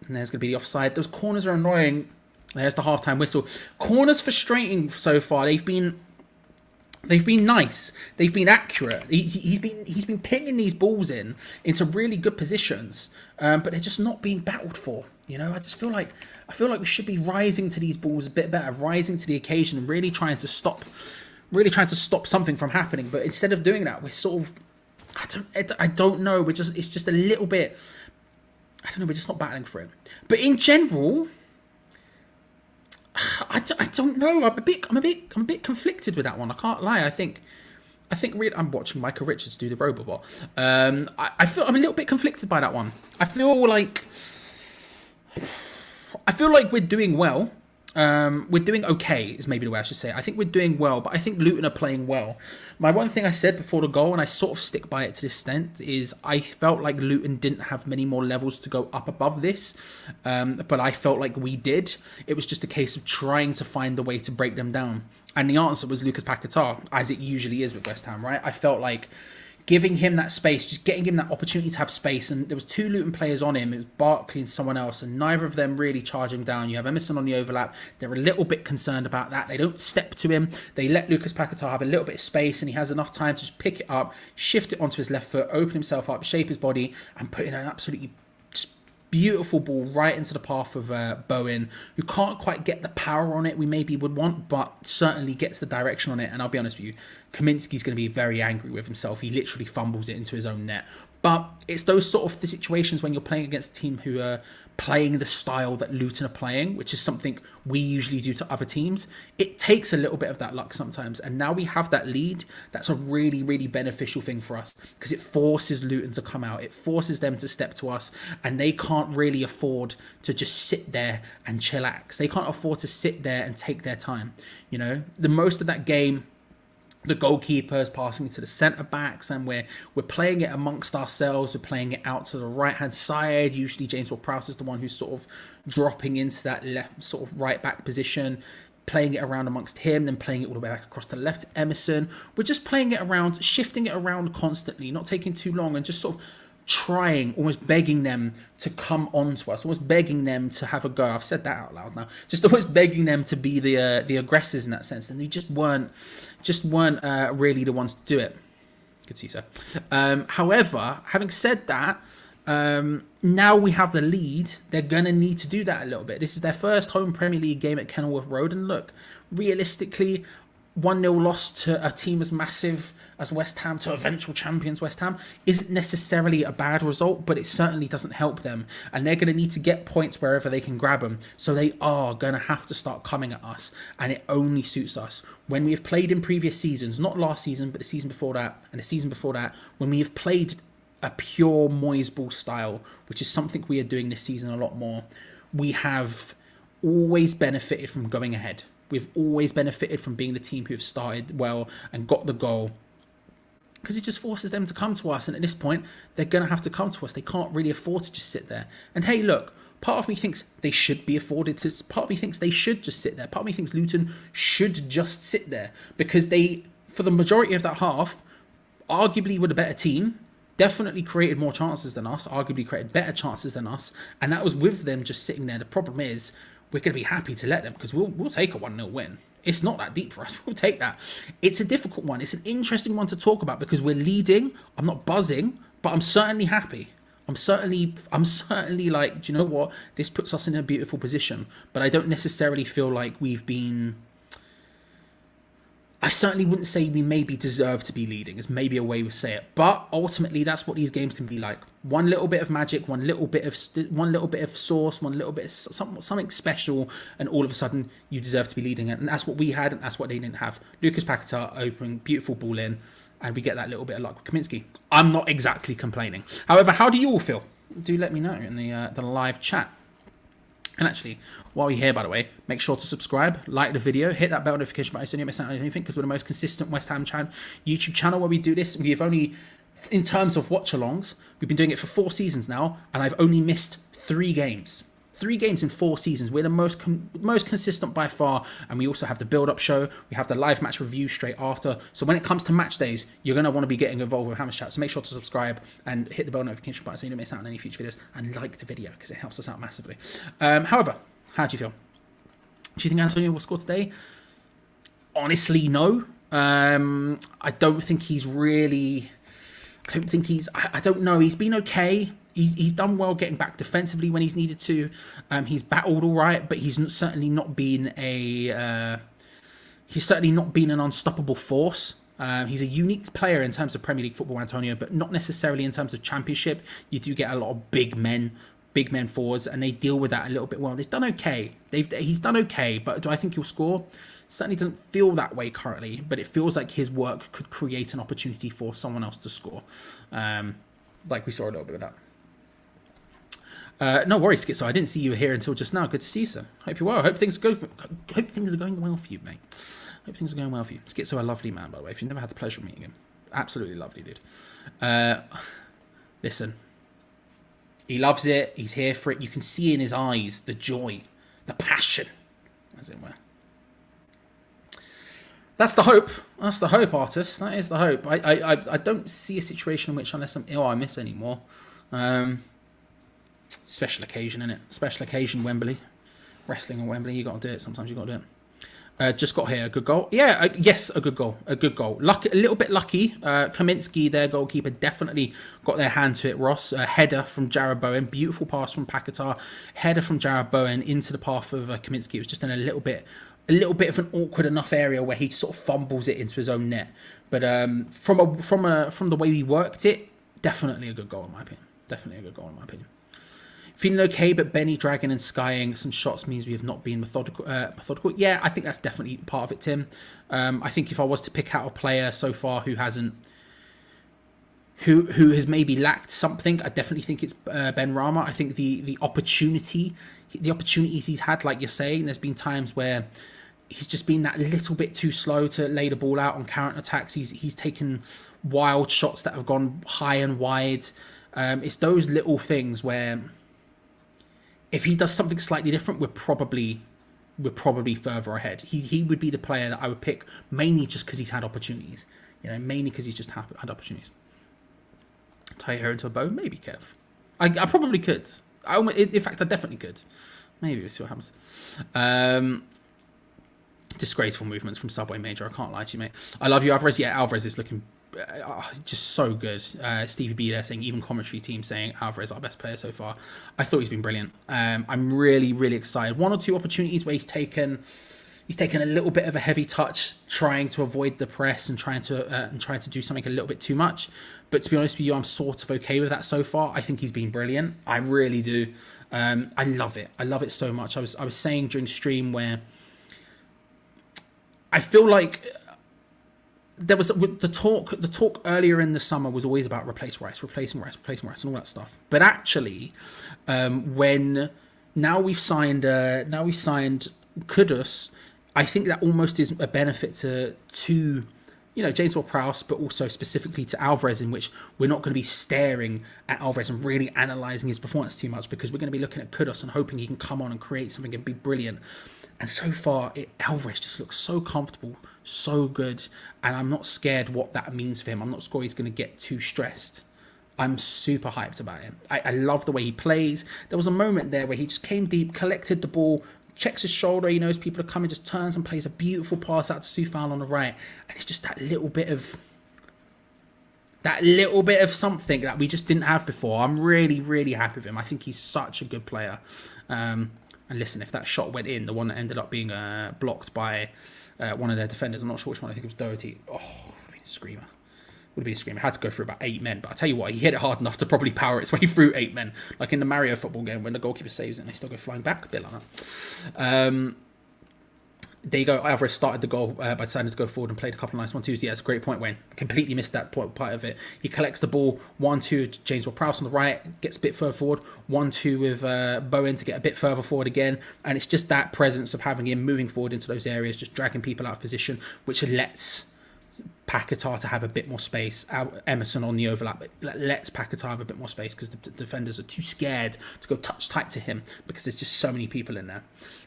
And there's going to be the offside. Those corners are annoying. There's the halftime whistle. Corners frustrating so far. They've been They've been nice. They've been accurate. He's been pinging these balls into really good positions, but they're just not being battled for. You know, I feel like we should be rising to these balls a bit better, rising to the occasion, and really trying to stop something from happening. But instead of doing that, we're sort of, I don't know. It's just a little bit. I don't know. We're just not battling for it. But in general, I don't know. I'm a bit conflicted with that one. I can't lie. I think really, I'm watching Michael Richards do the Robobot. I feel I'm a little bit conflicted by that one. I feel like we're doing well. We're doing okay is maybe the way I should say it. I think we're doing well, but I think Luton are playing well. My one thing I said before the goal, and I sort of stick by it to this extent, is I felt like Luton didn't have many more levels to go up above this, but I felt like we did. It was just a case of trying to find a way to break them down. And the answer was Lucas Paquetá, as it usually is with West Ham, right? I felt like giving him that space, just getting him that opportunity to have space. And there was 2 Luton players on him. It was Barkley and someone else, and neither of them really charging down. You have Emerson on the overlap. They're a little bit concerned about that. They don't step to him. They let Lucas Paquetá have a little bit of space, and he has enough time to just pick it up, shift it onto his left foot, open himself up, shape his body, and put in an absolutely beautiful ball right into the path of Bowen, who can't quite get the power on it we maybe would want, but certainly gets the direction on it. And I'll be honest with you, Kaminsky's going to be very angry with himself. He literally fumbles it into his own net. But it's those sort of the situations when you're playing against a team who are playing the style that Luton are playing, which is something we usually do to other teams. It takes a little bit of that luck sometimes. And now we have that lead. That's a really, really beneficial thing for us, because it forces Luton to come out. It forces them to step to us, and they can't really afford to just sit there and chillax. They can't afford to sit there and take their time. You know, the most of that game, the goalkeeper's passing it to the centre backs, and we're playing it amongst ourselves. We're playing it out to the right hand side. Usually James Ward-Prowse is the one who's sort of dropping into that left sort of right back position, playing it around amongst him, then playing it all the way back across to the left to Emerson. We're just playing it around, shifting it around constantly, not taking too long, and just sort of trying, almost begging them to come on to us, almost begging them to have a go. I've said that out loud now. Just almost begging them to be the aggressors in that sense, and they just weren't really the ones to do it. Good to see, sir. However, having said that, now we have the lead. They're gonna need to do that a little bit. This is their first home Premier League game at Kenilworth Road, and look, realistically, 1-0 loss to a team as massive as West Ham, to eventual champions West Ham, isn't necessarily a bad result, but it certainly doesn't help them. And they're going to need to get points wherever they can grab them. So they are going to have to start coming at us, and it only suits us. When we have played in previous seasons, not last season, but the season before that, and the season before that, when we have played a pure Moyes ball style, which is something we are doing this season a lot more, we have always benefited from going ahead. We've always benefited from being the team who have started well and got the goal, because it just forces them to come to us. And at this point, they're going to have to come to us. They can't really afford to just sit there. And hey, look, part of me thinks they should be afforded to. Part of me thinks they should just sit there. Part of me thinks Luton should just sit there, because they, for the majority of that half, arguably were the better team. Definitely created more chances than us. Arguably created better chances than us. And that was with them just sitting there. The problem is, we're going to be happy to let them, because we'll take a 1-0 win. It's not that deep for us. We'll take that. It's a difficult one. It's an interesting one to talk about, because we're leading. I'm not buzzing, but I'm certainly happy. I'm certainly like, do you know what? This puts us in a beautiful position. But I don't necessarily feel like we've been... I certainly wouldn't say we maybe deserve to be leading, is maybe a way to say it. But ultimately, that's what these games can be like. One little bit of magic, one little bit of sauce, one little bit of something special, and all of a sudden you deserve to be leading it. And that's what we had, and that's what they didn't have. Lucas Paquetá opening, beautiful ball in, and we get that little bit of luck with Kaminsky. I'm not exactly complaining. However, how do you all feel? Do let me know in the live chat. And actually, while you're here, by the way, make sure to subscribe, like the video, hit that bell notification button so you don't miss out on anything, because we're the most consistent West Ham YouTube channel where we do this. We have only, in terms of watch-alongs, we've been doing it for 4 seasons now, and I've only missed 3 games. 3 games in 4 seasons. We're the most consistent by far, and we also have the build-up show. We have the live match review straight after. So when it comes to match days, you're going to want to be getting involved with Hammers Chat. So make sure to subscribe and hit the bell notification button so you don't miss out on any future videos, and like the video because it helps us out massively. However, how do you feel? Do you think Antonio will score today? Honestly, no. I don't think he's really. I don't think he's. I don't know. He's been okay. He's done well getting back defensively when he's needed to. He's battled all right, but he's certainly not been a. He's certainly not been an unstoppable force. He's a unique player in terms of Premier League football, Antonio, but not necessarily in terms of Championship. You do get a lot of big men forwards, and they deal with that a little bit well. They've done okay. He's done okay, but do I think he'll score? Certainly doesn't feel that way currently, but it feels like his work could create an opportunity for someone else to score, like we saw a little bit of that. No worries, Schizo. I didn't see you here until just now. Good to see you, sir. Hope you're well. Hope things are going well for you, mate. Hope things are going well for you. Schizo, a lovely man, by the way. If you've never had the pleasure of meeting him, absolutely lovely dude. Listen, he loves it. He's here for it. You can see in his eyes the joy, the passion, as it were. That's the hope. That's the hope, artist. That is the hope. I don't see a situation in which, unless I'm ill, I miss anymore. Special occasion, innit? Special occasion, Wembley. Wrestling on Wembley, you got to do it. Sometimes you got to do it. Just got here, a good goal. Yeah, yes, a good goal. A good goal. Lucky, a little bit lucky. Kaminsky, their goalkeeper, definitely got their hand to it, Ross. A header from Jared Bowen. Beautiful pass from Paquetá. Header from Jared Bowen into the path of Kaminsky. It was just in a little bit of an awkward enough area where he sort of fumbles it into his own net. But from the way we worked it, definitely a good goal in my opinion. Definitely a good goal in my opinion. Feeling okay, but Benny dragging and skying some shots means we have not been methodical. Yeah, I think that's definitely part of it, Tim. I think if I was to pick out a player so far who has maybe lacked something, I definitely think it's Ben Rama. I think the opportunities he's had, like you're saying, there's been times where he's just been that little bit too slow to lay the ball out on counter attacks. He's taken wild shots that have gone high and wide. It's those little things where, if he does something slightly different, we're probably further ahead. He would be the player that I would pick, mainly just because he's had opportunities. Mainly because he's just had opportunities. Tie your hair into a bow? Maybe, Kev. I probably could. In fact, I definitely could. Maybe we'll see what happens. Disgraceful movements from Subway Major. I can't lie to you, mate. I love you, Alvarez. Yeah, Alvarez is looking just so good. Stevie B there saying, even commentary team saying Alvarez our best player so far. I thought he's been brilliant. I'm really, really excited. One or two opportunities where he's taken a little bit of a heavy touch, trying to avoid the press and trying to do something a little bit too much. But to be honest with you, I'm sort of okay with that so far. I think he's been brilliant. I really do. I love it. I love it so much. I was saying during the stream where I feel like there was the talk earlier in the summer was always about replacing Rice and all that stuff. But actually, when now we've signed Kudus, I think that almost is a benefit to James Ward-Prowse, but also specifically to Alvarez, in which we're not going to be staring at Alvarez and really analysing his performance too much, because we're going to be looking at Kudus and hoping he can come on and create something and be brilliant. And so far, Alvarez just looks so comfortable, so good, and I'm not scared what that means for him. I'm not scared he's going to get too stressed. I'm super hyped about him. I love the way he plays. There was a moment there where he just came deep, collected the ball, checks his shoulder, he knows people are coming, just turns and plays a beautiful pass out to Soufal on the right. And it's just that little bit of something that we just didn't have before. I'm really, really happy with him. I think he's such a good player. And listen, if that shot went in, the one that ended up being blocked by one of their defenders, I'm not sure which one, I think it was Doherty. Oh, would have been a screamer. Would have been a screamer. Had to go through about 8 men, but I tell you what, he hit it hard enough to probably power its way through 8 men. Like in the Mario football game when the goalkeeper saves it and they still go flying back, a bit like that. There you go. Alvarez started the goal by deciding to go forward and played a couple of nice 1-2s. Yeah, it's a great point, Wayne. Completely missed that part of it. He collects the ball, 1-2, James Ward-Prowse on the right, gets a bit further forward, 1-2 with Bowen to get a bit further forward again. And it's just that presence of having him moving forward into those areas, just dragging people out of position, which lets Paquetá to have a bit more space. Emerson on the overlap, lets Paquetá have a bit more space because the defenders are too scared to go touch tight to him because there's just so many people in there.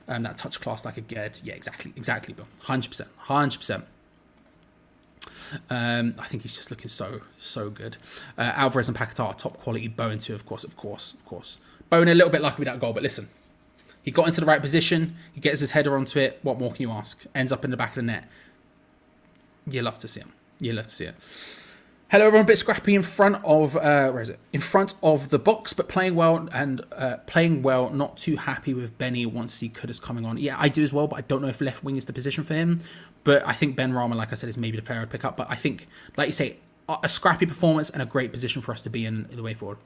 That touch class like a Gerd. Yeah, exactly, Bill. 100%. I think he's just looking so good. Alvarez and Paquetá are top quality. Bowen too, of course. Bowen a little bit lucky with that goal, but listen, he got into the right position. He gets his header onto it. What more can you ask? Ends up in the back of the net. You love to see it. You love to see it. Hello, everyone. A bit scrappy in front of where is it? In front of the box, but playing well and playing well. Not too happy with Benny once he could is coming on. Yeah, I do as well, but I don't know if left wing is the position for him. But I think Ben Rama, like I said, is maybe the player I'd pick up. But I think, like you say, a scrappy performance and a great position for us to be in the way forward.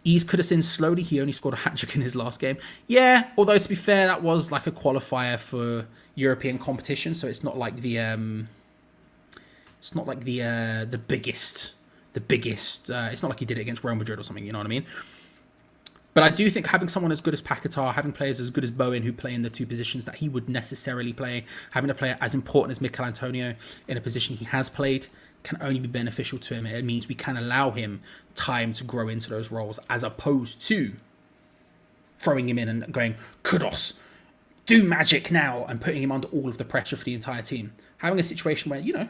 Ease Kudus slowly. He only scored a hat-trick in his last game. Yeah, although to be fair, that was like a qualifier for European competition, so it's not like the biggest. It's not like he did it against Real Madrid or something. You know what I mean? But I do think having someone as good as Paquetá, having players as good as Bowen who play in the two positions that he would necessarily play, having a player as important as Mikel Antonio in a position he has played, can only be beneficial to him. It means we can allow him time to grow into those roles, as opposed to throwing him in and going, Kudos, do magic now, and putting him under all of the pressure for the entire team. Having a situation where, you know,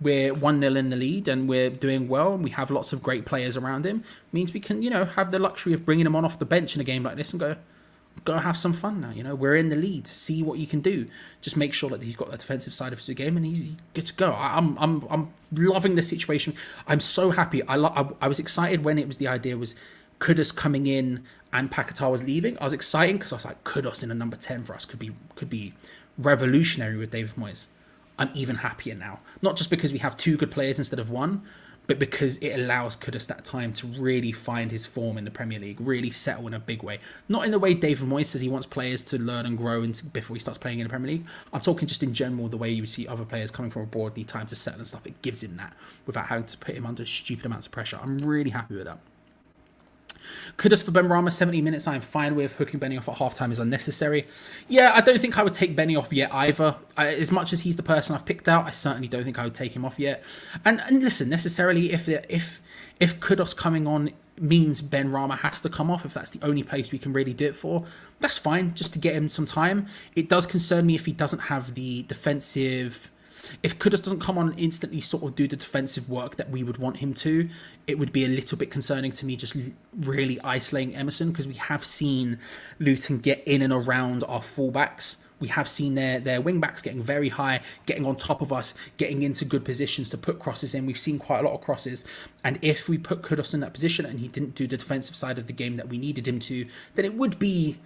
we're 1-0 in the lead and we're doing well and we have lots of great players around him means we can, you know, have the luxury of bringing him on off the bench in a game like this and go have some fun now. You know, we're in the lead. See what you can do. Just make sure that he's got the defensive side of his game and he's good to go. I'm loving the situation. I'm so happy. I was excited when it was the idea was Kudus coming in and Paquetá was leaving. I was excited because I was like, Kudus in a number 10 for us could be revolutionary with David Moyes. I'm even happier now. Not just because we have two good players instead of one, but because it allows Kudus that time to really find his form in the Premier League, really settle in a big way. Not in the way David Moyes says he wants players to learn and grow before he starts playing in the Premier League. I'm talking just in general, the way you see other players coming from abroad need time to settle and stuff. It gives him that without having to put him under stupid amounts of pressure. I'm really happy with that. Kudus for Ben Rama, 70 minutes I'm fine with. Hooking Benny off at halftime is unnecessary. Yeah, I don't think I would take Benny off yet either. As much as he's the person I've picked out, I certainly don't think I would take him off yet. And listen, necessarily, if Kudus coming on means Ben Rama has to come off, if that's the only place we can really do it for, that's fine, just to get him some time. It does concern me if he doesn't have the defensive... If Kudus doesn't come on and instantly sort of do the defensive work that we would want him to, it would be a little bit concerning to me, just really isolating Emerson, because we have seen Luton get in and around our fullbacks. We have seen their wing-backs getting very high, getting on top of us, getting into good positions to put crosses in. We've seen quite a lot of crosses. And if we put Kudus in that position and he didn't do the defensive side of the game that we needed him to, then it would be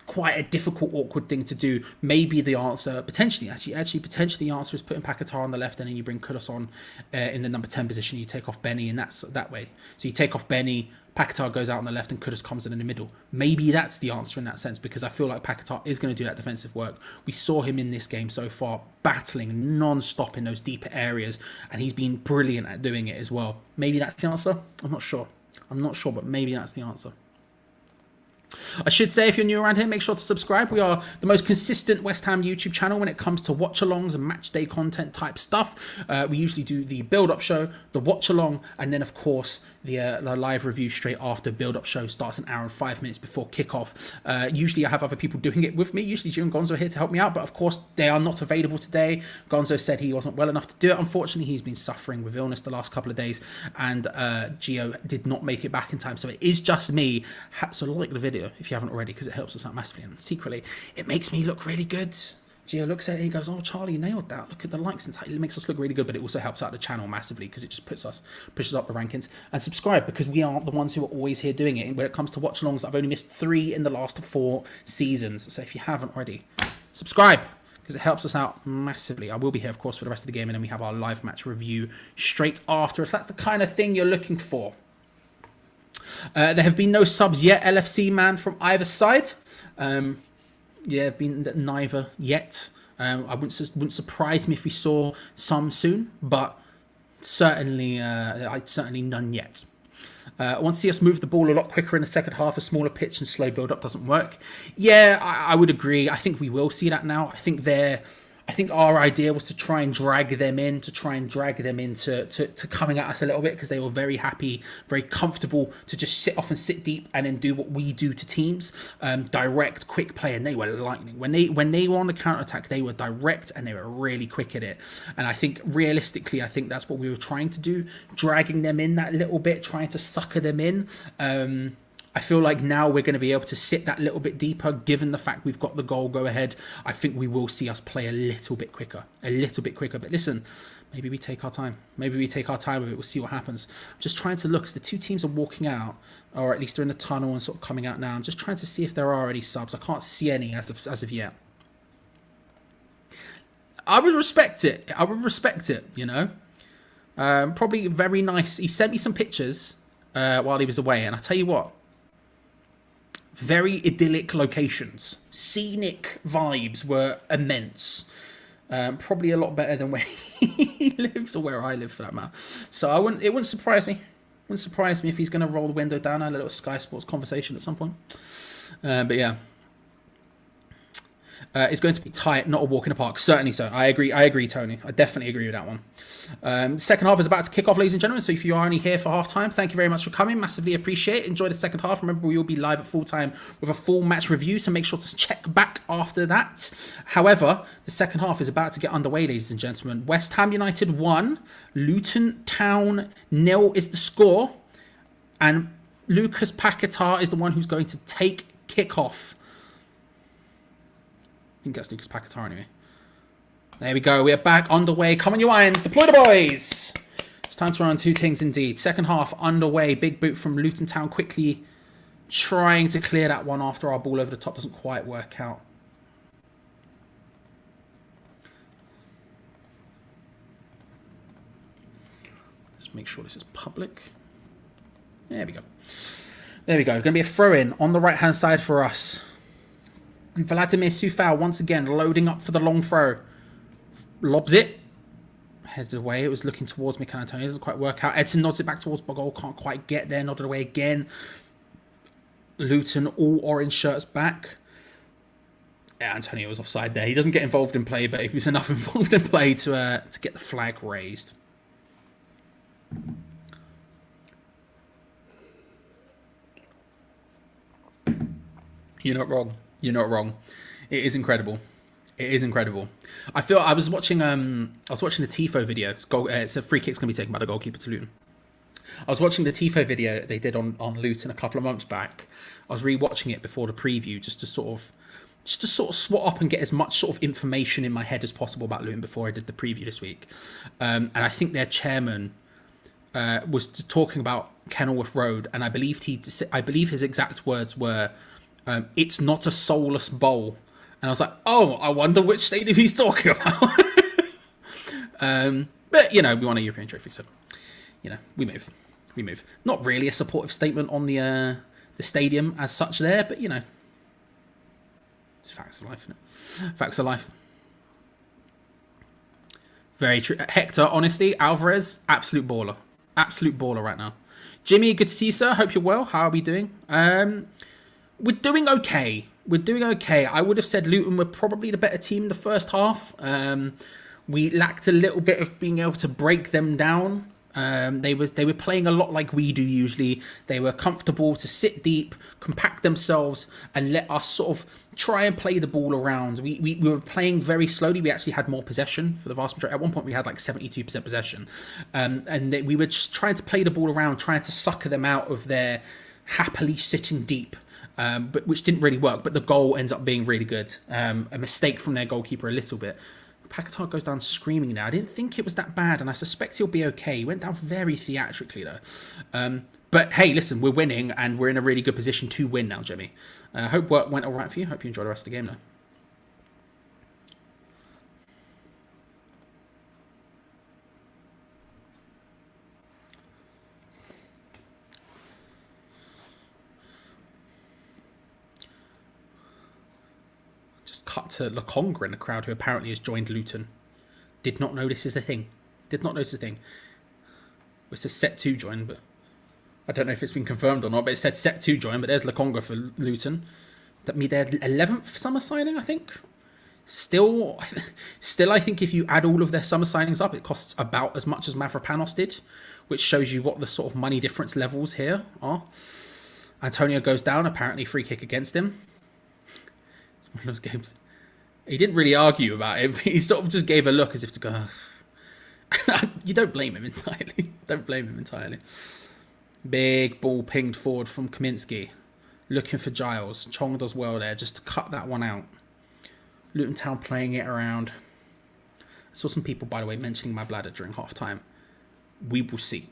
quite a difficult, awkward thing to do. Maybe the answer, potentially the answer is putting Paquetá on the left and then you bring Kudus on in the number 10 position. You take off Benny and that's that way. So you take off Benny, Paquetá goes out on the left and Kudus comes in the middle. Maybe that's the answer in that sense, because I feel like Paquetá is going to do that defensive work. We saw him in this game so far battling non-stop in those deeper areas, and he's been brilliant at doing it as well. Maybe that's the answer. I'm not sure, but maybe that's the answer. I should say, if you're new around here, make sure to subscribe. We are the most consistent West Ham YouTube channel when it comes to watch-alongs and match day content type stuff. We usually do the build-up show, the watch-along, and then, of course, the live review straight after. Build-up show starts an hour and 5 minutes before kickoff. Usually, I have other people doing it with me. Usually, Gio and Gonzo are here to help me out, but of course, they are not available today. Gonzo said he wasn't well enough to do it. Unfortunately, he's been suffering with illness the last couple of days, and Gio did not make it back in time, so it is just me. So like the video if you haven't already, because it helps us out massively, and secretly it makes me look really good. Gio looks at it and he goes, "Oh, Charlie, you nailed that. Look at the likes and it makes us look really good." But it also helps out the channel massively because it just pushes up the rankings. And subscribe, because we are the ones who are always here doing it. And when it comes to watch alongs, I've only missed 3 in the last 4 seasons. So if you haven't already, subscribe, because it helps us out massively. I will be here, of course, for the rest of the game, and then we have our live match review straight after, if that's the kind of thing you're looking for. There have been no subs yet, LFC man, from either side. Yeah, been neither yet. I wouldn't surprise me if we saw some soon, but certainly none yet. I want to see us move the ball a lot quicker in the second half. A smaller pitch and slow build-up doesn't work. Yeah, I would agree. I think we will see that now. I think our idea was to try and drag them into coming at us a little bit, because they were very happy, very comfortable to just sit off and sit deep and then do what we do to teams. Direct, quick play, and they were lightning. When they were on the counter-attack, they were direct and they were really quick at it. And I think realistically, that's what we were trying to do, dragging them in that little bit, trying to sucker them in. I feel like now we're going to be able to sit that little bit deeper, given the fact we've got the goal go ahead. I think we will see us play a little bit quicker. But listen, Maybe we take our time. Maybe we take our time with it. We'll see what happens. I'm just trying to look, as the two teams are walking out, or at least they're in the tunnel and sort of coming out now. I'm just trying to see if there are any subs. I can't see any as of yet. I would respect it. I would respect it, you know. Probably very nice. He sent me some pictures while he was away, and I tell you what, very idyllic locations. Scenic vibes were immense. Probably a lot better than where he lives or where I live, for that matter. So it wouldn't surprise me. Wouldn't surprise me if he's going to roll the window down and have a little Sky Sports conversation at some point. But yeah. It's going to be tight, not a walk in the park. Certainly so. I agree, Tony. I definitely agree with that one. Second half is about to kick off, ladies and gentlemen. So if you are only here for half time, thank you very much for coming. Massively appreciate it. Enjoy the second half. Remember, we will be live at full time with a full match review, so make sure to check back after that. However, the second half is about to get underway, ladies and gentlemen. West Ham United 1, Luton Town 0 is the score. And Lucas Paquetá is the one who's going to take kickoff. I think that's Lucas Paquetá anyway. There we go. We are back underway. Come on, you irons. Deploy the boys. It's time to run two things indeed. Second half underway. Big boot from Luton Town. Quickly trying to clear that one after our ball over the top doesn't quite work out. Let's make sure this is public. There we go. There we go. Going to be a throw-in on the right-hand side for us. Vladimir Sufal once again loading up for the long throw. Lobs it. Headed away. It was looking towards Mikel Antonio. Doesn't quite work out. Edson nods it back towards Bogle. Can't quite get there. Nodded away again. Luton, all orange shirts back. Yeah, Antonio was offside there. He doesn't get involved in play, but he was enough involved in play to get the flag raised. You're not wrong. You're not wrong. It is incredible. It is incredible. I was watching the Tifo video. It's a free kick's going to be taken by the goalkeeper to Luton. I was watching the Tifo video they did on Luton a couple of months back. I was rewatching it before the preview just to sort of swat up and get as much sort of information in my head as possible about Luton before I did the preview this week. And I think their chairman was talking about Kenilworth Road, and I believe his exact words were, "It's not a soulless bowl." And I was like, oh, I wonder which stadium he's talking about. But, you know, we won a European trophy, so, you know, we move. Not really a supportive statement on the stadium as such there, but, you know, it's facts of life, isn't it? Facts of life. Very true. Hector, honestly, Alvarez, absolute baller. Absolute baller right now. Jimmy, good to see you, sir. Hope you're well. How are we doing? We're doing okay. I would have said Luton were probably the better team in the first half. We lacked a little bit of being able to break them down. They were playing a lot like we do usually. They were comfortable to sit deep, compact themselves, and let us sort of try and play the ball around. We were playing very slowly. We actually had more possession for the vast majority. At one point, we had like 72% possession. We were just trying to play the ball around, trying to sucker them out of their happily sitting deep. But which didn't really work, but the goal ends up being really good. A mistake from their goalkeeper a little bit. Paquetá goes down screaming now. I didn't think it was that bad, and I suspect he'll be okay. He went down very theatrically, though. But hey, listen, we're winning, and we're in a really good position to win now, Jimmy. Hope work went all right for you. Hope you enjoy the rest of the game, though. Cut to Laconga in the crowd, who apparently has joined Luton. Did not know this is a thing. It says set 2 join, but I don't know if it's been confirmed or not, but it said set 2 join, but there's Laconga for Luton. That me their 11th summer signing, I think. Still, I think if you add all of their summer signings up, it costs about as much as Mavropanos did, which shows you what the sort of money difference levels here are. Antonio goes down, apparently free kick against him. One of those games. He didn't really argue about it, but he sort of just gave a look as if to go, you don't blame him entirely. Big ball pinged forward from Kaminsky. Looking for Giles. Chong does well there just to cut that one out. Luton Town playing it around. I saw some people, by the way, mentioning my bladder during half time. We will see.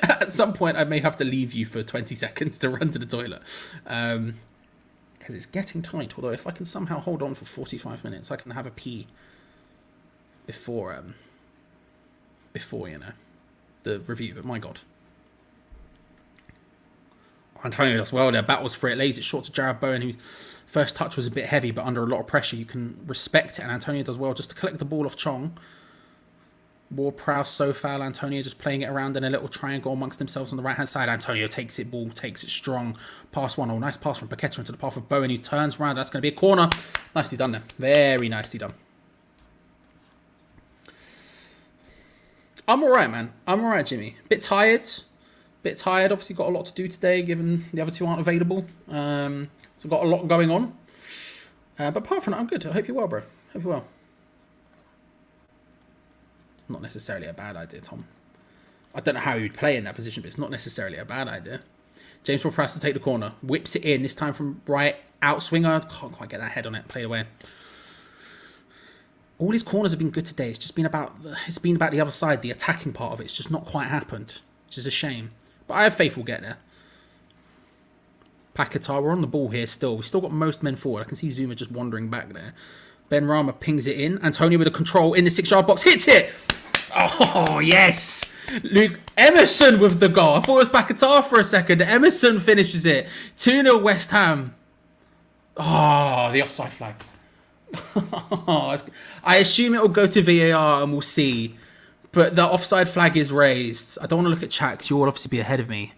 At some point, I may have to leave you for 20 seconds to run to the toilet. Because it's getting tight. Although if I can somehow hold on for 45 minutes, I can have a pee before you know, the review. But my God. Antonio does well there. Battles for it. Lays it short to Jarrod Bowen, who first touch was a bit heavy, but under a lot of pressure, you can respect it. And Antonio does well just to collect the ball off Chong. Ward-Prowse, Sofal, Antonio just playing it around in a little triangle amongst themselves on the right-hand side. Antonio takes it, ball takes it strong. Pass one. Oh, nice pass from Paqueta into the path of Bowen, who turns around. That's going to be a corner. Nicely done there. Very nicely done. I'm all right, man. I'm all right, Jimmy. Bit tired. Obviously got a lot to do today, given the other two aren't available. So I've got a lot going on. But apart from that, I'm good. I hope you're well, bro. Hope you're well. It's not necessarily a bad idea, Tom. I don't know how you'd play in that position, but it's not necessarily a bad idea. James Ward-Prowse to take the corner. Whips it in, this time from right. Outswinger. Can't quite get that head on it. Played away. All his corners have been good today. It's been about the other side, the attacking part of it. It's just not quite happened, which is a shame. But I have faith we'll get there. Paqueta, we're on the ball here still. We've still got most men forward. I can see Zuma just wandering back there. Benrahma pings it in. Antonio with a control in the 6-yard box. Hits it! Oh, yes! Luke Emerson with the goal. I thought it was Paqueta for a second. Emerson finishes it. 2-0 West Ham. Oh, the offside flag. I assume it will go to VAR and we'll see. But the offside flag is raised. I don't want to look at chat because you'll obviously be ahead of me.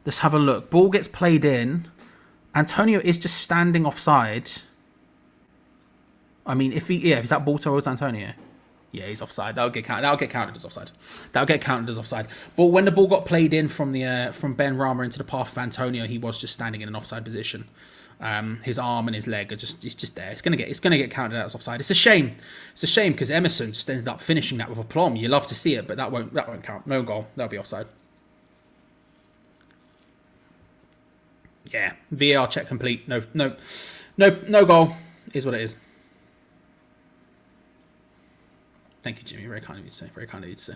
Let's have a look. Ball gets played in. Antonio is just standing offside. I mean, if is that ball towards Antonio? Yeah, he's offside. That'll get counted as offside. But when the ball got played in from Benrahma into the path of Antonio, he was just standing in an offside position. His arm and his leg are just there. It's gonna get counted out as offside. It's a shame. It's a shame because Emerson just ended up finishing that with aplomb. You love to see it, but that won't count. No goal. That'll be offside. Yeah, VAR check complete. No goal is what it is. Thank you, Jimmy. Very kind of you to say. Very kind of you to say.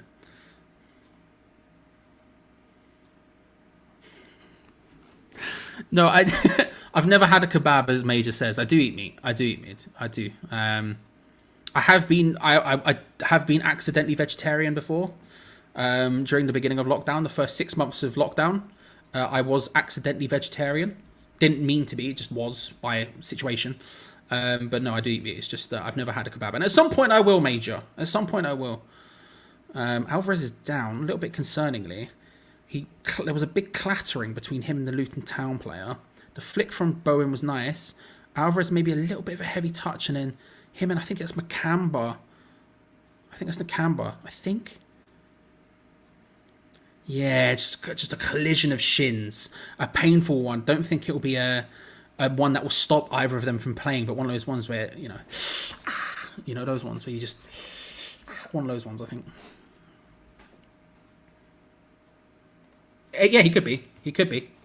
No, I've never had a kebab, as Major says. I do eat meat. I do. I have been accidentally vegetarian before. During the beginning of lockdown, the first 6 months of lockdown, I was accidentally vegetarian. Didn't mean to be. It just was by situation. But no, I do eat meat. It's just I've never had a kebab, and at some point I will, Major. At some point I will. Alvarez is down a little bit concerningly. There was a big clattering between him and the Luton Town player. The flick from Bowen was nice. Alvarez maybe a little bit of a heavy touch, and then him and I think it's Macamba. I think. Yeah, just a collision of shins. A painful one. Don't think it will be a one that will stop either of them from playing, but one of those ones where, those ones where you just... One of those ones, I think. Yeah, he could be.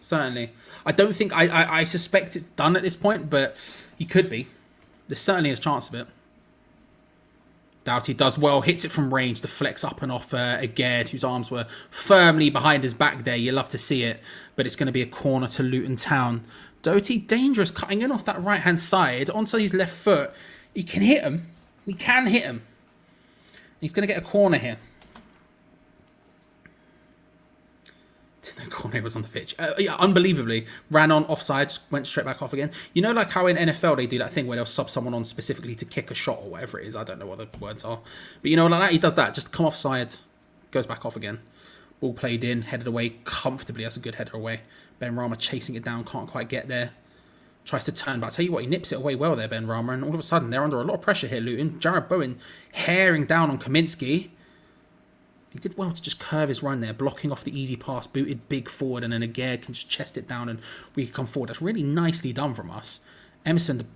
Certainly. I don't think... I suspect it's done at this point, but he could be. There's certainly a chance of it. Doughty does well, hits it from range, deflects up and off Agard, whose arms were firmly behind his back there. You love to see it, but it's going to be a corner to Luton Town. Doughty, dangerous, cutting in off that right-hand side onto his left foot. He can hit him. He's going to get a corner here. No corner was on the pitch. Unbelievably, ran on offside, just went straight back off again. You know, like how in NFL they do that thing where they'll sub someone on specifically to kick a shot or whatever it is. I don't know what the words are, but you know, like that, he does that. Just come offside, goes back off again. Ball played in, headed away comfortably. That's a good header away. Benrahma chasing it down, can't quite get there. Tries to turn, but I tell you what, he nips it away well there, Benrahma, and all of a sudden they're under a lot of pressure here. Luton, Jarrod Bowen herring down on Kaminsky. He did well to just curve his run there, blocking off the easy pass, booted big forward, and then Agard can just chest it down and we can come forward. That's really nicely done from us. Emerson, the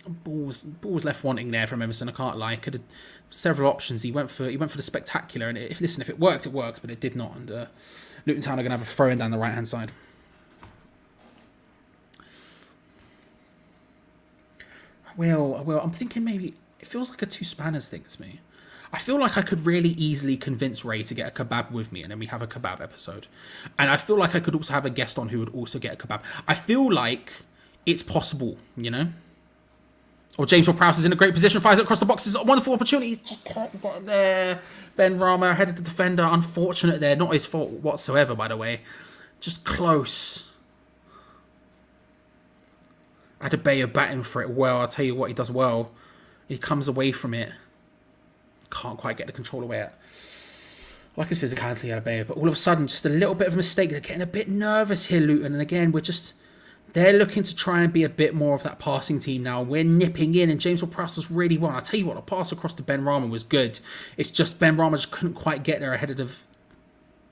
ball was left wanting there from Emerson, I can't lie. Could have several options. He went for the spectacular, and if it worked, it worked, but it did not. And Luton Town are going to have a throw-in down the right-hand side. Well, I'm thinking maybe it feels like a two spanners thing to me. I feel like I could really easily convince Ray to get a kebab with me, and then we have a kebab episode. And I feel like I could also have a guest on who would also get a kebab. I feel like it's possible, you know? Or James Ward-Prowse is in a great position, fires it across the box. It's a wonderful opportunity. Just can't get there. Ben Rama ahead of the defender. Unfortunate there. Not his fault whatsoever, by the way. Just close. Adebayo batting for it well. I'll tell you what, he does well. He comes away from it. Can't quite get the control away at. Like his physicality, Adebayo. But all of a sudden, just a little bit of a mistake. They're getting a bit nervous here, Luton. And again, they're looking to try and be a bit more of that passing team now. We're nipping in, and James Ward-Prowse was really well. I'll tell you what, the pass across to Ben Rama was good. It's just Ben Rama just couldn't quite get there ahead of...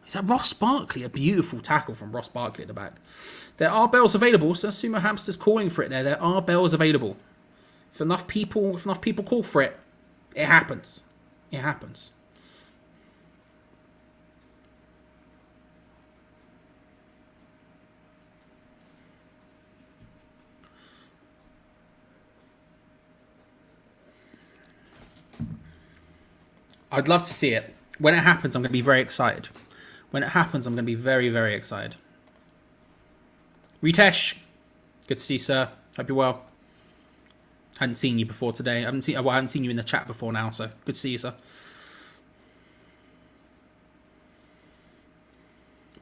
Is that Ross Barkley? A beautiful tackle from Ross Barkley at the back. There are bells available, so Sumo Hamster's calling for it there. There are bells available. If enough people call for it, it happens. It happens. I'd love to see it. When it happens, I'm going to be very excited. When it happens, I'm going to be very, very excited. Ritesh, good to see you, sir. Hope you're well. Hadn't seen you before today. I haven't seen you in the chat before now, so good to see you, sir.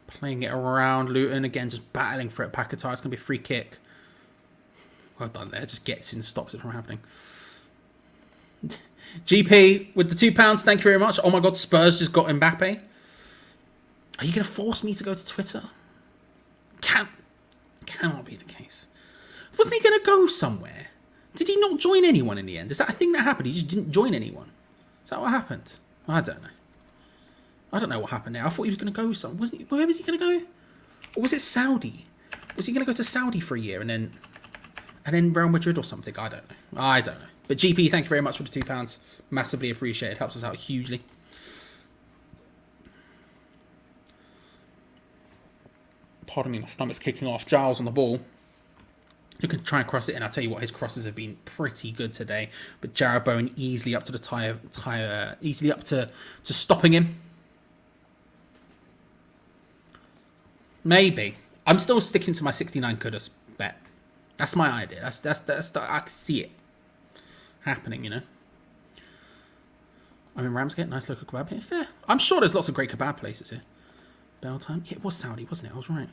Playing it around, Luton again, just battling for it. Paquetá, it's going to be a free kick. Well done there. Just gets in, stops it from happening. GP with the £2. Thank you very much. Oh my God, Spurs just got Mbappe. Are you going to force me to go to Twitter? Cannot be the case. Wasn't he going to go somewhere? Did he not join anyone in the end? Is that a thing that happened? He just didn't join anyone. Is that what happened? I don't know. I don't know what happened there. I thought he was going to go somewhere. Wasn't he? Where was he going to go? Or was it Saudi? Was he going to go to Saudi for a year and then Real Madrid or something? I don't know. But GP, thank you very much for the £2. Massively appreciated. Helps us out hugely. Pardon me, my stomach's kicking off. Giles on the ball. You can try and cross it in. I'll tell you what, his crosses have been pretty good today. But Jarrod Bowen easily up to the easily up to stopping him. Maybe. I'm still sticking to my 69 Kudus bet. That's my idea. That's I can see it happening, you know. I'm in Ramsgate. Nice local kebab here. Fair. I'm sure there's lots of great kebab places here. Bell time. Yeah, it was Saudi, wasn't it? I was right.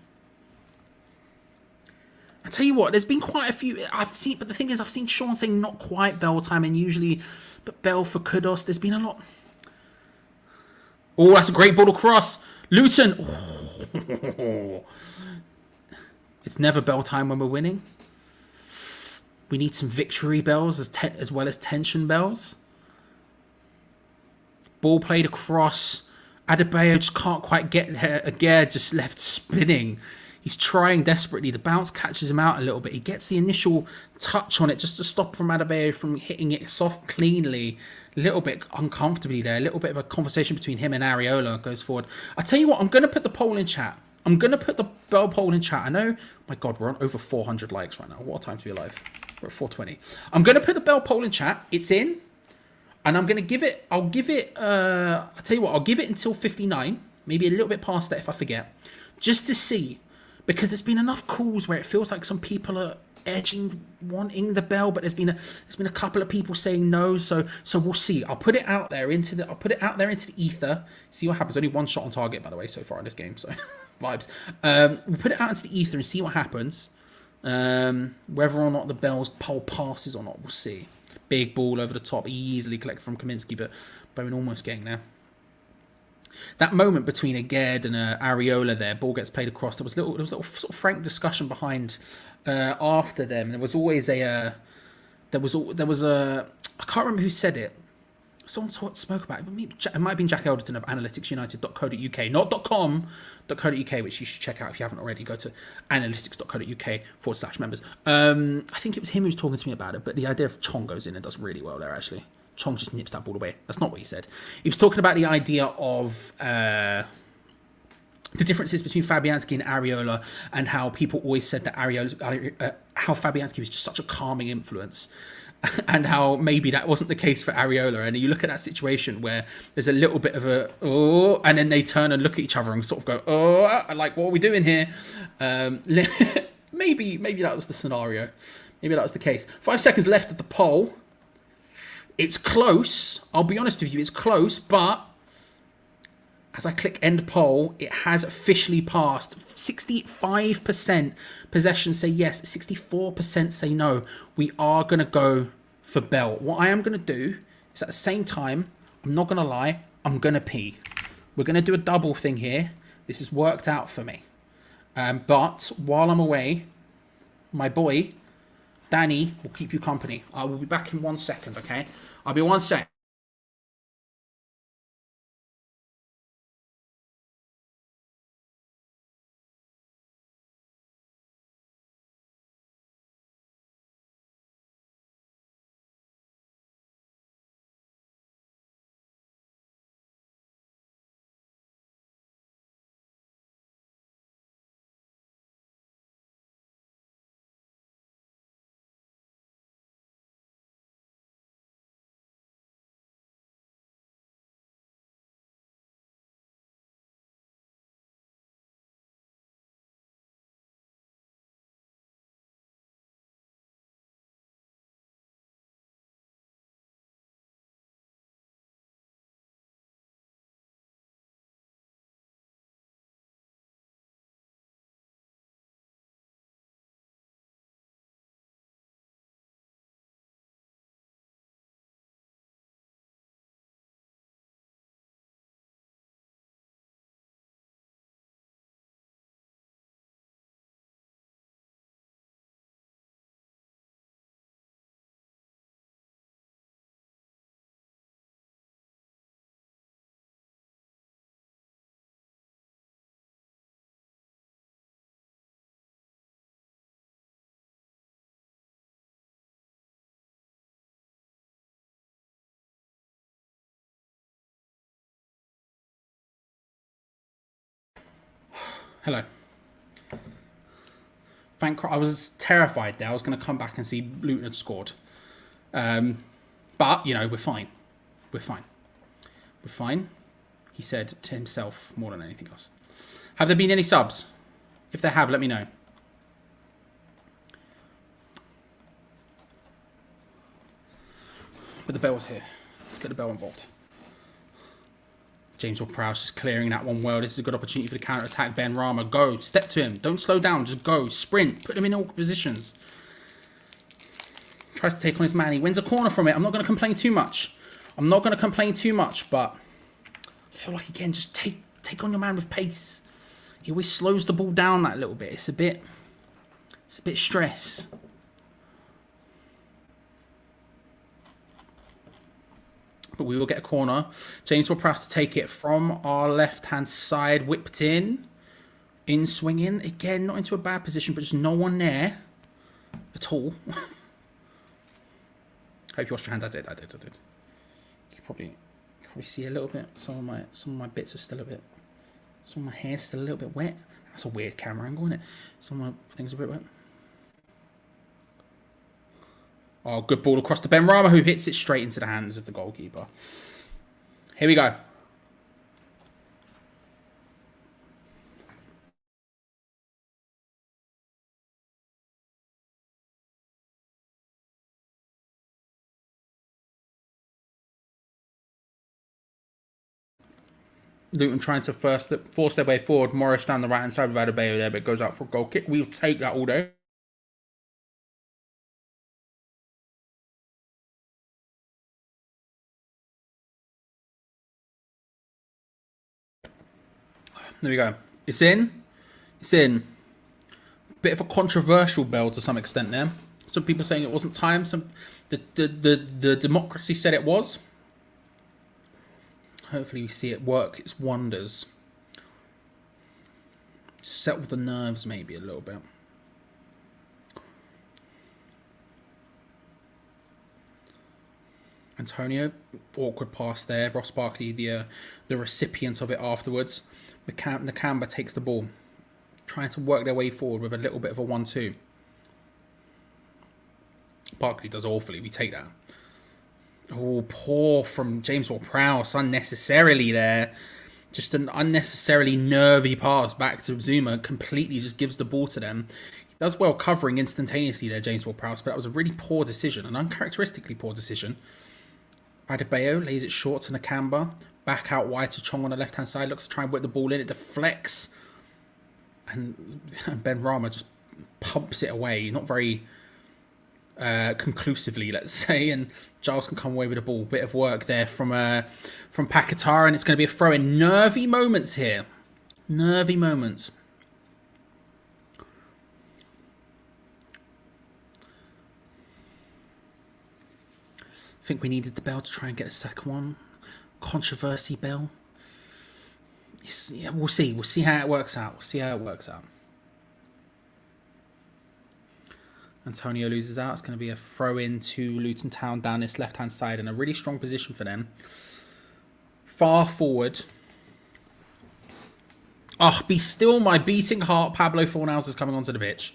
I tell you what, there's been quite a few I've seen, but the thing is, I've seen Sean saying not quite bell time, and usually, but bell for Kudos. There's been a lot. Oh, that's a great ball across. Luton. Oh. It's never bell time when we're winning. We need some victory bells as well as tension bells. Ball played across. Adebayo just can't quite get there. Again, just left spinning. He's trying desperately. The bounce catches him out a little bit. He gets the initial touch on it just to stop from Adebayo from hitting it soft, cleanly. A little bit uncomfortably there. A little bit of a conversation between him and Areola goes forward. I tell you what, I'm going to put the poll in chat. I'm going to put the bell poll in chat. I know, my God, we're on over 400 likes right now. What a time to be alive. We're at 420. I'm going to put the bell poll in chat. It's in. And I'm going to give it, I'll give it until 59. Maybe a little bit past that if I forget. Just to see. Because there's been enough calls where it feels like some people are edging, wanting the bell, but there's been a couple of people saying no. So we'll see. I'll put it out there into the ether. See what happens. Only one shot on target, by the way, so far in this game. So vibes. We'll put it out into the ether and see what happens. Whether or not the bell's poll passes or not, we'll see. Big ball over the top, easily collected from Kaminsky, but Bowen almost getting there. That moment between Aged and Areola there, ball gets played across. There was a little sort of frank discussion behind after them. There was always I can't remember who said it. Someone spoke about it. It might have been Jack Elderton of analyticsunited.co.uk, not .com.co.uk, which you should check out if you haven't already. Go to analytics.co.uk/members. I think it was him who was talking to me about it, but the idea of Chong goes in and does really well there, actually. Chong just nips that ball away. That's not what he said. He was talking about the idea of the differences between Fabianski and Areola, and how people always said that how Fabianski was just such a calming influence. and how maybe that wasn't the case for Areola. And you look at that situation where there's a little bit of a oh, and then they turn and look at each other and sort of go, oh, like, what are we doing here? Maybe that was the scenario. Maybe that was the case. 5 seconds left at the poll. It's close. I'll be honest with you, it's close, but as I click end poll, it has officially passed. 65% possession say yes, 64% say no. We are going to go for Bell. What I am going to do is at the same time, I'm not going to lie, I'm going to pee. We're going to do a double thing here. This has worked out for me. But while I'm away, my boy, Danny, will keep you company. I will be back in 1 second, okay? I'll be 1 sec. Hello. I was terrified there. I was going to come back and see Luton had scored. But, you know, we're fine. We're fine. We're fine, he said to himself more than anything else. Have there been any subs? If there have, let me know. But the bell was here. Let's get the bell involved. James Ward-Prowse just clearing that one well. This is a good opportunity for the counter-attack. Ben Rama, go. Step to him. Don't slow down. Just go. Sprint. Put him in all positions. Tries to take on his man. He wins a corner from it. I'm not going to complain too much. But I feel like, again, just take on your man with pace. He always slows the ball down that little bit. It's a bit stress. But we will get a corner. James Ward-Prowse to take it from our left-hand side. Whipped in swinging. Again, not into a bad position, but just no one there at all. Hope you washed your hands. I did. You can probably see a little bit. Some of my bits are still a bit. Some of my hair's still a little bit wet. That's a weird camera angle, isn't it? Some of my things are a bit wet. Oh, good ball across to Ben Rama, who hits it straight into the hands of the goalkeeper. Here we go. Luton trying to force their way forward. Morris down the right-hand side with Adebayo there, but it goes out for a goal kick. We'll take that all day. There we go. It's in. Bit of a controversial bell to some extent there. Some people saying it wasn't time. The democracy said it was. Hopefully we see it work its wonders. Settle the nerves maybe a little bit. Antonio, awkward pass there. Ross Barkley, the recipient of it afterwards. Nakamba takes the ball, trying to work their way forward with a little bit of a 1-2. Barkley does awfully. We take that. Oh, poor from James Ward-Prowse. Unnecessarily there. Just an unnecessarily nervy pass back to Zuma. Completely just gives the ball to them. He does well covering instantaneously there, James Ward-Prowse, but that was a really poor decision. An uncharacteristically poor decision. Adebayo lays it short to Nakamba. Back out wide to Chong on the left-hand side. Looks to try and whip the ball in. It deflects. And Ben Rama just pumps it away. Not very conclusively, let's say. And Giles can come away with the ball. Bit of work there from Paquetá. And it's going to be a throw in. Nervy moments here. Nervy moments. I think we needed the bell to try and get a second one. Controversy bell. Yeah, we'll see. We'll see how it works out. We'll see how it works out. Antonio loses out. It's going to be a throw in to Luton Town down this left-hand side, and a really strong position for them. Far forward. Oh, be still my beating heart. Pablo Fornals is coming onto the pitch.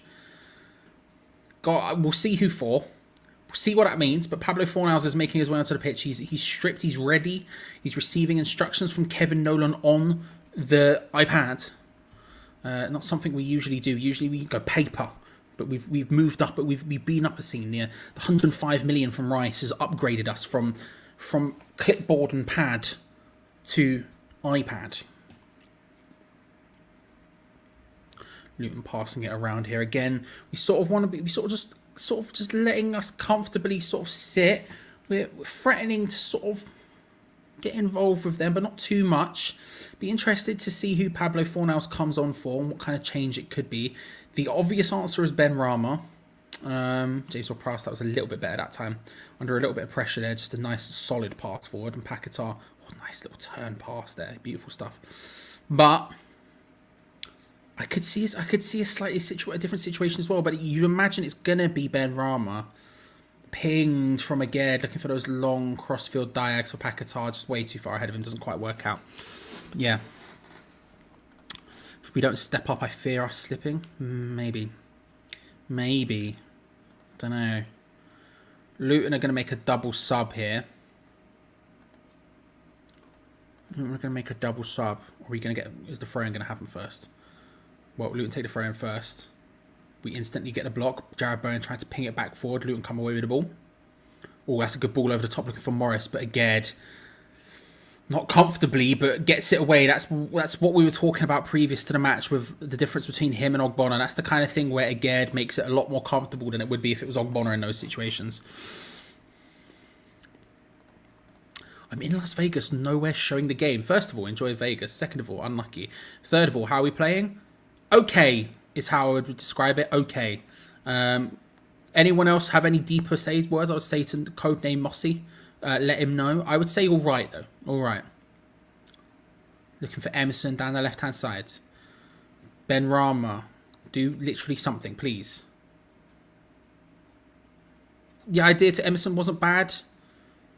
God, we'll see who for. See what that means, but Pablo Fornals is making his way onto the pitch. He's stripped, he's ready. He's receiving instructions from Kevin Nolan on the iPad. Not something we usually do. Usually we go paper, but we've moved up, but we've been up a scene. The 105 million from Rice has upgraded us from clipboard and pad to iPad. Luton passing it around here again. We sort of want to be. We sort of just letting us comfortably sort of sit. We're threatening to sort of get involved with them, but not too much. Be interested to see who Pablo Fornals comes on for and what kind of change it could be. The obvious answer is Ben Rama. James Ward-Prowse, that was a little bit better that time. Under a little bit of pressure there, just a nice solid pass forward. And Paquetá, nice little turn pass there. Beautiful stuff. But I could see a slightly different situation as well, but you imagine it's going to be Ben Rama pinged from Aged, looking for those long crossfield diags for Paquetá, just way too far ahead of him, doesn't quite work out. Yeah. If we don't step up, I fear us slipping. Maybe. Don't know. Luton are going to make a double sub here. We're going to make a double sub. Or are we going to get... Is the throw-in going to happen first? Well, Luton take the throw in first. We instantly get the block. Jared Bowen trying to ping it back forward. Luton come away with the ball. Oh, that's a good ball over the top looking for Morris. But again, not comfortably, but gets it away. That's what we were talking about previous to the match with the difference between him and Ogbonna. That's the kind of thing where Aged makes it a lot more comfortable than it would be if it was Ogbonna in those situations. I'm in Las Vegas, nowhere showing the game. First of all, enjoy Vegas. Second of all, unlucky. Third of all, how are we playing? Okay is how I would describe it. Okay. Anyone else have any deeper words? I would say to codename Mossy. Let him know. I would say all right, though. All right. Looking for Emerson down the left-hand side. Ben Rama. Do literally something, please. The idea to Emerson wasn't bad.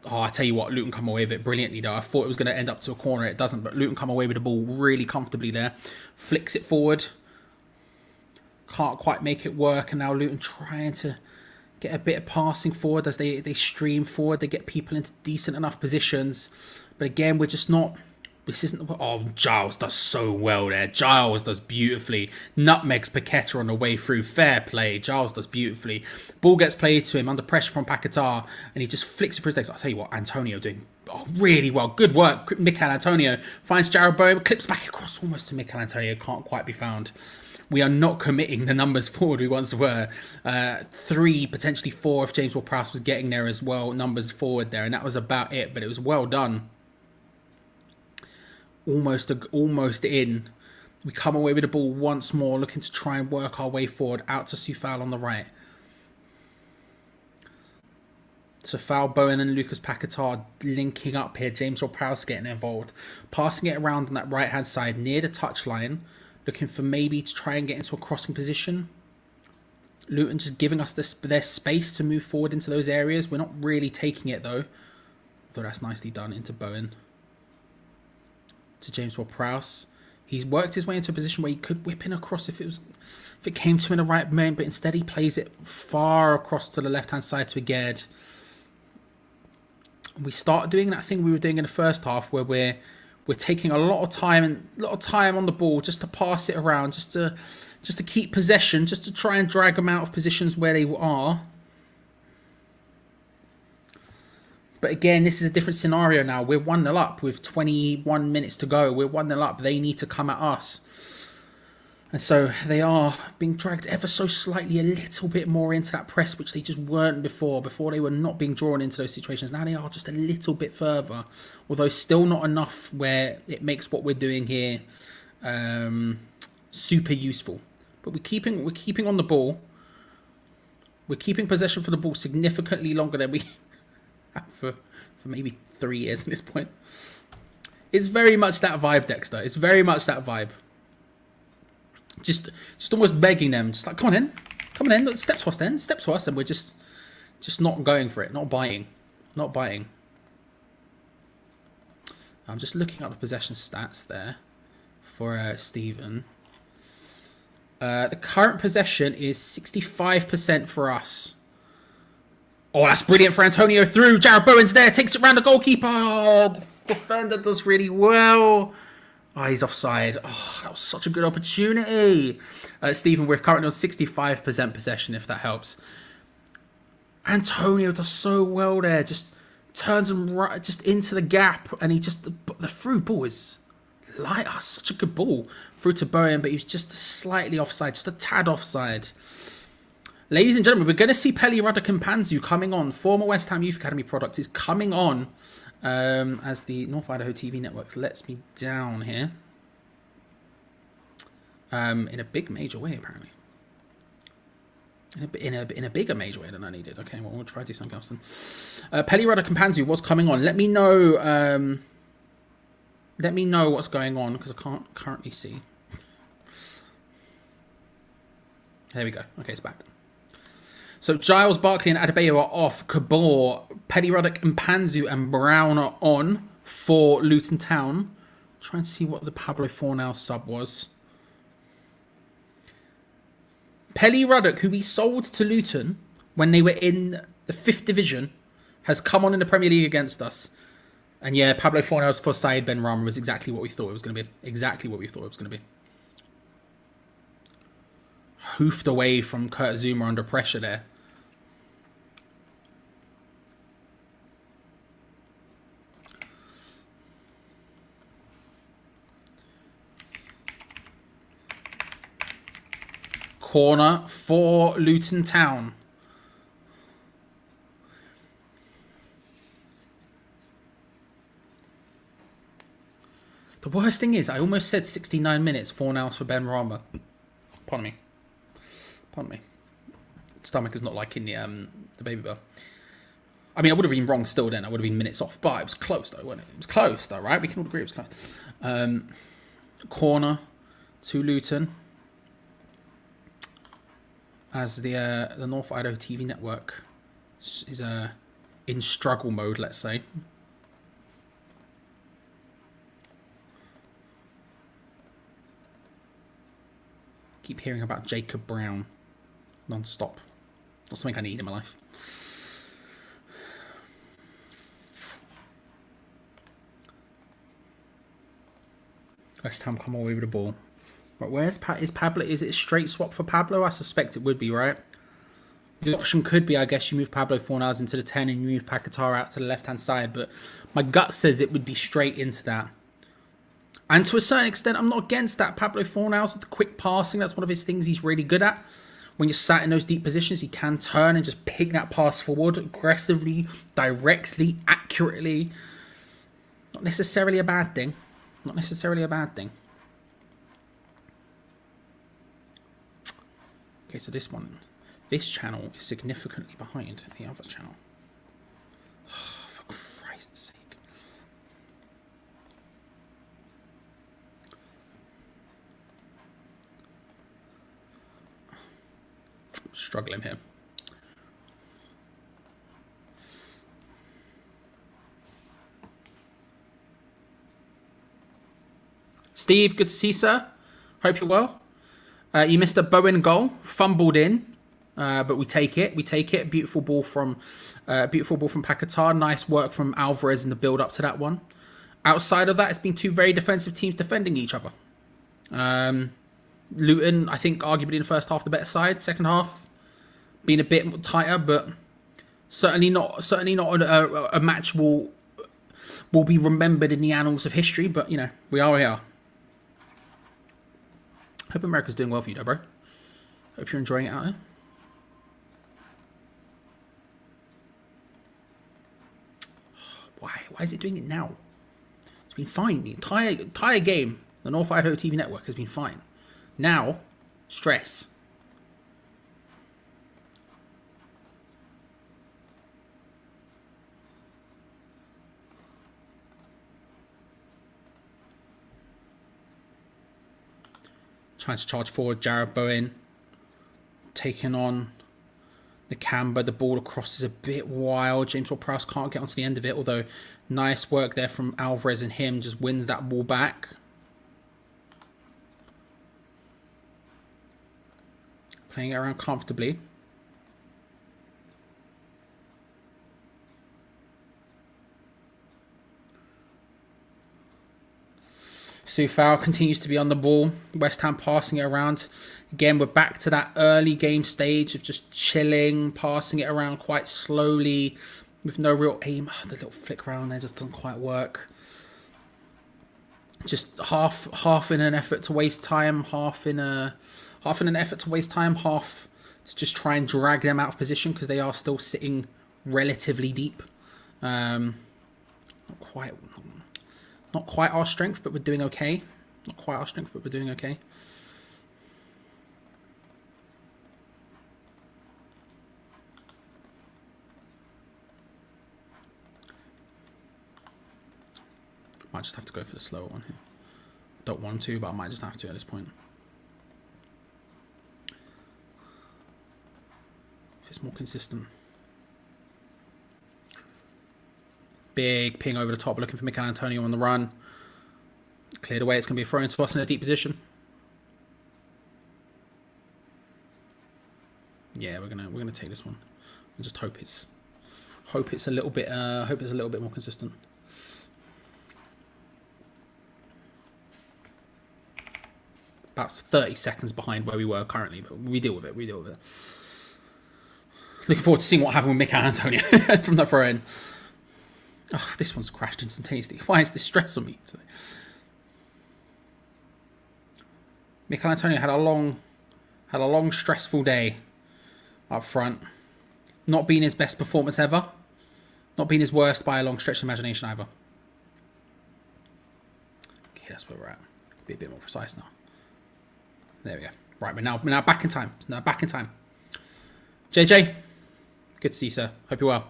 Oh, I tell you what, Luton come away with it brilliantly, though. I thought it was going to end up to a corner. It doesn't, but Luton come away with the ball really comfortably there. Flicks it forward. Can't quite make it work, and now Luton trying to get a bit of passing forward as they stream forward. They get people into decent enough positions. But again, we're just not... This isn't... Oh, Giles does so well there. Giles does beautifully. Nutmegs Paquetá on the way through. Fair play. Giles does beautifully. Ball gets played to him under pressure from Paquetá, and he just flicks it for his legs. I'll tell you what, Antonio doing really well. Good work. Mikel Antonio finds Jared Bowen, clips back across almost to Mikel Antonio. Can't quite be found. We are not committing the numbers forward we once were. 3, potentially 4 if James Ward-Prowse was getting there as well. Numbers forward there, and that was about it. But it was well done. Almost in. We come away with the ball once more, looking to try and work our way forward. Out to Soufal on the right. Soufal, Bowen and Lucas Paquetá linking up here. James Ward-Prowse getting involved. Passing it around on that right-hand side near the touchline. Looking for maybe to try and get into a crossing position. Luton just giving us their space to move forward into those areas. We're not really taking it though. Though that's nicely done into Bowen. To James Ward-Prowse. He's worked his way into a position where he could whip in across if it came to him in the right moment, but instead he plays it far across to the left-hand side to Aged. We start doing that thing we were doing in the first half, where we're taking a lot of time on the ball just to pass it around, just to keep possession, just to try and drag them out of positions where they are. But again, this is a different scenario now. We're 1-0 up with 21 minutes to go. We're 1-0 up. They need to come at us. And so they are being dragged ever so slightly a little bit more into that press, which they just weren't before. Before they were not being drawn into those situations. Now they are just a little bit further. Although still not enough where it makes what we're doing here super useful. But we're keeping on the ball. We're keeping possession for the ball significantly longer than we for maybe 3 years at this point. It's very much that vibe, Dexter. It's very much that vibe. Just almost begging them, just like, come on in, step to us, and we're just not going for it, not biting. I'm just looking up the possession stats there for Stephen. The current possession is 65% for us. Oh, that's brilliant for Antonio through. Jared Bowen's there. Takes it round the goalkeeper. Oh, the defender does really well. Oh, he's offside. Oh, that was such a good opportunity. Stephen, we're currently on 65% possession, if that helps. Antonio does so well there. Just turns him right, just into the gap. And he just, the through ball is light. Oh, such a good ball. Through to Bowen, but he was just slightly offside. Just a tad offside. Ladies and gentlemen, we're going to see Pelly Rudder-Kampanzu coming on. Former West Ham Youth Academy product is coming on as the North Idaho TV network lets me down here. In a big major way, apparently. In a bigger major way than I needed. Okay, well, we'll try to do something else then. Pelly Rudder-Kampanzu was coming on. Let me know what's going on, because I can't currently see. There we go. Okay, it's back. So Giles, Barkley and Adebayo are off. Kabor, Pelly Rudder-Kampanzu and Brown are on for Luton Town. Try and see what the Pablo Fornal sub was. Pelly Ruddock, who we sold to Luton when they were in the 5th division, has come on in the Premier League against us. And yeah, Pablo Fornals for Said Benrahma was exactly what we thought it was going to be. Exactly what we thought it was going to be. Hoofed away from Kurt Zuma under pressure there. Corner for Luton Town. The worst thing is, I almost said 69 minutes, 4 nows for Benrahma. Pardon me. Stomach is not liking the baby bell. I mean, I would have been wrong still then. I would have been minutes off. But it was close, though, wasn't it? It was close, though, right? We can all agree it was close. Corner to Luton. As the North Idaho TV network is in struggle mode, let's say. Keep hearing about Jacob Brown non-stop. Not something I need in my life. West Ham come away with the ball. Right, where's Pablo? Is it a straight swap for Pablo? I suspect it would be, right? The option could be, I guess, you move Pablo Fornals into the 10 and you move Paquetá out to the left-hand side, but my gut says it would be straight into that. And to a certain extent, I'm not against that. Pablo Fornals with the quick passing, that's one of his things he's really good at. When you're sat in those deep positions, he can turn and just ping that pass forward aggressively, directly, accurately. Not necessarily a bad thing. Not necessarily a bad thing. Okay, so this channel is significantly behind the other channel. Oh, for Christ's sake. Struggling here. Steve, good to see you, sir. Hope you're well. You missed a Bowen goal, fumbled in, but we take it. We take it. Beautiful ball from Paquetá. Nice work from Alvarez in the build up to that one. Outside of that, it's been two very defensive teams defending each other. Luton, I think, arguably in the first half the better side. Second half, been a bit tighter, but certainly not a match will be remembered in the annals of history. But you know, we are where we are. Hope America's doing well for you, though, bro. Hope you're enjoying it out there. Why? Why is it doing it now? It's been fine. The entire game, the North Idaho TV network has been fine. Now, stress. Trying to charge forward, Jared Bowen taking on the Camber. The ball across is a bit wild. James Ward-Prowse can't get onto the end of it, although nice work there from Alvarez, and him just wins that ball back. Playing it around comfortably. Soufal continues to be on the ball. West Ham passing it around. Again, we're back to that early game stage of just chilling, passing it around quite slowly with no real aim. The little flick around there just doesn't quite work. Just half in an effort to waste time, half in an effort to waste time, half to just try and drag them out of position because they are still sitting relatively deep. Not quite our strength, but we're doing okay. Not quite our strength, but we're doing okay. Might just have to go for the slower one here. Don't want to, but I might just have to at this point. If it's more consistent. Big ping over the top, looking for Mikel Antonio on the run. Cleared away. It's going to be thrown to us in a deep position. Yeah, we're gonna take this one. And just hope it's a little bit more consistent. About 30 seconds behind where we were currently, but we deal with it. Looking forward to seeing what happened with Mikel Antonio from the throw in. Oh, this one's crashed instantaneously. Why is this stress on me today? Mikel Antonio had a long, stressful day up front. Not been his best performance ever. Not been his worst by a long stretch of imagination either. Okay, that's where we're at. Be a bit more precise now. There we go. Right, we're now back in time. It's now back in time. JJ, good to see you, sir. Hope you're well.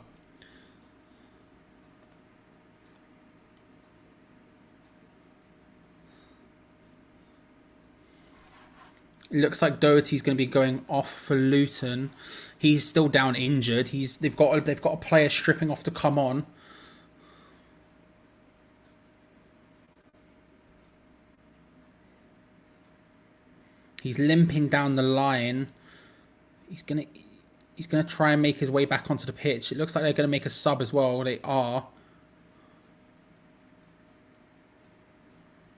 It looks like Doherty's going to be going off for Luton. He's still down injured. They've got a player stripping off to come on. He's limping down the line. He's gonna try and make his way back onto the pitch. It looks like they're gonna make a sub as well. They are.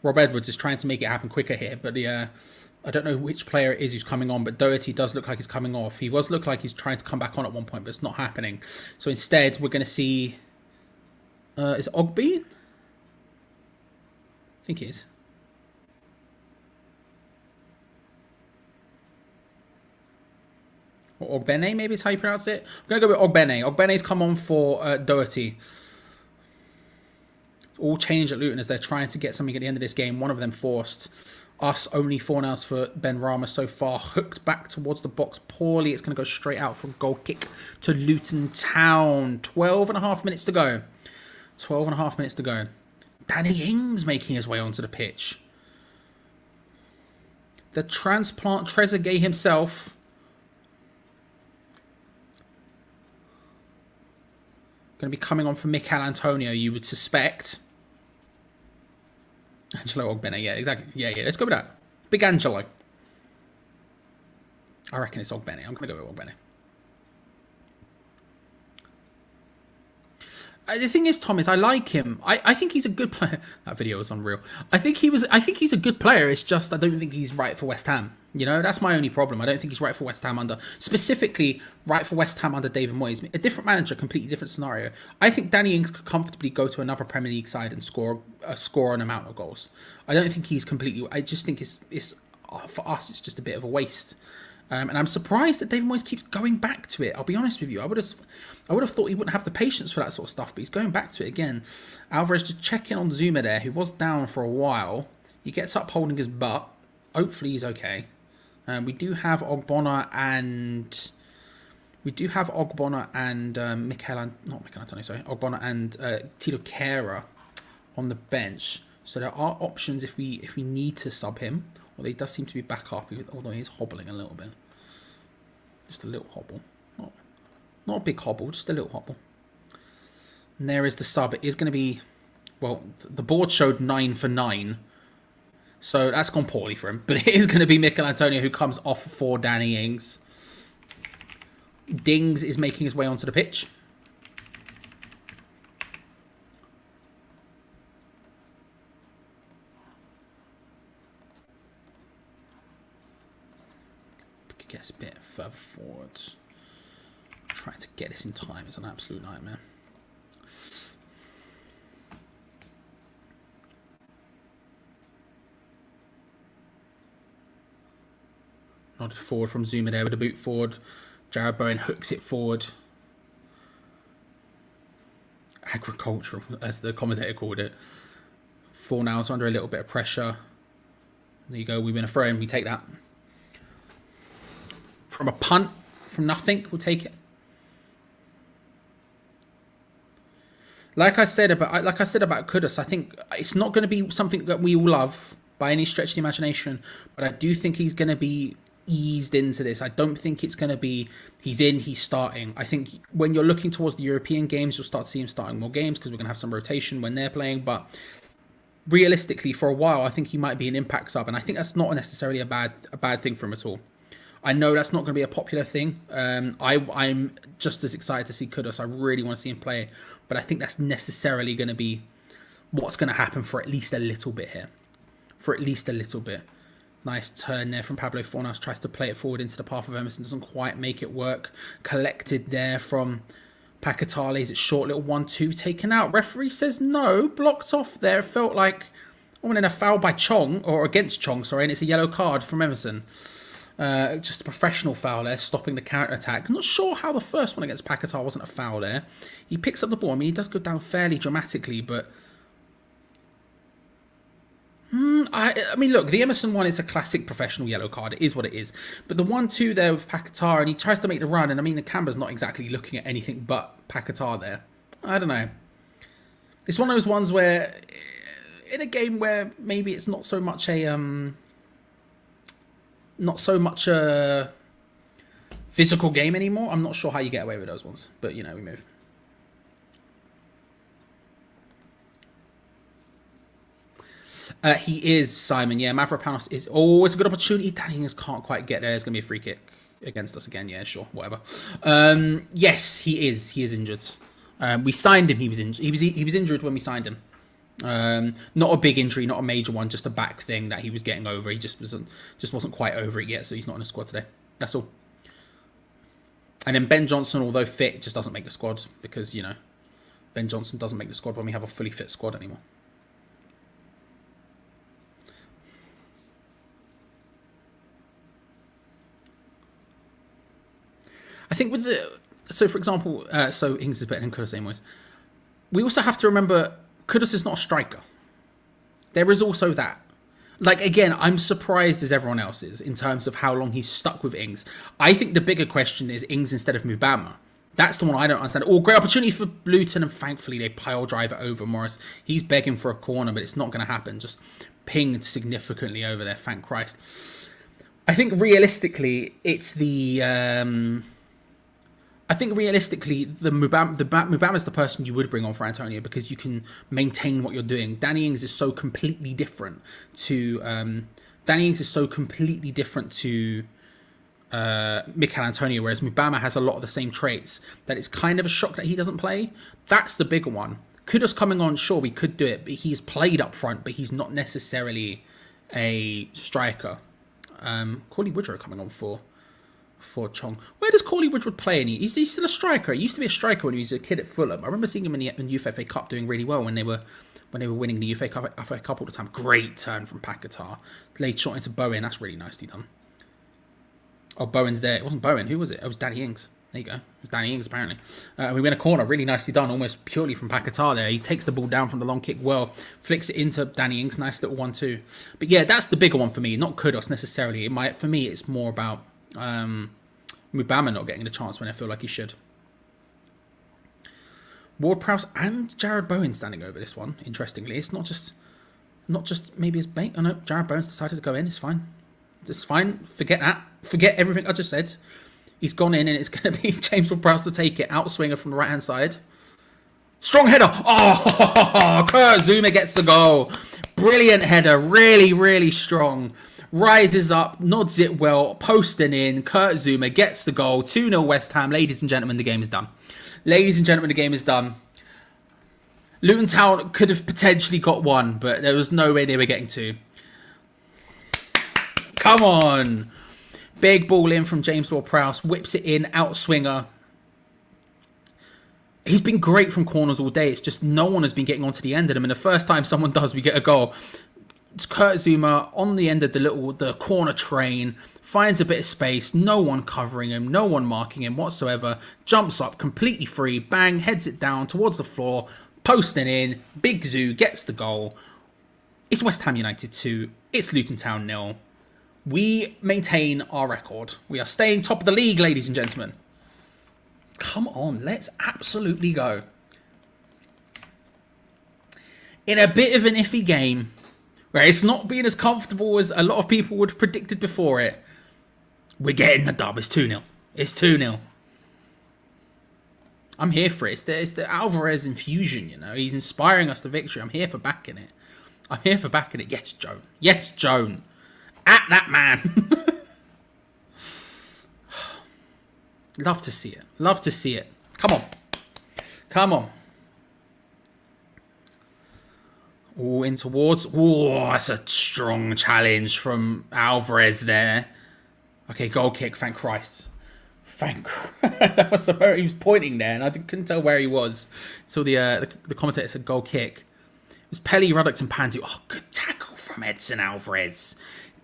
Rob Edwards is trying to make it happen quicker here, but I don't know which player it is who's coming on, but Doherty does look like he's coming off. He look like he's trying to come back on at one point, but it's not happening. So instead, we're going to see... is it Ogby? I think it is. Or Ogbene, maybe is how you pronounce it. I'm going to go with Ogbene. Ogbene's come on for Doherty. All change at Luton as they're trying to get something at the end of this game. One of them forced. Us only 4-0 for Ben Rama so far. Hooked back towards the box poorly. It's going to go straight out for a goal kick to Luton Town. 12.5 minutes to go. 12.5 minutes to go. Danny Ings making his way onto the pitch. The transplant Trezeguet himself. Going to be coming on for Mikel Antonio, you would suspect. Angelo Ogbene, yeah, exactly. Yeah, let's go with that. Big Angelo. I reckon it's Ogbene. I'm going to go with Ogbene. The thing is, Tom, is I like him. I think he's a good player. That video was unreal. I think he's a good player. It's just I don't think he's right for West Ham. You know, that's my only problem. I don't think he's right for West Ham specifically right for West Ham under David Moyes. A different manager, completely different scenario. I think Danny Ings could comfortably go to another Premier League side and score an amount of goals. I don't think he's completely. I just think it's for us. It's just a bit of a waste. And I'm surprised that David Moyes keeps going back to it. I'll be honest with you. I would have thought he wouldn't have the patience for that sort of stuff, but he's going back to it again. Alvarez just checking on Zuma there, who was down for a while. He gets up holding his butt. Hopefully he's okay. We do have Ogbonna and Ogbonna and Tito Kera on the bench. So there are options if we need to sub him. Well, he does seem to be back up, although he's hobbling a little bit. Just a little hobble. Not a big hobble, just a little hobble. And there is the sub. It is going to be... Well, the board showed 9 for 9. So that's gone poorly for him. But it is going to be Mikel Antonio who comes off for Danny Ings. Dings is making his way onto the pitch. Gets a bit further forward. Trying to get this in time is an absolute nightmare. Nodded forward from Zuma there with a boot forward. Jared Bowen hooks it forward. Agricultural, as the commentator called it. Fornals under a little bit of pressure. There you go. We win a throw in. We take that. From a punt, from nothing, we'll take it. Like I said about Kudus, I think it's not going to be something that we all love by any stretch of the imagination, but I do think he's going to be eased into this. I don't think it's going to be he's starting. I think when you're looking towards the European games, you'll start to see him starting more games because we're going to have some rotation when they're playing. But realistically, for a while, I think he might be an impact sub, and I think that's not necessarily a bad thing for him at all. I know that's not going to be a popular thing. I'm just as excited to see Kudus. I really want to see him play. But I think that's necessarily going to be what's going to happen for at least a little bit here. For at least a little bit. Nice turn there from Pablo Fornals. Tries to play it forward into the path of Emerson. Doesn't quite make it work. Collected there from Pakatales. It's short little 1-2 taken out. Referee says no. Blocked off there. Felt like in a foul by Chong. Or against Chong, sorry. And it's a yellow card from Emerson. Just a professional foul there, stopping the counter-attack. I'm not sure how the first one against Paquetá wasn't a foul there. He picks up the ball. I mean, he does go down fairly dramatically, but... I mean, look, the Emerson one is a classic professional yellow card. It is what it is. But the 1-2 there with Paquetá, and he tries to make the run, and I mean, the Camber's not exactly looking at anything but Paquetá there. I don't know. It's one of those ones where, in a game where maybe it's not so much a... physical game anymore. I'm not sure how you get away with those ones, but you know, we move. He is Simon. Yeah, Mavropanos is always a good opportunity. Danny Ings can't quite get there. There's going to be a free kick against us again. Yeah, sure, whatever. Yes, he is. He is injured. We signed him. He was injured. He was injured when we signed him. Not a big injury, not a major one, just a back thing that he was getting over. He just wasn't quite over it yet, so he's not in the squad today. That's all. And then Ben Johnson, although fit, just doesn't make the squad because, you know, Ben Johnson doesn't make the squad when we have a fully fit squad anymore. I think with the... So, for example, so Ings is better than Kudus, same ways. We also have to remember Kudus is not a striker. There is also that. Like, again, I'm surprised as everyone else is in terms of how long he's stuck with Ings. I think the bigger question is Ings instead of Mubama. That's the one I don't understand. Oh, great opportunity for Luton, and thankfully they pile drive it over Morris. He's begging for a corner, but it's not going to happen. Just pinged significantly over there, thank Christ. I think realistically, it's the... I think realistically, Mubama is the person you would bring on for Antonio because you can maintain what you're doing. Danny Ings is so completely different to Mikel Antonio, whereas Mubama has a lot of the same traits. That it's kind of a shock that he doesn't play. That's the bigger one. Kudus coming on, sure, we could do it, but he's played up front, but he's not necessarily a striker. Corley Woodrow coming on for Chong. Where does Corley Woodrow play? He's still a striker. He used to be a striker when he was a kid at Fulham. I remember seeing him in the UFA Cup doing really well when they were winning the UFA Cup all the time. Great turn from Paquetá. Laid shot into Bowen. That's really nicely done. Oh, Bowen's there. It wasn't Bowen. Who was it? It was Danny Ings. There you go. It was Danny Ings, apparently. We win a corner. Really nicely done. Almost purely from Paquetá there. He takes the ball down from the long kick well. Flicks it into Danny Ings. Nice little 1-2. But yeah, that's the bigger one for me. Not Kudus necessarily. For me, it's more about Mubama not getting the chance when I feel like he should. Ward-Prowse and Jared Bowen standing over this one, interestingly. It's not just maybe his bait. Oh no, Jared Bowen's decided to go in. It's fine. It's fine. Forget that. Forget everything I just said. He's gone in and it's going to be James Ward-Prowse to take it. Outswinger from the right-hand side. Strong header. Oh, Kurt Zouma gets the goal. Brilliant header. Really, really strong. Rises up, nods it well, posting in. Kurt Zouma gets the goal. 2-0 West Ham. Ladies and gentlemen, the game is done. Ladies and gentlemen, the game is done. Luton Town could have potentially got one, but there was no way they were getting two. Come on. Big ball in from James Ward-Prowse. Whips it in. Outswinger. He's been great from corners all day. It's just no one has been getting onto the end of them. And the first time someone does, we get a goal. It's Kurt Zouma on the end of the corner train. Finds a bit of space. No one covering him. No one marking him whatsoever. Jumps up completely free. Bang. Heads it down towards the floor. Posting in. Big Zoo gets the goal. It's West Ham United 2. It's Luton Town 0. We maintain our record. We are staying top of the league, ladies and gentlemen. Come on, let's absolutely go. In a bit of an iffy game, where it's not been as comfortable as a lot of people would have predicted before it, we're getting the dub. It's 2-0. It's 2-0. I'm here for it. It's the Alvarez infusion, you know. He's inspiring us to victory. I'm here for backing it. I'm here for backing it. Yes, Joan. Yes, Joan. At that man. Love to see it. Love to see it. Come on. Come on. Oh, in towards. Oh, that's a strong challenge from Alvarez there. Okay, goal kick. Thank Christ. Thank Christ. That was where he was pointing there, and I couldn't tell where he was. So the commentator said goal kick. It was Pelly, Ruddock, and Panzu. Oh, good tackle from Edson Alvarez.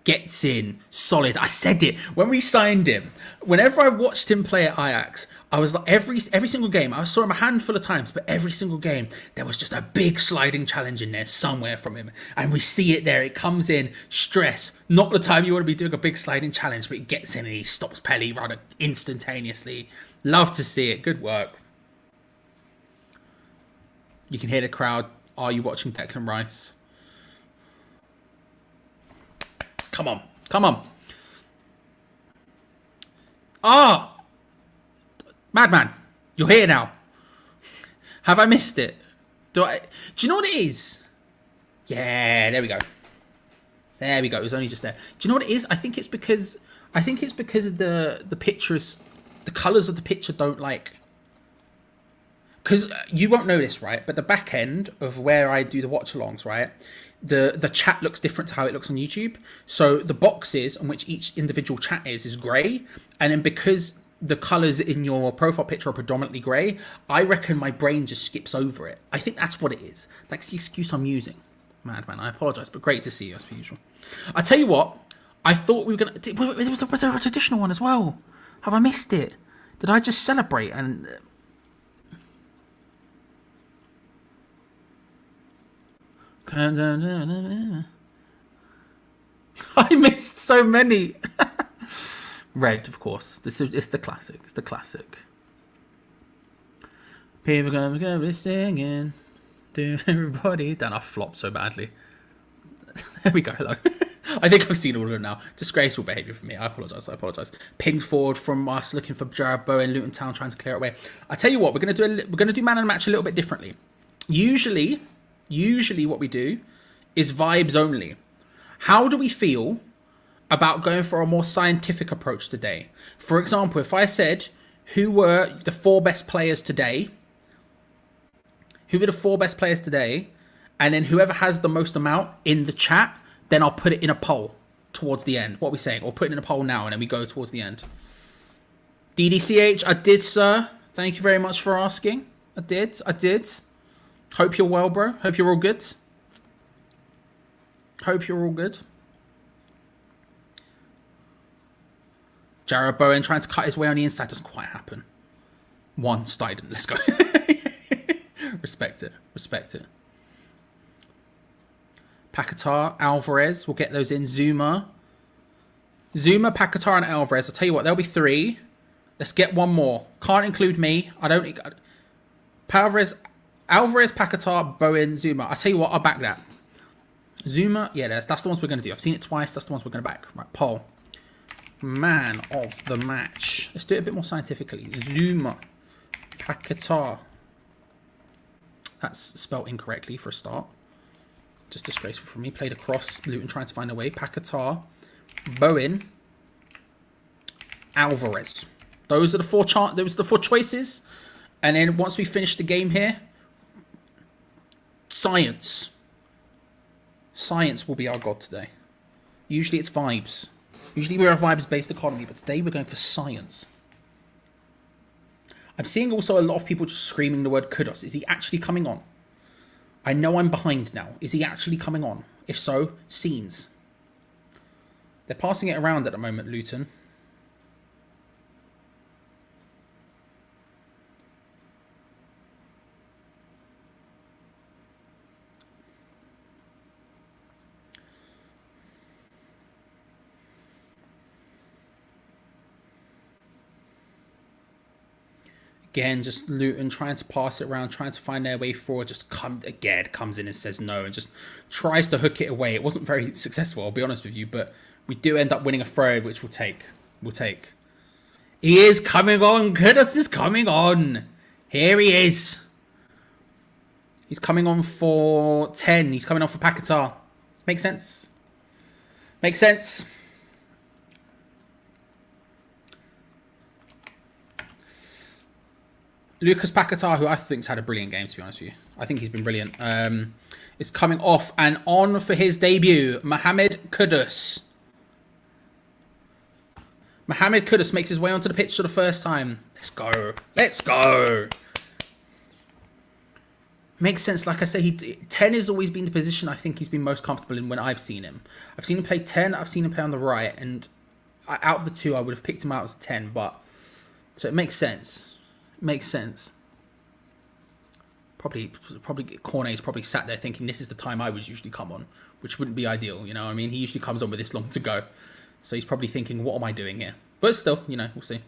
Gets in, solid. I said it when we signed him. Whenever I watched him play at Ajax, I was like every single game. I saw him a handful of times, but every single game there was just a big sliding challenge in there somewhere from him, and we see it there. It comes in, stress. Not the time you want to be doing a big sliding challenge, but he gets in and he stops Pelly rather instantaneously. Love to see it. Good work. You can hear the crowd. Are you watching Declan Rice? Come on. Come on. Ah! Madman, you're here now. Have I missed it? Do you know what it is? Yeah, there we go. There we go. It was only just there. Do you know what it is? I think it's because of the pictures. The colours of the picture don't like. Because you won't know this, right? But the back end of where I do the watch-alongs, right? The chat looks different to how it looks on YouTube. So the boxes on which each individual chat is grey. And then because the colours in your profile picture are predominantly grey, I reckon my brain just skips over it. I think that's what it is. That's the excuse I'm using. Madman, I apologise, but great to see you as per usual. I tell you what, I thought we were going to... Was there a traditional one as well? Have I missed it? Did I just celebrate and... I missed so many. Red, of course. It's the classic. It's the classic. People gonna be singing. Do everybody. Then I flopped so badly. There we go. Hello. I think I've seen all of them now. Disgraceful behaviour for me. I apologise. I apologise. Pinged forward from us, looking for Jared Bowen, Luton Town, trying to clear it away. I tell you what, we're gonna do man of the match a little bit differently. Usually what we do is vibes only. How do we feel about going for a more scientific approach today? For example, if I said, who were the 4 best players today? Who were the 4 best players today? And then whoever has the most amount in the chat, then I'll put it in a poll towards the end. What are we saying? We'll put it in a poll now and then we go towards the end. DDCH, I did, sir. Thank you very much for asking. I did. Hope you're well, bro. Hope you're all good. Jared Bowen trying to cut his way on the inside doesn't quite happen. 1 Stiden. Let's go. Respect it. Paquetá, Alvarez. We'll get those in. Zuma, Paquetá, and Alvarez. I'll tell you what, there'll be 3. Let's get 1 more. Can't include me. I don't. Alvarez, Paquetá, Bowen, Zuma. I'll tell you what, I'll back that. Zuma, yeah, that's the ones we're going to do. I've seen it twice. That's the ones we're going to back. Right, poll. Man of the match. Let's do it a bit more scientifically. Zuma, Paquetá. That's spelled incorrectly for a start. Just disgraceful for me. Played across. Luton trying to find a way. Paquetá, Bowen, Alvarez. Those are the 4 choices. And then once we finish the game here, science will be our god today. Usually it's vibes. Usually we're a vibes-based economy, but today we're going for science. I'm seeing also a lot of people just screaming the word kudos. Is he actually coming on? I know I'm behind now. Is he actually coming on? If so, scenes. They're passing it around at the moment, Luton. Again, just Luton trying to pass it around, trying to find their way forward. Just comes in and says no and just tries to hook it away. It wasn't very successful, I'll be honest with you, but we do end up winning a throw, which we'll take. He is coming on. Kudos is coming on. Here he is. He's coming on for 10. He's coming on for Paquetá. Makes sense. Lucas Paquetá, who I think's had a brilliant game, to be honest with you. I think he's been brilliant. Is coming off and on for his debut. Mohamed Kudus. Mohamed Kudus makes his way onto the pitch for the first time. Let's go. Makes sense. Like I say, 10 has always been the position I think he's been most comfortable in when I've seen him. I've seen him play 10. I've seen him play on the right. And out of the 2, I would have picked him out as 10. So it makes sense. Probably Cornet's probably sat there thinking this is the time I would usually come on, which wouldn't be ideal, you know what I mean? He usually comes on with this long to go. So he's probably thinking, what am I doing here? But still, you know, we'll see.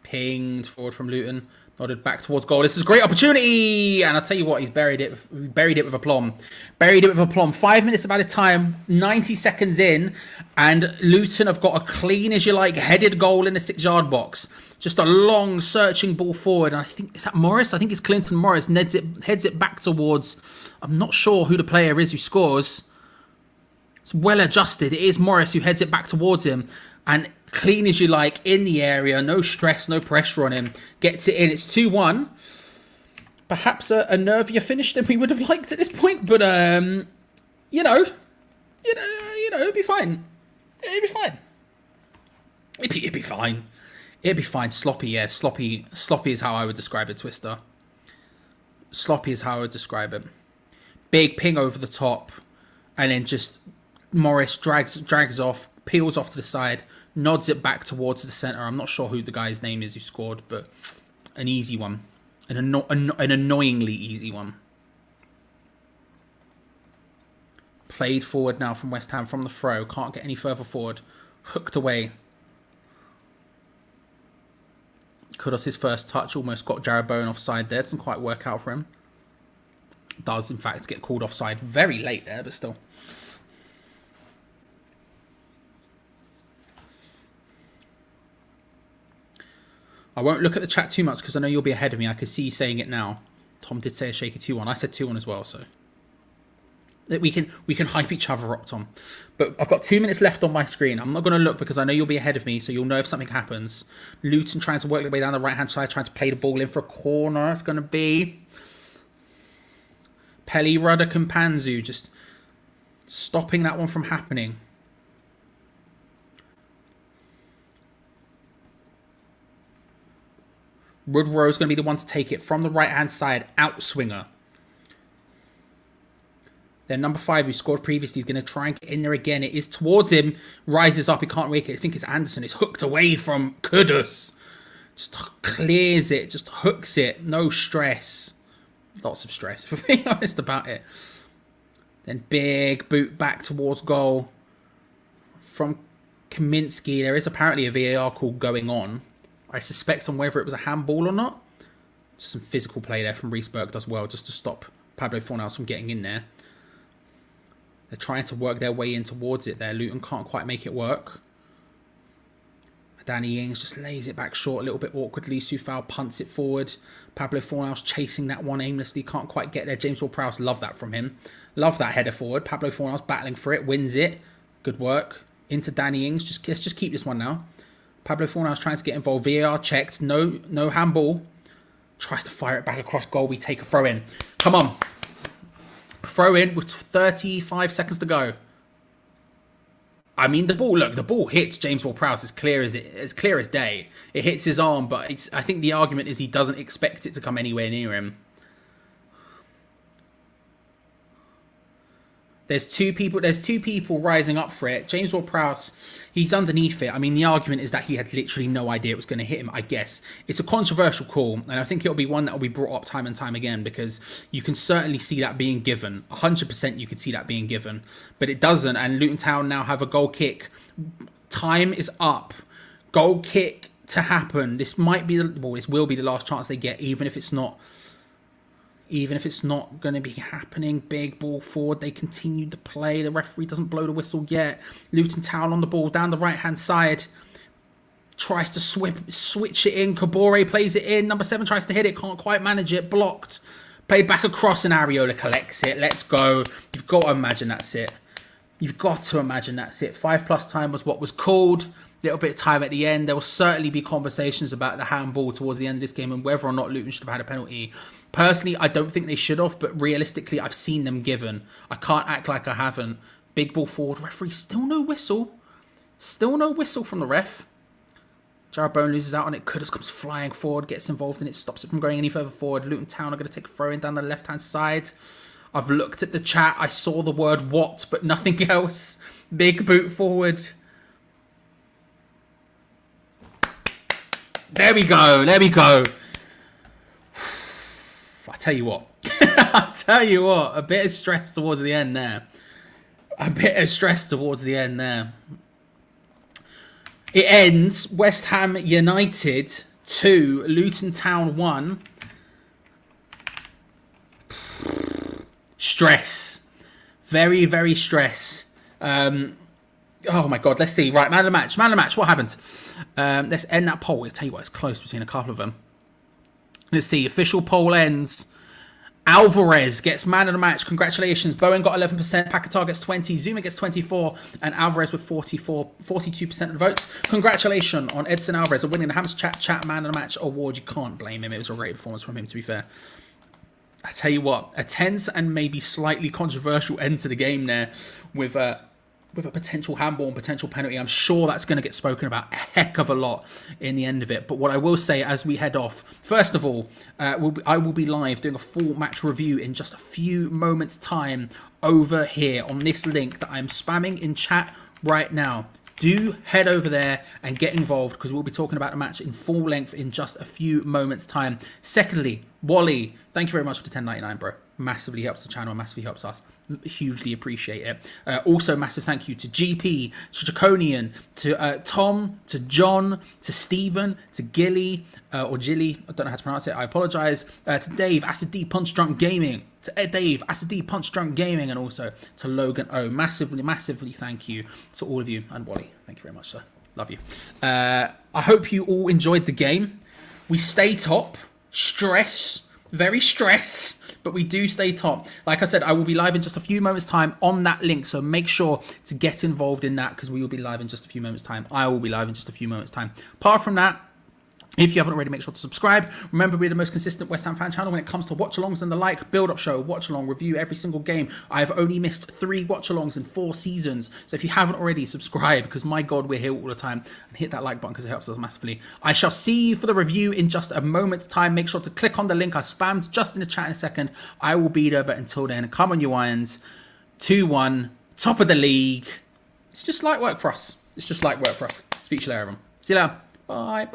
Pinged forward from Luton. Nodded back towards goal. This is a great opportunity. And I'll tell you what, he's buried it with aplomb. 5 minutes of added time, 90 seconds in. And Luton have got a clean, as you like, headed goal in the 6-yard box. Just a long, searching ball forward. And I think, is that Morris? I think it's Clinton Morris. Heads it back towards, I'm not sure who the player is who scores. It's well adjusted. It is Morris who heads it back towards him. And clean as you like, in the area, no stress, no pressure on him. Gets it in. It's 2-1. Perhaps a nervier finish than we would have liked at this point, but you know, it'd be fine. It'd be fine. Sloppy, yeah, sloppy is how I would describe it. Twister. Sloppy is how I would describe it. Big ping over the top, and then just Morris drags off, peels off to the side. Nods it back towards the centre. I'm not sure who the guy's name is who scored, but an easy one. An annoyingly easy one. Played forward now from West Ham from the throw. Can't get any further forward. Hooked away. Kudos' first touch almost got Jared Bowen offside there. Doesn't quite work out for him. Does, in fact, get called offside very late there, but still. I won't look at the chat too much because I know you'll be ahead of me. I can see you saying it now. Tom did say a shaky 2-1. I said 2-1 as well, so we can hype each other up, Tom. But I've got 2 minutes left on my screen. I'm not going to look because I know you'll be ahead of me, so you'll know if something happens. Luton trying to work their way down the right-hand side, trying to play the ball in for a corner. It's going to be Pelly Rudder Kampanzu just stopping that one from happening. WHUFC is going to be the one to take it from the right-hand side, outswinger. Then number 5, who scored previously, is going to try and get in there again. It is towards him, rises up, he can't make it. I think it's Anderson. It's hooked away from Kudus. Just clears it, just hooks it. No stress. Lots of stress, if we're being honest about it. Then big boot back towards goal from Kaminsky. There is apparently a VAR call going on. I suspect on whether it was a handball or not. Just some physical play there from Reesberg does well just to stop Pablo Fornals from getting in there. They're trying to work their way in towards it there. Luton can't quite make it work. Danny Ings just lays it back short a little bit awkwardly. Soufal punts it forward. Pablo Fornals chasing that one aimlessly. Can't quite get there. James Ward-Prowse, love that from him. Love that header forward. Pablo Fornals battling for it. Wins it. Good work. Into Danny Ings. Let's just keep this one now. Pablo Fornals trying to get involved. VAR checked. No handball. Tries to fire it back across goal. We take a throw in. Come on. Throw in with 35 seconds to go. I mean, the ball hits James Ward-Prowse as clear as day. It hits his arm, but I think the argument is he doesn't expect it to come anywhere near him. There's two people rising up for it. James Ward-Prowse, he's underneath it. I mean, the argument is that he had literally no idea it was going to hit him, I guess. It's a controversial call, and I think it'll be one that will be brought up time and time again because you can certainly see that being given. 100% you could see that being given, but it doesn't, and Luton Town now have a goal kick. Time is up. Goal kick to happen. This will be the last chance they get, even if it's not going to be happening. Big ball forward. They continue to play. The referee doesn't blow the whistle yet. Luton Town on the ball down the right-hand side. Tries to switch it in. Kabore plays it in. Number 7 tries to hit it. Can't quite manage it. Blocked. Played back across and Areola collects it. Let's go. You've got to imagine that's it. 5+ time was what was called. Little bit of time at the end. There will certainly be conversations about the handball towards the end of this game and whether or not Luton should have had a penalty. Personally, I don't think they should have, but realistically, I've seen them given. I can't act like I haven't. Big ball forward. Referee, still no whistle. Still no whistle from the ref. Jared Bowen loses out on it. Kudus comes flying forward, gets involved in it, stops it from going any further forward. Luton Town are going to take a throw in down the left-hand side. I've looked at the chat. I saw the word what, but nothing else. Big boot forward. There we go. I tell you what. A bit of stress towards the end there. It ends West Ham United 2, Luton Town 1. Stress. Very, very stress. Oh my God, let's see. Right, man of the match. What happened? Let's end that poll. I'll tell you what, it's close between a couple of them. Let's see. Official poll ends. Alvarez gets man of the match. Congratulations. Bowen got 11%. Paquetá gets 20. Zuma gets 24. And Alvarez with 42% of the votes. Congratulations on Edson Alvarez on winning the Hams Chat Man of the Match award. You can't blame him. It was a great performance from him, to be fair. I tell you what, a tense and maybe slightly controversial end to the game there with a potential handball and potential penalty. I'm sure that's going to get spoken about a heck of a lot in the end of it. But what I will say as we head off, first of all, I will be live doing a full match review in just a few moments' time over here on this link that I'm spamming in chat right now. Do head over there and get involved because we'll be talking about the match in full length in just a few moments' time. Secondly, Wally, thank you very much for the 10.99, bro. Massively helps the channel, massively helps us. Hugely appreciate it. Also, massive thank you to GP, to Draconian, to Tom, to John, to Stephen, to Gilly, or Gilly, I don't know how to pronounce it, I apologise. To Dave, Acid D Punch Drunk Gaming, to Dave, Acid D Punch Drunk Gaming, and also to Logan O. Massively thank you to all of you, and Wally. Thank you very much, sir. Love you. I hope you all enjoyed the game. We stay top. Very stress, but we do stay top. Like I said, I will be live in just a few moments' time on that link, so make sure to get involved in that because we will be live in just a few moments' time. I will be live in just a few moments' time. Apart from that, if you haven't already, make sure to subscribe. Remember, we're the most consistent West Ham fan channel when it comes to watch-alongs and the like. Build-up show, watch-along, review every single game. I've only missed 3 watch-alongs in 4 seasons. So if you haven't already, subscribe because, my God, we're here all the time. And hit that like button because it helps us massively. I shall see you for the review in just a moment's time. Make sure to click on the link I spammed just in the chat in a second. I will be there, but until then, come on, you Irons. 2-1, top of the league. It's just light work for us. Speak to you later, everyone. See you later. Bye.